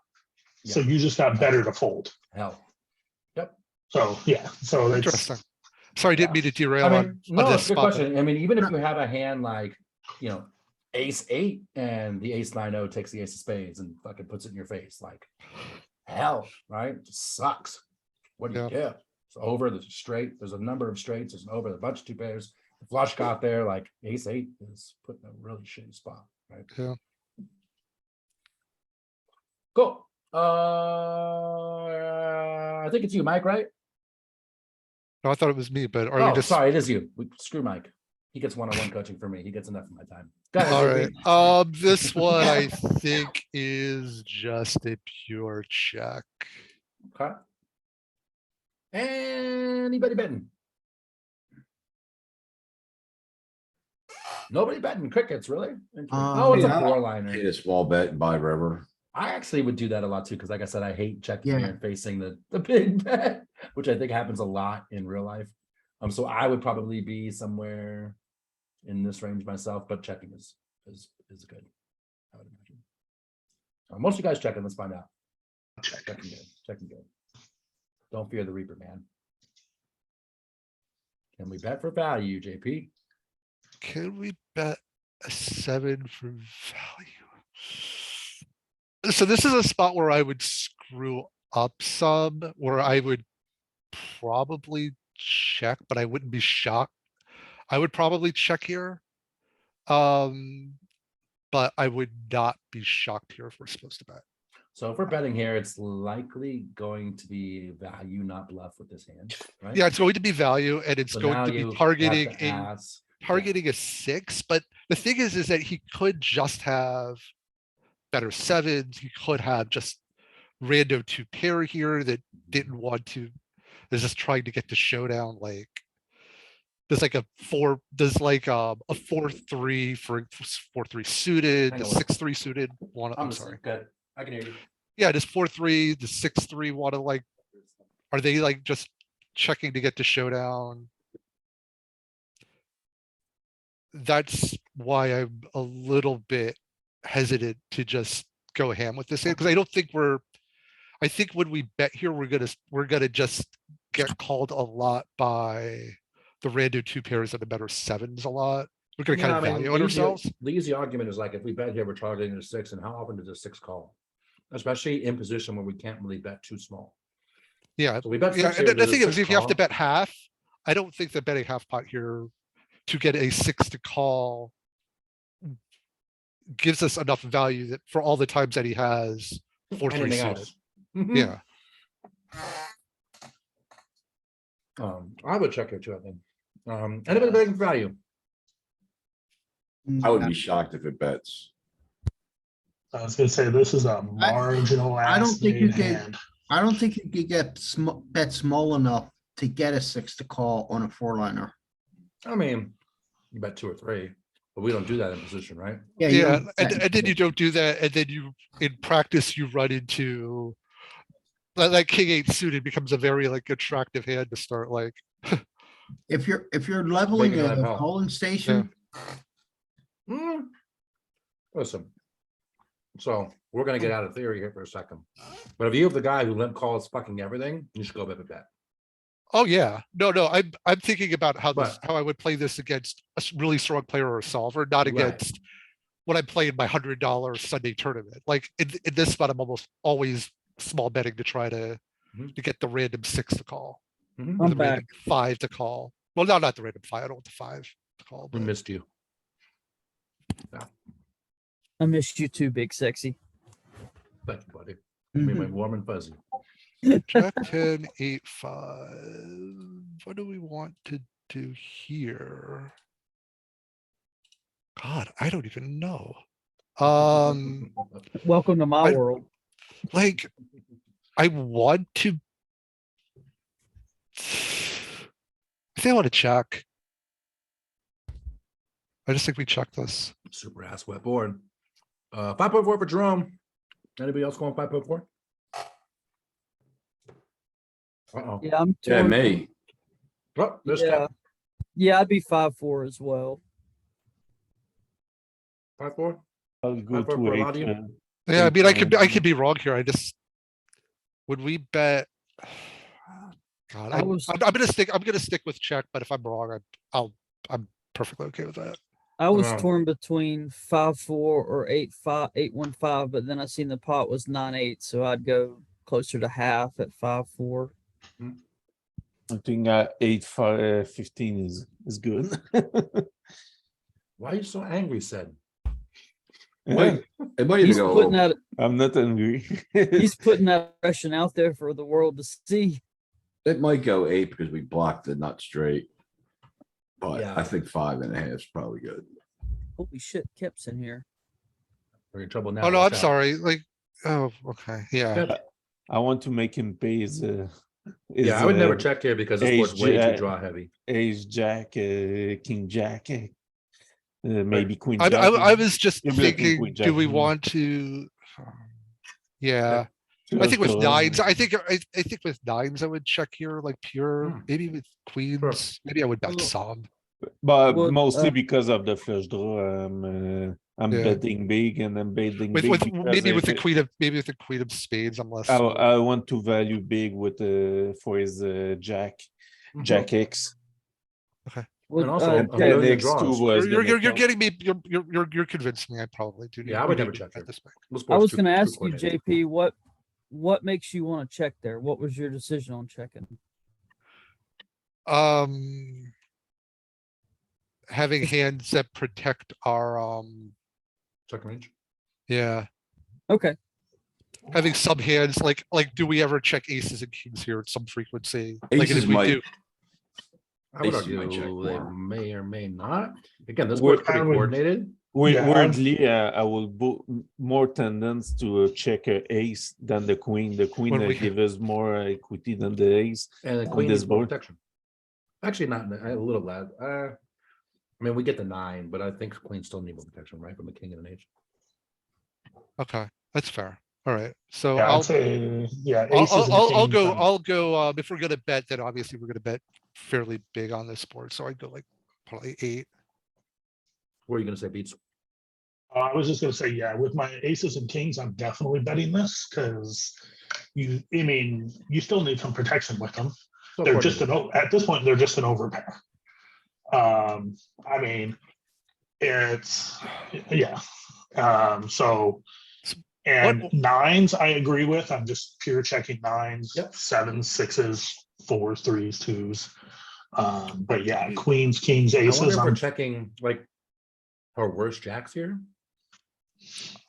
So Yeah. you just got better to fold. Hell, So, yeah, so it's, Interesting. Sorry, I didn't mean to derail I on, mean, no, on it's this a good spot. but- question. I mean, even if No. you have a hand like, you know, ace eight and the ace 9-0 takes the ace of spades and fucking puts it in your face, like hell, right? It just sucks. What do you do? It's over, there's a straight, there's a number of straights, there's an over, there's a bunch of two pairs. The flush got there, like ace eight is put in a really shitty spot, right? Yeah. Cool. I think it's you, Mike, right? No, I thought it was me, but are we Oh, just? sorry, it is you. Screw Mike. He gets one-on-one coaching for me. He gets enough of my time. Go ahead, All JP. right, this one I think is just a pure check. Okay. Anybody betting? Nobody betting crickets, really? Oh, it's a Yeah. four Hit liner. a small bet and buy river. I actually would do that a lot too, because like I said, I hate checking Yeah. here and facing the big bet, which I think happens a lot in real life. So I would probably be somewhere in this range myself, but checking is good. I would imagine. Most of you guys checking. Let's find out. Checking good. Checking good. Don't fear the Reaper, man. Can we bet for value, JP? Can we bet a 7 for value? So this is a spot where I would screw up some, where I would probably check, but I wouldn't be shocked. I would probably check here. But I would not be shocked here if we're supposed to bet. So if we're betting here, it's likely going to be value, not bluff with this hand, right? Yeah, it's going to be value and it's So going now to you be have targeting to a ask- targeting a 6, but the thing is that he could just have better 7s. He could have just random 2 pair here that didn't want to, is just trying to get to showdown. Like there's like a 4-3 for 4-3 suited, Hang the on, wait. 6-3 suited one. I'm listening. sorry. Good. I can hear you. Yeah, this 4-3, the 6-3 want to like, are they like just checking to get to showdown? That's why I'm a little bit hesitant to just go ham with this hand, because I don't think I think when we bet here, we're gonna just get called a lot by the random 2 pairs and the better 7s a lot. We're gonna kind of value on ourselves. The easy argument is like, if we bet here, we're targeting a 6, and how often does a 6 call? Especially in position where we can't really bet too small. Yeah, So we bet yeah. 6 And here, the does a thing is, 6 if you have to call? bet half, I don't think that betting half pot here to get a 6 to call gives us enough value that for all the times that he has 4-3 Anything suited. else? Yeah. I would check here too, I think. Anybody betting for value? I would be shocked if it bets. I was gonna say, this is a marginal I don't ass think you made can- hand. I don't think you could get bet small enough to get a 6 to call on a 4-liner. I mean, you bet 2 or 3, but we don't do that in position, right? you Yeah, don't and bet- then you don't do that, and then you, in practice, you run into like king 8 suited becomes a very like attractive hand to start like. if you're leveling Making that a help. polling station, Listen. So we're gonna get out of theory here for a second. But if you have the guy who limp calls fucking everything, you should go bet. Oh yeah, no, I'm thinking about how But- how I would play this against a really strong player or a solver, not Right. against when I'm playing my $100 Sunday tournament. Like in this spot, I'm almost always small betting to try to get the random 6 to call. Mhm. Or I'm the back. random 5 to call. Well, no, not the random 5. I don't want the 5 to call. We But missed you. I missed you too, big sexy. Thank you, buddy. Made me warm and fuzzy. Jack 10, 8, 5. What do we want to do here? God, I don't even know. Welcome to my I- world. Like, I want to. I think I want to check. I just think we check this. Super ass wet board. 5.4 for Jerome. Anybody else going 5.4? Uh-oh. Yeah, I'm Yeah, torn. me. Oh, there's Yeah. Cap. Yeah, I'd be 5-4 as well. 5.4. I'll go for to 8. Eladio? Yeah, I mean, I could Eight, be wrong here. I just, would we bet? God, I was I'm gonna stick with check, but if I'm wrong, I'm perfectly okay with that. I was Wow. torn between 5-4 or 8-5, 8-1-5, but then I seen the pot was 9-8, so I'd go closer to half at 5-4. I think 15 is good. Why are you so angry, said? Might, it might even He's go. putting that I'm not angry. he's putting that impression out there for the world to see. It might go 8 because we blocked the nut straight. But Yeah. I think 5.5 is probably good. Holy shit, Kip's in here. We're in trouble now. Oh, no, watch I'm out. sorry. Like, oh, okay, yeah. Yep. I want to make him pay his. Yeah, I would never check here because this board's way too draw heavy. Ace Jack, King Jack, maybe Queen I, Jack. I was just Maybe I think thinking, Queen do Jack we is more. want to? Yeah, I Just think with go, nines, I think with nines, I would check here like pure, Hmm. maybe with queens, maybe I would bet some. But Well, mostly because of the flush draw, I'm Yeah. betting big and I'm betting With, big with because maybe with the if queen of, maybe with the queen of spades, I'm less. I want to value big with for his Jack X. Well, And also, And a million X2 draws. was You're gonna count. getting me, you're convincing me. I probably do. Yeah, I we would do never need check to bet here. this back. This I board's was too- going to too ask you, coordinated. JP, what makes you want to check there? What was your decision on checking? Having hands that protect our, Check range. yeah, Okay. having some hands, like, do we ever check aces and kings here at some frequency? Like, and Aces if we might, do, I would Aces might check argue they more. may or may not. Again, this Would- board's pretty I would- coordinated. Yeah, Weirdly, I will more tendence to check a ace than the queen. The queen When we- give us more equity than the ace. And the On queen this needs more board. protection. Actually, not a little less. I mean, we get the 9, but I think queen still need more protection, right? From the king and an ace. okay, that's fair. All right, so yeah, I'll, I'd say, yeah, I'll, aces and I'll kings. go, I'm- if we're gonna bet, then obviously we're gonna bet fairly big on this board, so I'd go like probably 8. What are you gonna say, Beats? I was just gonna say, yeah, with my aces and kings, I'm definitely betting this because I mean, you still need some protection with them. So They're just coordinated. at this point, they're just an overpair. I mean, it's, yeah. So, and What- nines, I agree with. I'm just pure checking nines, Yep. 7s, 6s, 4s, 3s, 2s. But yeah, queens, kings, I wonder aces, if we're I'm checking like our worst jacks here.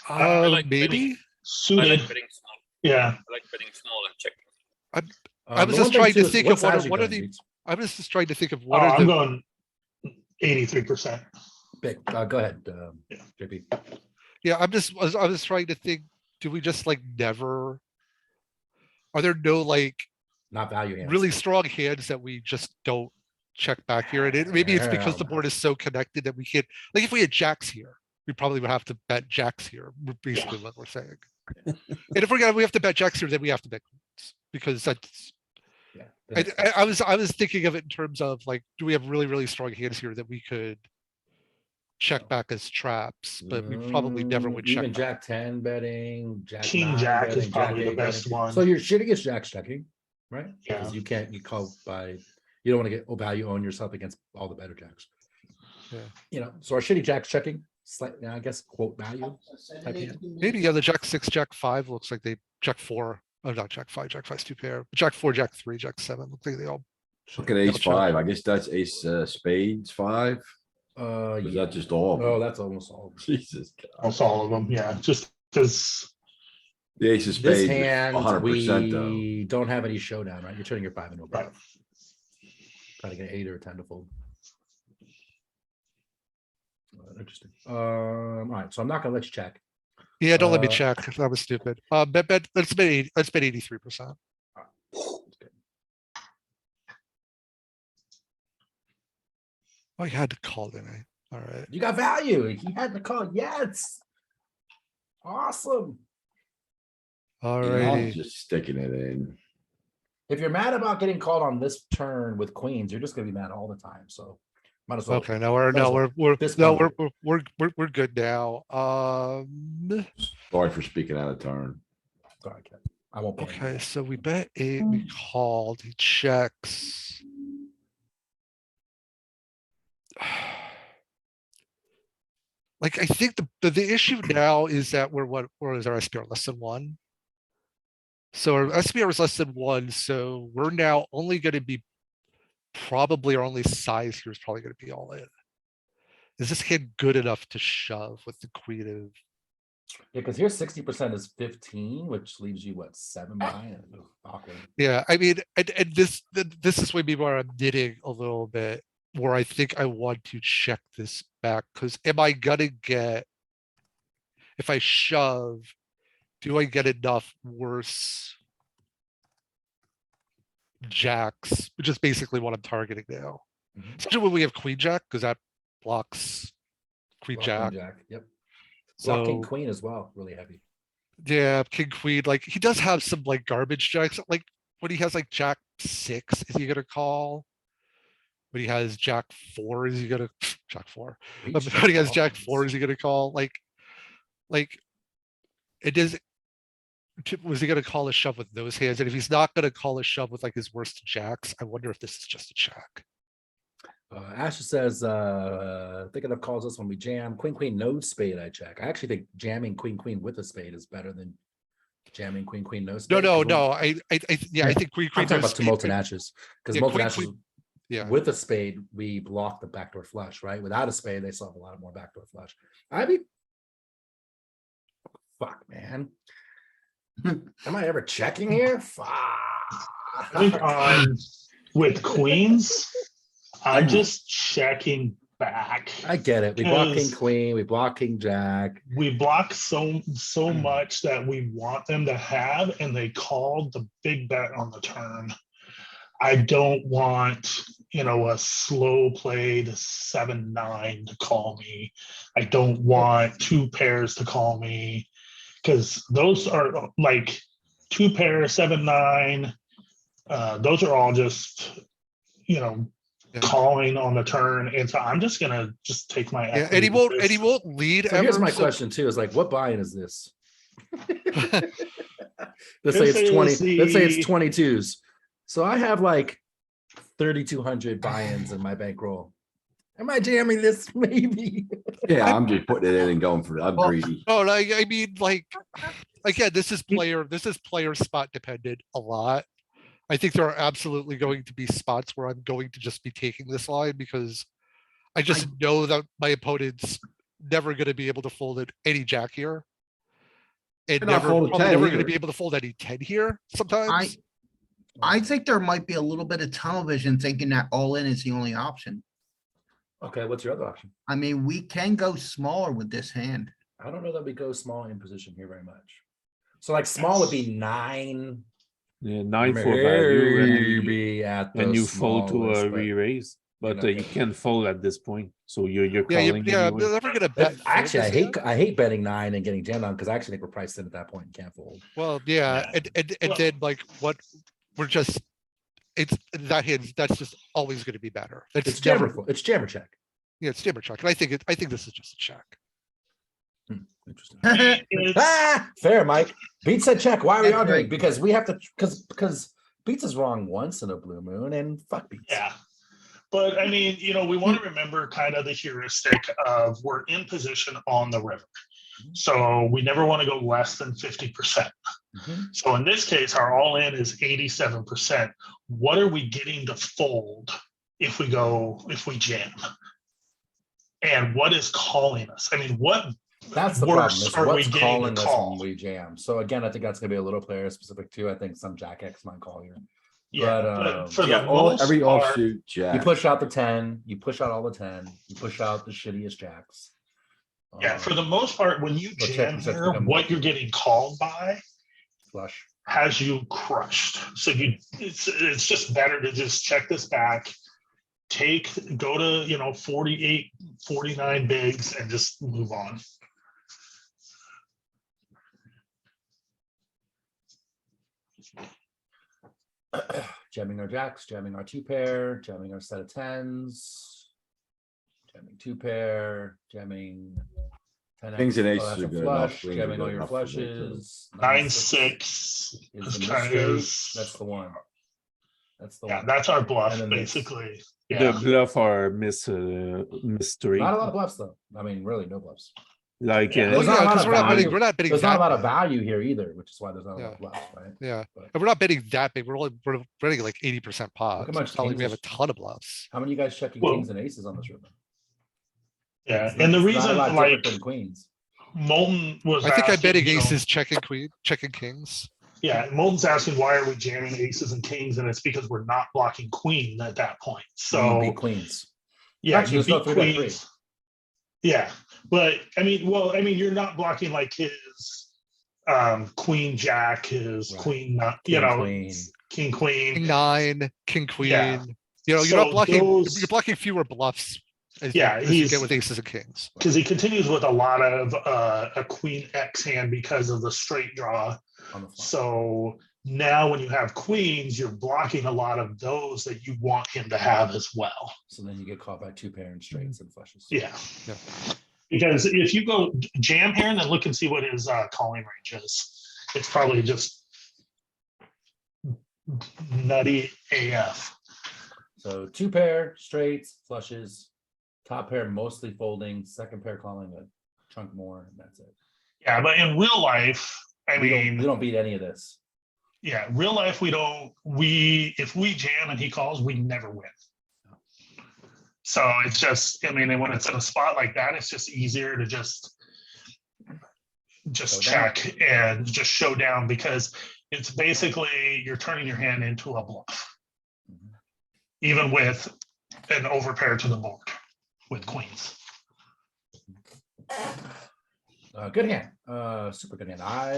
Maybe, suited. Yeah, I like betting small and checking. I was The just one trying thing to too is think what of what size you are going, the, Beats? I was just trying to think of oh, what are I'm the, going 83%. Big, go ahead, Yeah. JP. yeah, I was trying to think, do we just like never? Are there no like Not value hands. really strong hands that we just don't check back here? And maybe it's because Hell the no. board is so connected that we can't, like if we had jacks here, we probably would have to bet jacks here, basically what we're saying. And if we have to bet jacks here, then we have to bet queens, because that's, Yeah. I was thinking of it in terms of like, do we have really strong hands here that we could check back as traps, but we probably never would check Even back. Jack 10 betting, Jack King 9 Jack is betting, probably Jack the 8 best betting. one. So you're shitting against Jack's checking, right? Yeah. Because you call by, you don't want to get value on yourself against all the better jacks. Yeah. You know, so our shitty Jack's checking, slightly, I guess, quote value. type hand. Maybe, yeah, the jack 6, jack 5 looks like they, jack 4, oh, not jack 5, jack 5's 2 pair, jack 4, jack 3, jack 7, look like they all. Look at Yeah, ace check. 5. I guess that's ace spades 5. Is Yeah. that just all? of Oh, them? that's almost all. Jesus. God. Almost all of them, yeah, just because, The ace of This spades, hand, 100% though. we don't have any showdown, right? You're turning your 5 into a right, bluff. Try to get an 8 or a 10 to fold. Interesting. All right, so I'm not gonna let you check. Yeah, don't let me Uh, check, that was stupid. Bet, let's bet 83%. Oh, you had to call, didn't I? All right. You got value. He had the call. Yes. Awesome. All You know, righty. just sticking it in. If you're mad about getting called on this turn with queens, you're just gonna be mad all the time. So might as well. Okay, no, we're, might as well we're, discount it. we're good now. Sorry for speaking out of turn. Sorry, Ken. I won't. panic. Okay, so we bet 8, we called, he checks. Like, I think the issue now is that what is our SPR less than 1? So our SPR is less than 1, so we're now only gonna be, probably our only size here is probably gonna be all in. Is this hand good enough to shove with the queen of? Yeah, because here 60% is 15, which leaves you what, 7 behind? Ugh, awkward. Yeah, I mean, and this is maybe where I'm knitting a little bit, where I think I want to check this back, because am I gonna get, if I shove, do I get enough worse jacks, which is basically what I'm targeting now. Mhm. Especially when we have queen jack, because that blocks queen Block jack. Queen Yep. Block King So Queen as well, really heavy. yeah, king queen, like he does have some like garbage jacks, like when he has like jack 6, is he gonna call? When he has jack 4, is he gonna jack 4? But Reach when he has all jack hands. 4, is he gonna call? Like it is. Was he gonna call a shove with those hands? And if he's not gonna call a shove with like his worst jacks, I wonder if this is just a check. Asher says, thinking of calls us when we jam. Queen, queen, no spade, I check. I actually think jamming queen, queen with a spade is better than jamming queen, queen, no spade. No. I Yeah, think queen, I'm queen, talking no about two spade. molten ashes. Because Yeah, molten queen, ashes queen, yeah. with a spade, we block the backdoor flush, right? Without a spade, they still have a lot more backdoor flush. I mean, fuck, man. Am I ever checking here? Fuck. I think with queens, I'm just checking back. I get it. We block king Because queen, we block king jack. we block so much that we want them to have, and they called the big bet on the turn. I don't want, a slow played 7-9 to call me. I don't want 2 pairs to call me, because those are like 2 pairs, 7-9. Those are all just, calling on the turn, and so I'm just gonna take my Yeah, and he won't lead So ever. here's my so- question too, is like, what buy-in is this? Let's This say it's 20, is let's say it's the- 22s. So I have like 3,200 buy-ins in my bankroll. Am I jamming this? Maybe. Yeah, I'm just putting it in and going for it. I'm Well, greedy. No, I mean, like, again, this is player spot dependent a lot. I think there are absolutely going to be spots where I'm going to just be taking this line because I just know that my opponent's never going to be able to fold it any jack here. And They're not folding probably 10 never going to either. be able to fold any 10 here sometimes. I think there might be a little bit of tunnel vision thinking that all in is the only option. Okay, what's your other option? I mean, we can go smaller with this hand. I don't know that we go small in position here very much. So like small would be 9. Yeah, 9 for value, Maybe at the and you fold to smallest, a but re-raise, but not you gonna- can fold at this point. So you're Yeah, calling yeah, anyway. they're never going to bet. Actually, I fold this hand. hate betting 9 and getting jammed on because I actually think we're priced in at that point and can't fold. Well, yeah, Yeah. and Well- then like what we're just, it's that hand, that's just always going to be better. It's jammer, it's jammer check. Yeah, it's jammer check, and I think this is just a check. Interesting. It's- Fair, Mike. Beats said check. Why are we That's arguing? right. Because we have to, because Beats is wrong once in a blue moon, and fuck Beats. Yeah. But I mean, we want to remember kind of the heuristic of we're in position on the river. So we never want to go less than 50%. Mhm. So in this case, our all in is 87%. What are we getting to fold if we jam? And what is calling us? I mean, what That's the worse problem. Is are we what's getting calling to us call? when we jam. So again, I think that's gonna be a little player specific too. I think some Jack X might call here. Yeah, But, but for Yeah, the most every part, offsuit jack. You push out the 10, you push out all the 10, you push out the shittiest jacks. yeah, for the most part, when you But check jam and sets here, become what more you're getting called by flush. has you crushed. So it's just better to just check this back, go to 48, 49 bigs and just move on. Jamming our jacks, jamming our 2-pair, jamming our set of 10s, jamming 2-pair, jamming 10x. Kings and Oh, aces that's are a good enough, flush, queens are jamming all good your enough for me, too. flushes. 9-6 Is is the kind misstraight, of, that's the one. That's the yeah, one. that's our bluff, And then this. basically. The Yeah, bluff are mystery. Not a lot of bluffs though. I mean, really no bluffs. Like, Yeah. There's Well, not a yeah, lot because of we're not betting, value. we're not betting There's not a that lot of big. value here either, which is why there's not a lot Yeah. of bluffs, right? Yeah, But and we're not betting that big. We're betting like 80% how pots. much It's not like we have a kings ton of bluffs. how many of you guys checking Well- kings and aces on this river? yeah. It's And the not a reason, lot like, different than queens. Molten was I think I'm asking, betting you know, aces, checking queen, checking kings. yeah, Molten's asking why are we jamming aces and kings, and it's because we're not blocking queen at that point. You wanna So beat queens. yeah, Actually, you there's no beat 3-bet-3. queens. Yeah, but I mean, well, I mean, you're not blocking like his queen jack, his Right. queen, King, you know, queen. king queen. King nine, king queen. Yeah. You know, you're So not blocking, those- you're blocking fewer bluffs. As Yeah, you get he's- with aces and kings. Because he continues with a lot of a queen X hand because of the straight draw. On the flop. So now when you have queens, you're blocking a lot of those that you want him to have as well. So then you get caught by 2-pair and straights and flushes. Yeah. Yeah. Because if you go jam here and then look and see what his calling range is, it's probably just nutty AF. So 2-pair, straights, flushes, top pair mostly folding, second pair calling a chunk more, and that's it. Yeah, but in real life, I We mean, don't beat any of this. yeah, real life, if we jam and he calls, we never win. So it's just, I mean, and when it's in a spot like that, it's just easier to just Show down. check and just show down because it's basically you're turning your hand into a bluff. Mhm. Even with an overpair to the board with queens. Good hand, super good hand. I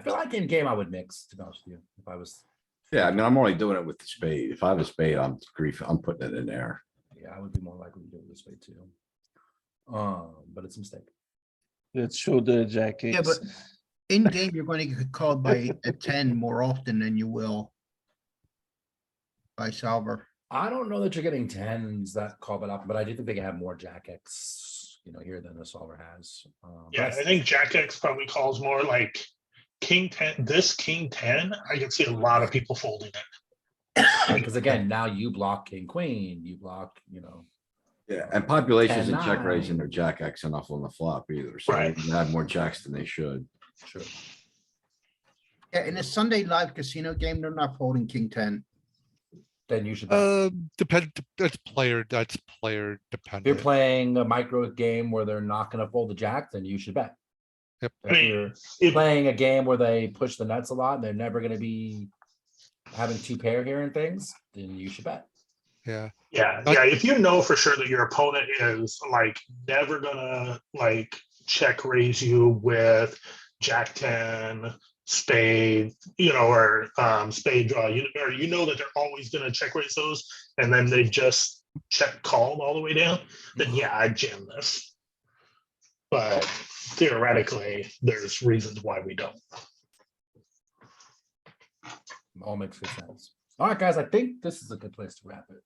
feel like in game I would mix, to be honest with you, if I was. Yeah, I mean, I'm only doing it with the spade. If I have a spade, I'm putting it in there. Yeah, I would be more likely to do it this way too. But it's a mistake. let's show the jack Yeah, but X. in game, you're going to get called by a 10 more often than you will by solver. I don't know that you're getting tens that call it up, but I do think they can have more jack X, here than the solver has. Yeah, I think Jack X probably calls more like King 10. This King 10, I can see a lot of people folding it. Because again, now you block king, queen, you block, Yeah, and population isn't 10-9. check raising their jack X enough on the flop either, so they Right. can have more jacks than they should. True. Yeah, in a Sunday live casino game, they're not folding king 10. Then you should. bet. That's player If you're dependent. playing a micro game where they're not gonna fold the jack, then you should bet. Yep. If I mean, you're if- playing a game where they push the nuts a lot, and they're never gonna be having 2-pair here and things, then you should bet. Yeah, Yeah, But- yeah. If you know for sure that your opponent is like never gonna like check raise you with Jack 10, spade, or spade draw, or you know that they're always gonna check raise those, and then they just check called all the way down, then yeah, I jam this. But theoretically, there's reasons why we don't. All makes good sense. All right, guys, I think this is a good place to wrap it.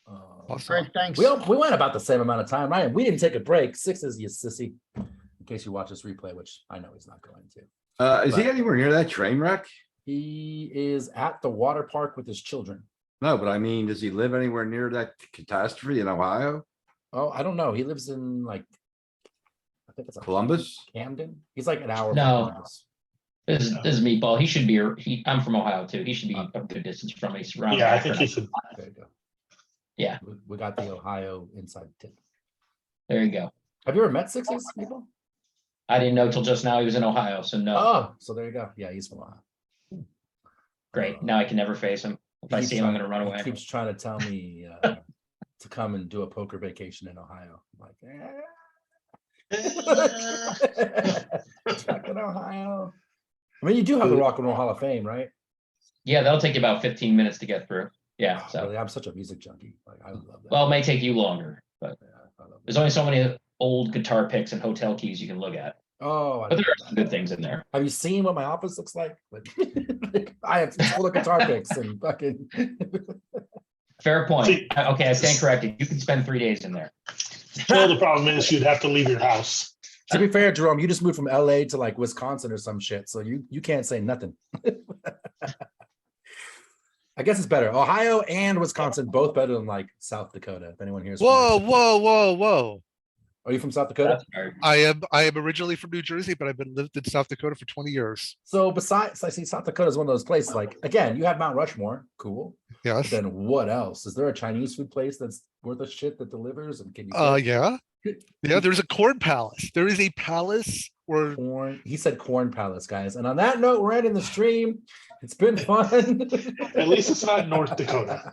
Awesome. All right, thanks. We went about the same amount of time, Ryan. We didn't take a break. 6 you sissy. In case you watch this replay, which I know he's not going to. Is he Right. anywhere near that train wreck? He is at the water park with his children. No, but I mean, does he live anywhere near that catastrophe in Ohio? Oh, I don't know. He lives in I think it's Columbus? Camden. He's like an hour. from No. Columbus. This is Meatball. He should be, I'm from Ohio too. He should be a good distance from me. He's around Yeah, I Akron. think he should. There you go. Yeah. We got the Ohio inside tip. There you go. Have you ever met Sixes people? I didn't know till just now he was in Ohio, so no. Oh, so there you go. Yeah, he's from Ohio. Great. Now I can never face him. If I He see keeps him, I'm trying- gonna run he away. Keeps trying to tell me to come and do a poker vacation in Ohio. I'm like, fucking Ohio. I mean, you do have the Rock and Roll Hall of Fame, right? Yeah, that'll take you about 15 minutes to get through. Yeah, so, Really, I'm such a music junkie. Like, I would love that. well, it may take you longer, but Yeah, I love there's that. only so many old guitar picks and hotel keys you can look at. Oh, I But love there are some that. good things in there. Have you seen what my office looks like? I have full of guitar picks and fucking. Fair point. Okay, I stand corrected. You can spend 3 days in there. So the problem is you'd have to leave your house. To be fair, Jerome, you just moved from LA to like Wisconsin or some shit, so you can't say nothing. I guess it's better. Ohio and Wisconsin both better than like South Dakota. If anyone here's Whoa, whoa, whoa, whoa. Are you from South Dakota? I am originally from New Jersey, but I've been lived in South Dakota for 20 years. So besides, I see South Dakota is one of those places. Like again, you have Mount Rushmore, cool. But Yes. then what else? Is there a Chinese food place that's worth a shit that delivers? And can you? Yeah. Yeah, there's a corn palace. There is a palace where Corn. He said corn palace, guys. And on that note, we're ending the stream. It's been fun. At least it's not North Dakota.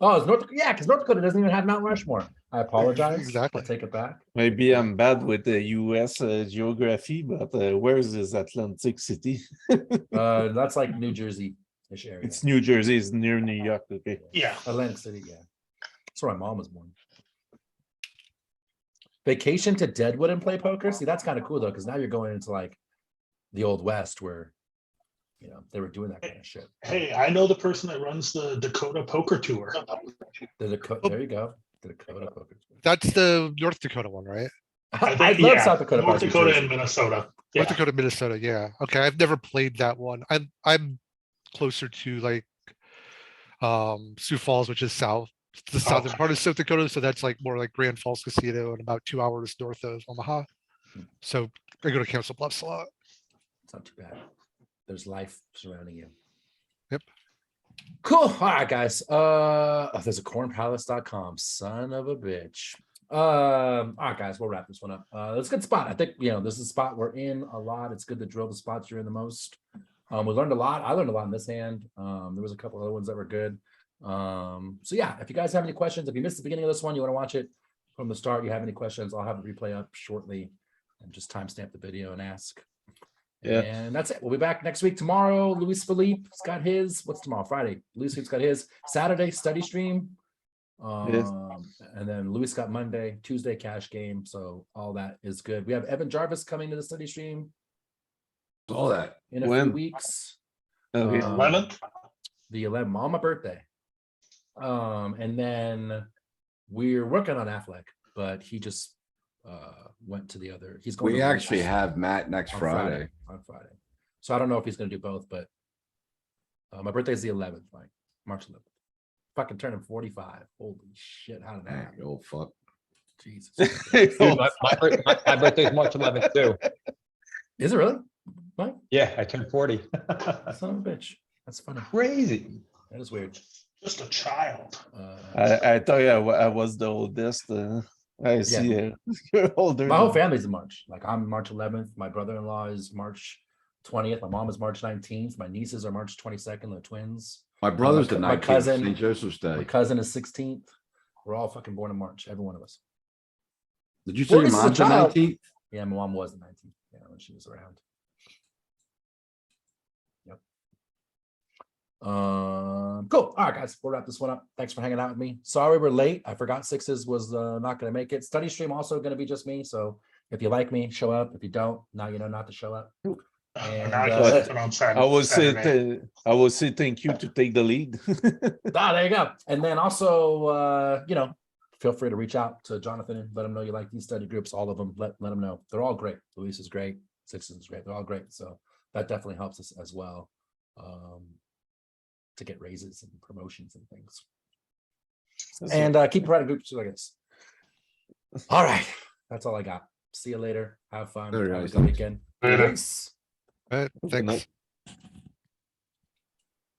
Oh, it's North. Yeah, because North Dakota doesn't even have Mount Rushmore. I apologize. Exactly. I take it back. Maybe I'm bad with the US geography, but where's this Atlantic City? That's like New Jersey-ish area. It's New Jersey, it's near New York, okay. Yeah. Atlantic City, yeah. That's where my mom was born. Vacation to Deadwood and play poker. See, that's kind of cool though, because now you're going into like the old West where they were doing that kind of shit. Hey, I know the person that runs the Dakota Poker Tour. There you go. The Dakota Poker Tour. that's the North Dakota one, right? I love South Dakota. North bars, New Dakota Jersey. and Minnesota. North Yeah. Dakota, Minnesota. Yeah. Okay. I've never played that one. I'm closer to like Sioux Falls, which is south, the southern part of South Dakota. So that's like more like Grand Falls Casino and about 2 hours north of Omaha. So I go to Council Bluffs a lot. It's not too bad. There's life surrounding you. Yep. Cool. All right, guys. There's a cornpalace.com. Son of a bitch. All right, guys, we'll wrap this one up. It's a good spot. I think this is a spot we're in a lot. It's good to drill the spots you're in the most. We learned a lot. I learned a lot in this hand. There was a couple other ones that were good. So yeah, if you guys have any questions, if you missed the beginning of this one, you want to watch it from the start, you have any questions, I'll have a replay up shortly and just timestamp the video and ask. Yeah. And that's it. We'll be back next week. Tomorrow, Luis Philippe's got his. What's tomorrow? Friday. Luis Philippe's got his. Saturday, study stream. Yes. And then Luis got Monday, Tuesday, cash game. So all that is good. We have Evan Jarvis coming to the study stream All that. in a When? few weeks. Okay. 11th. The 11th, on my birthday. And then we're working on Affleck, but he just went to the other. He's going. We to actually Vegas have Matt next on Friday. On Friday. So I don't know if he's going to do both, but my birthday is the 11th, like March 11th. Fucking turning 45. Holy shit! How did that Hey, happen? you old fuck. Jesus. Dude, my birthday's March 11th too. Is it really? Mike? Yeah, I turned 40. Son of a bitch. That's funny. Crazy. That is weird. Just a child. I thought I was the oldest. I see you're older. My whole than- family's in March. Like I'm March 11th. My brother-in-law is March 20th. My mom is March 19th. My nieces are March 22nd. The twins. My brother's the my 19th, cousin- St. Joseph's My Day. cousin is 16th. We're all fucking born in March. Every one of us. Did you say Well, your this is a mom's the child. 19th? Yeah, my mom was the 19th. Yeah, when she was around. Yep. Cool. All right, guys, we'll wrap this one up. Thanks for hanging out with me. Sorry we're late. I forgot Sixes was not going to make it. Study stream also going to be just me. So if you like me, show up. If you don't, now you know not to show up. And, Now I can uh, sit on Saturday. I will say Saturday. I will say thank you to take the lead. there you go. And then also, feel free to reach out to Jonathan and let him know you like these study groups. All of them. Let them know. They're all great. Luis is great. Sixes is great. They're all great. So that definitely helps us as well. To get raises and promotions and things. And keep writing groups, I guess. All right. That's all I got. See you later. Have fun. Later, Have a guys. good weekend. Later. Peace. Thanks.